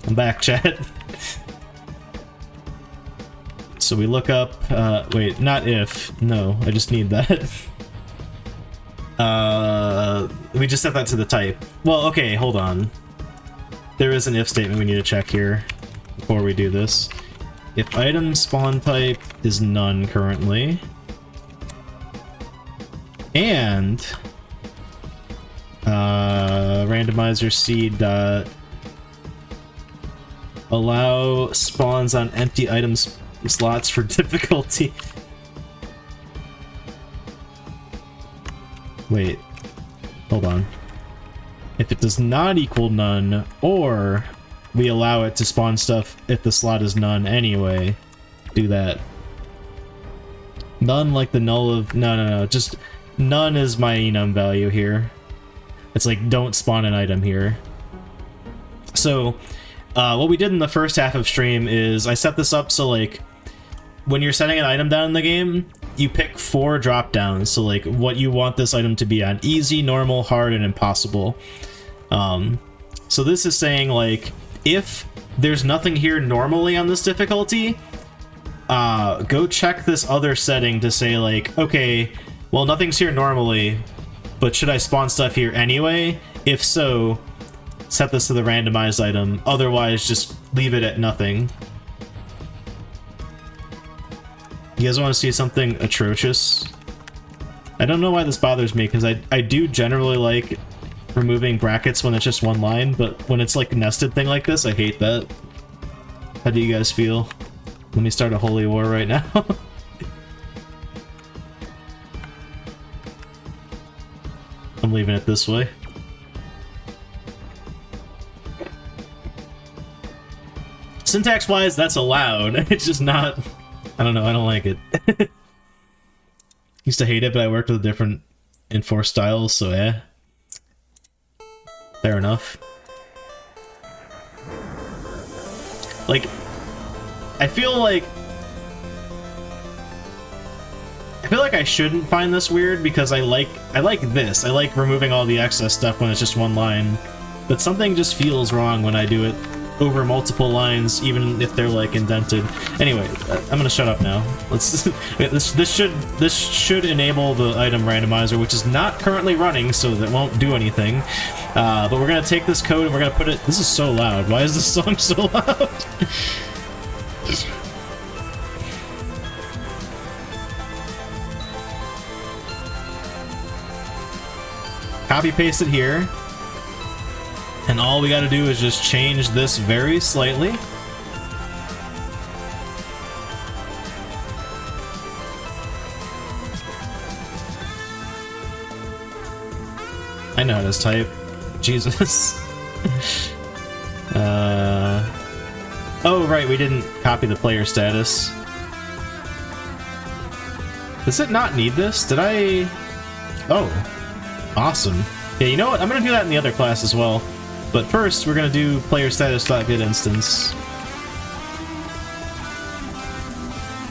I'm back, chat. So we look up, wait, not if. No, I just need that. We just set that to the type. Well, okay, hold on. There is an if statement we need to check here before we do this. If item spawn type is none currently, and randomizer seed dot allow spawns on empty items slots for difficulty. Wait, hold on. If it does not equal none, or we allow it to spawn stuff if the slot is none anyway, do that. None like the null of... No, just none is my enum value here. It's like, don't spawn an item here. So, what we did in the first half of stream is I set this up so, like, when you're setting an item down in the game, you pick 4 drop downs. So, like, what you want this item to be on: easy, normal, hard, and impossible. So this is saying, like, if there's nothing here normally on this difficulty, go check this other setting to say, like, okay, well, nothing's here normally, but should I spawn stuff here anyway? If so, set this to the randomized item. Otherwise, just leave it at nothing. You guys want to see something atrocious? I don't know why this bothers me, because I do generally like removing brackets when it's just one line, but when it's like a nested thing like this, I hate that. How do you guys feel? Let me start a holy war right now. I'm leaving it this way. Syntax-wise, that's allowed. It's just not... I don't know, I don't like it. Used to hate it, but I worked with different enforced styles, so yeah. Fair enough. Like, I feel like I shouldn't find this weird, because I like this. I like removing all the excess stuff when it's just one line. But something just feels wrong when I do it over multiple lines, even if they're like indented. Anyway, I'm gonna shut up now. Let's this should enable the item randomizer, which is not currently running, so that won't do anything. But we're gonna take this code and we're gonna put it... This is so loud. Why is this song so loud? Copy paste it here. And all we gotta do is just change this very slightly. I know how to type. Jesus. Oh, right, we didn't copy the player status. Does it not need this? Did I... Oh. Awesome. Yeah, you know what? I'm gonna do that in the other class as well. But first, we're gonna do player status.getInstance.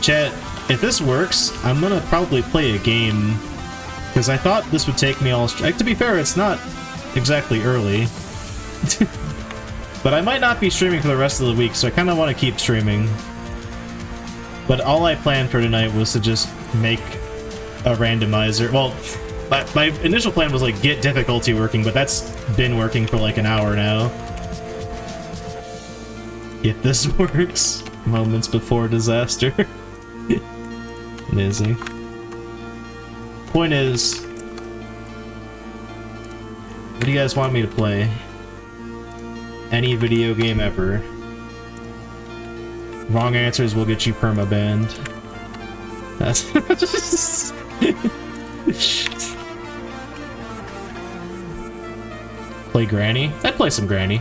Chat, if this works, I'm gonna probably play a game, because I thought this would take me all... To be fair, it's not exactly early. But I might not be streaming for the rest of the week, so I kind of want to keep streaming. But all I planned for tonight was to just make a randomizer. Well, my initial plan was like get difficulty working, but that's been working for like an hour now. If this works, moments before disaster. Amazing. Point is, what do you guys want me to play? Any video game ever. Wrong answers will get you perma-banned. That's... Play Granny? I'd play some Granny.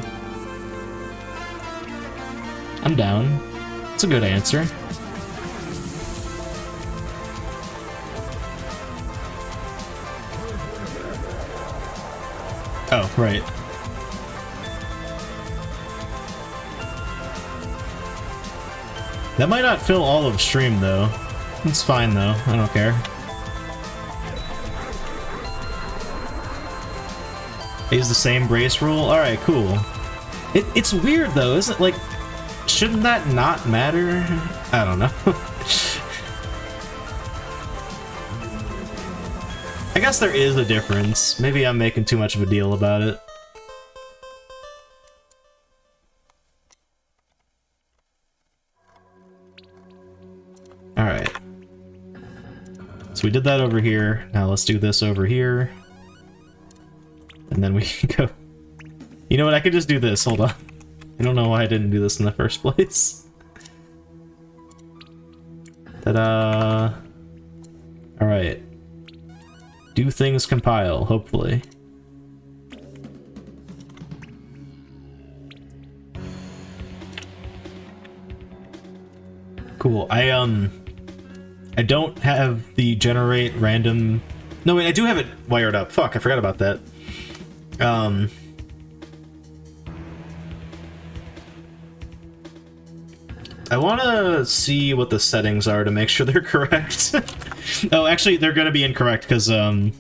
I'm down. It's a good answer. Oh, right. That might not fill all of stream, though. It's fine, though. I don't care. Is the same brace rule? Alright, cool. It's weird, though, isn't it? Like, shouldn't that not matter? I don't know. I guess there is a difference. Maybe I'm making too much of a deal about it. Alright. So we did that over here. Now let's do this over here. And then we can go... You know what? I could just do this. Hold on. I don't know why I didn't do this in the first place. Ta-da! Alright. Do things compile, hopefully. Cool. I don't have the generate random... No, wait, I do have it wired up. Fuck, I forgot about that. I want to see what the settings are to make sure they're correct. Oh, actually, they're going to be incorrect because, I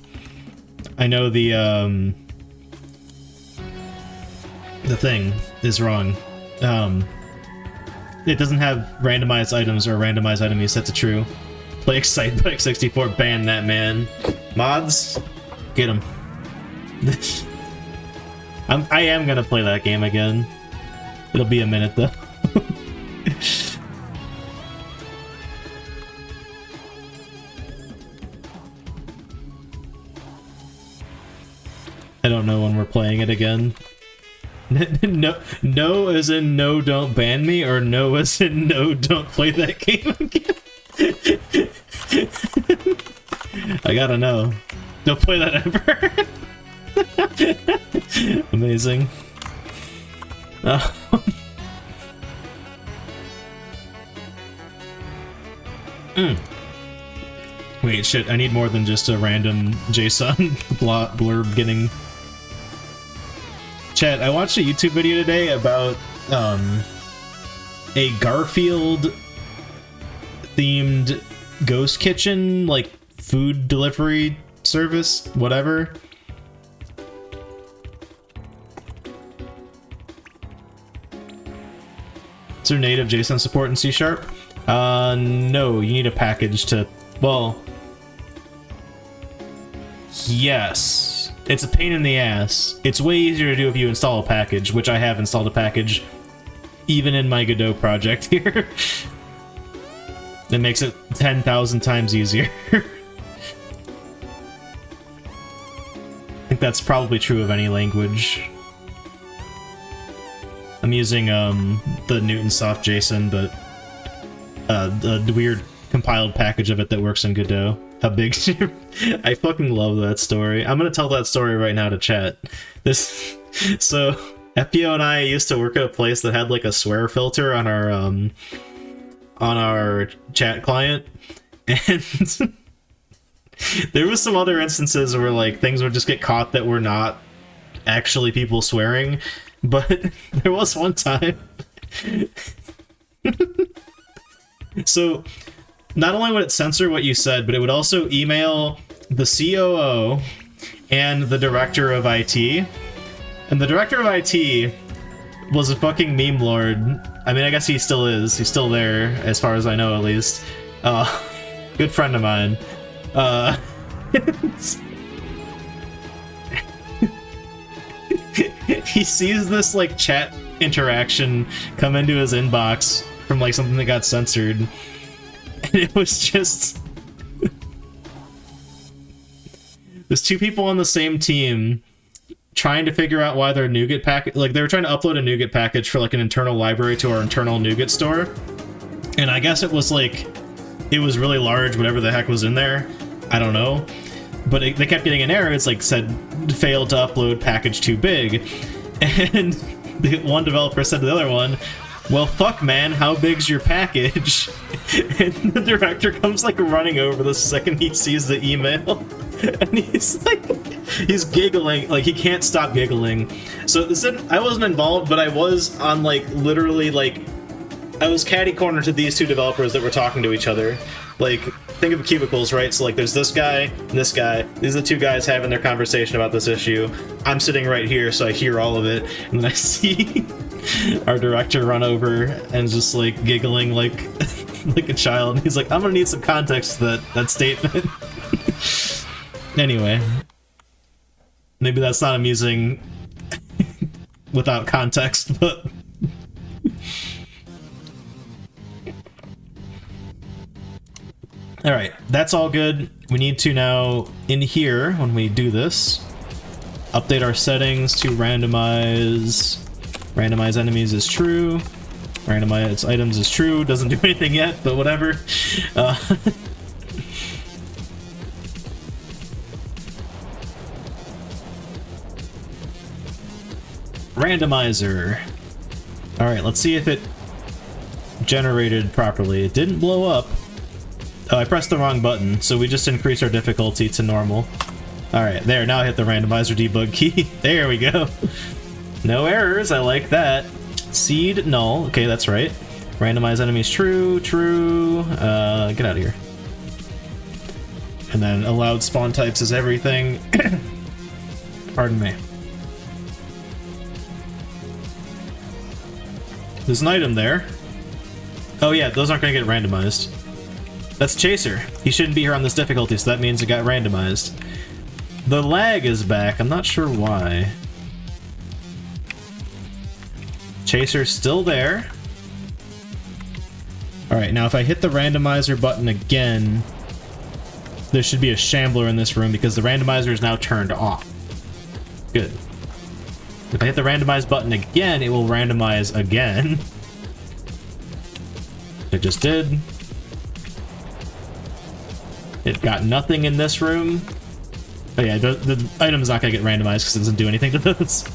know the thing is wrong. It doesn't have randomized items or randomized item is set to true. Play Excite Bike 64, ban that man. Mods, get him. I am gonna play that game again. It'll be a minute though. I don't know when we're playing it again. No as in no, don't ban me, or no as in no, don't play that game again. I gotta know. Don't play that ever. Amazing. Wait, shit, I need more than just a random JSON blurb getting... Chat, I watched a YouTube video today about a Garfield themed ghost kitchen, like food delivery service, whatever. Is there native JSON support in C#? No, you need a package to, well, yes. It's a pain in the ass. It's way easier to do if you install a package, which I have installed a package even in my Godot project here. That makes it 10,000 times easier. I think that's probably true of any language. I'm using the Newtonsoft JSON, but the weird compiled package of it that works in Godot. How big? I fucking love that story. I'm gonna tell that story right now to chat. So FPO and I used to work at a place that had like a swear filter on our chat client, and there was some other instances where like things would just get caught that were not actually people swearing, but there was one time. So not only would it censor what you said, but it would also email the COO and the director of IT. And the director of IT was a fucking meme lord I mean, I guess he still is. He's still there, as far as I know, at least. Good friend of mine. He sees this, like, chat interaction come into his inbox from, like, something that got censored. And it was just... There's two people on the same team trying to figure out why their NuGet package... Like, they were trying to upload a NuGet package for, like, an internal library to our internal NuGet store. And I guess it was, like... It was really large, whatever the heck was in there. I don't know. But they kept getting an error. It's, like, said, failed to upload package too big. And the one developer said to the other one, well, fuck, man, how big's your package? And the director comes, like, running over the second he sees the email. And he's, like, he's giggling. Like, he can't stop giggling. So, I wasn't involved, but I was on, like, literally, like, I was catty-cornered to these two developers that were talking to each other. Like, think of cubicles, right? So, like, there's this guy and this guy. These are the two guys having their conversation about this issue. I'm sitting right here, so I hear all of it. And then I see our director run over and just, like, giggling like like a child. He's like, I'm gonna need some context to that statement. Anyway. Maybe that's not amusing without context, but... Alright, that's all good. We need to now, in here, when we do this, update our settings to randomize. Randomize enemies is true. Randomize items is true. Doesn't do anything yet, but whatever. Randomizer. Alright, let's see if it generated properly. It didn't blow up. Oh, I pressed the wrong button, so we just increased our difficulty to normal. Alright, there, now I hit the randomizer debug key. There we go. No errors, I like that. Seed, null. Okay, that's right. Randomize enemies, true, true. Get out of here. And then allowed spawn types is everything. Pardon me. There's an item there. Oh yeah, those aren't gonna get randomized. That's Chaser. He shouldn't be here on this difficulty, so that means it got randomized. The lag is back. I'm not sure why. Chaser's still there. Alright, now if I hit the randomizer button again, there should be a shambler in this room because the randomizer is now turned off. Good. If I hit the randomize button again, it will randomize again. It just did. It got nothing in this room. Oh yeah, the item's not gonna get randomized because it doesn't do anything to those.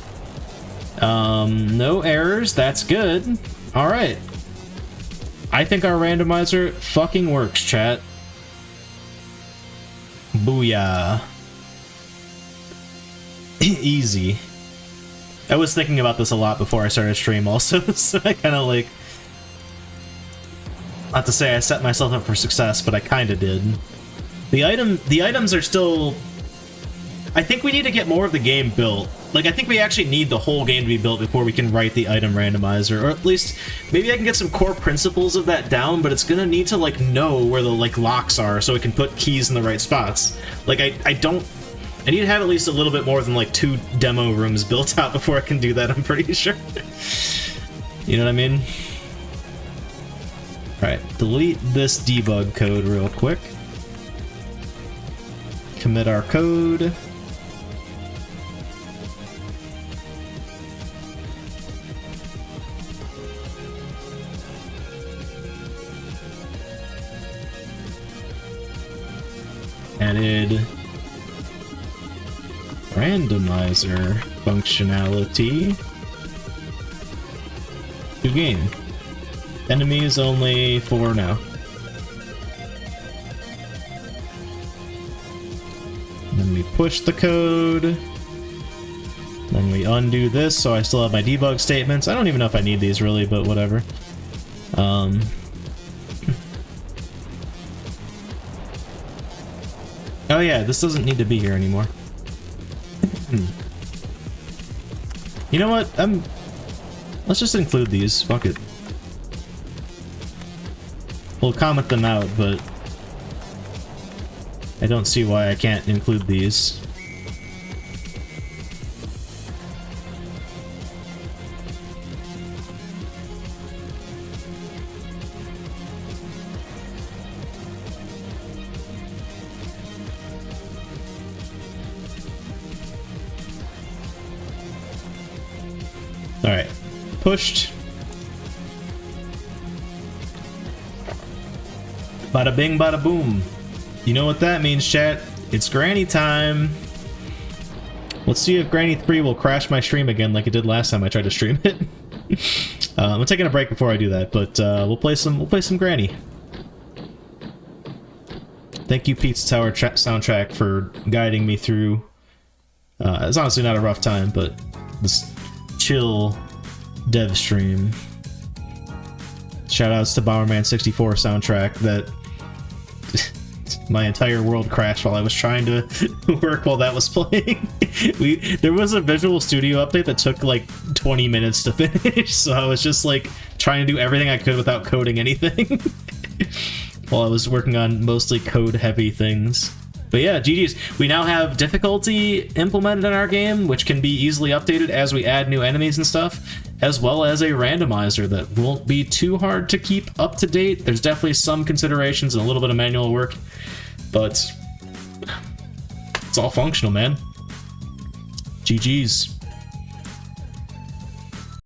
No errors, that's good. Alright. I think our randomizer fucking works, chat. Booyah. Easy. I was thinking about this a lot before I started stream also, so I kinda like... Not to say I set myself up for success, but I kinda did. The items are still... I think we need to get more of the game built. Like, I think we actually need the whole game to be built before we can write the item randomizer, or at least maybe I can get some core principles of that down, but it's gonna need to, like, know where the, like, locks are so it can put keys in the right spots. Like, I need to have at least a little bit more than, like, 2 demo rooms built out before I can do that, I'm pretty sure. You know what I mean? Alright, delete this debug code real quick. Commit our code. Added randomizer functionality to game. Enemies only 4 now. Then we push the code. Then we undo this, so I still have my debug statements. I don't even know if I need these really, but whatever. Oh yeah, this doesn't need to be here anymore. You know what? Let's just include these. Fuck it. we'll comment them out, but I don't see why I can't include these. Alright. Pushed. Bada bing, bada boom. You know what that means, chat. It's Granny time. Let's see if Granny 3 will crash my stream again like it did last time I tried to stream it. I'm taking a break before I do that, but we'll play some Granny. Thank you, Pete's Tower soundtrack, for guiding me through. It's honestly not a rough time, but this chill dev stream. Shoutouts to Bomberman 64 soundtrack that my entire world crashed while I was trying to work while that was playing. There was a Visual Studio update that took like 20 minutes to finish, so I was just like trying to do everything I could without coding anything while I was working on mostly code-heavy things. But yeah, GG's. We now have difficulty implemented in our game, which can be easily updated as we add new enemies and stuff, as well as a randomizer that won't be too hard to keep up to date. There's definitely some considerations and a little bit of manual work, but it's all functional, man. GG's.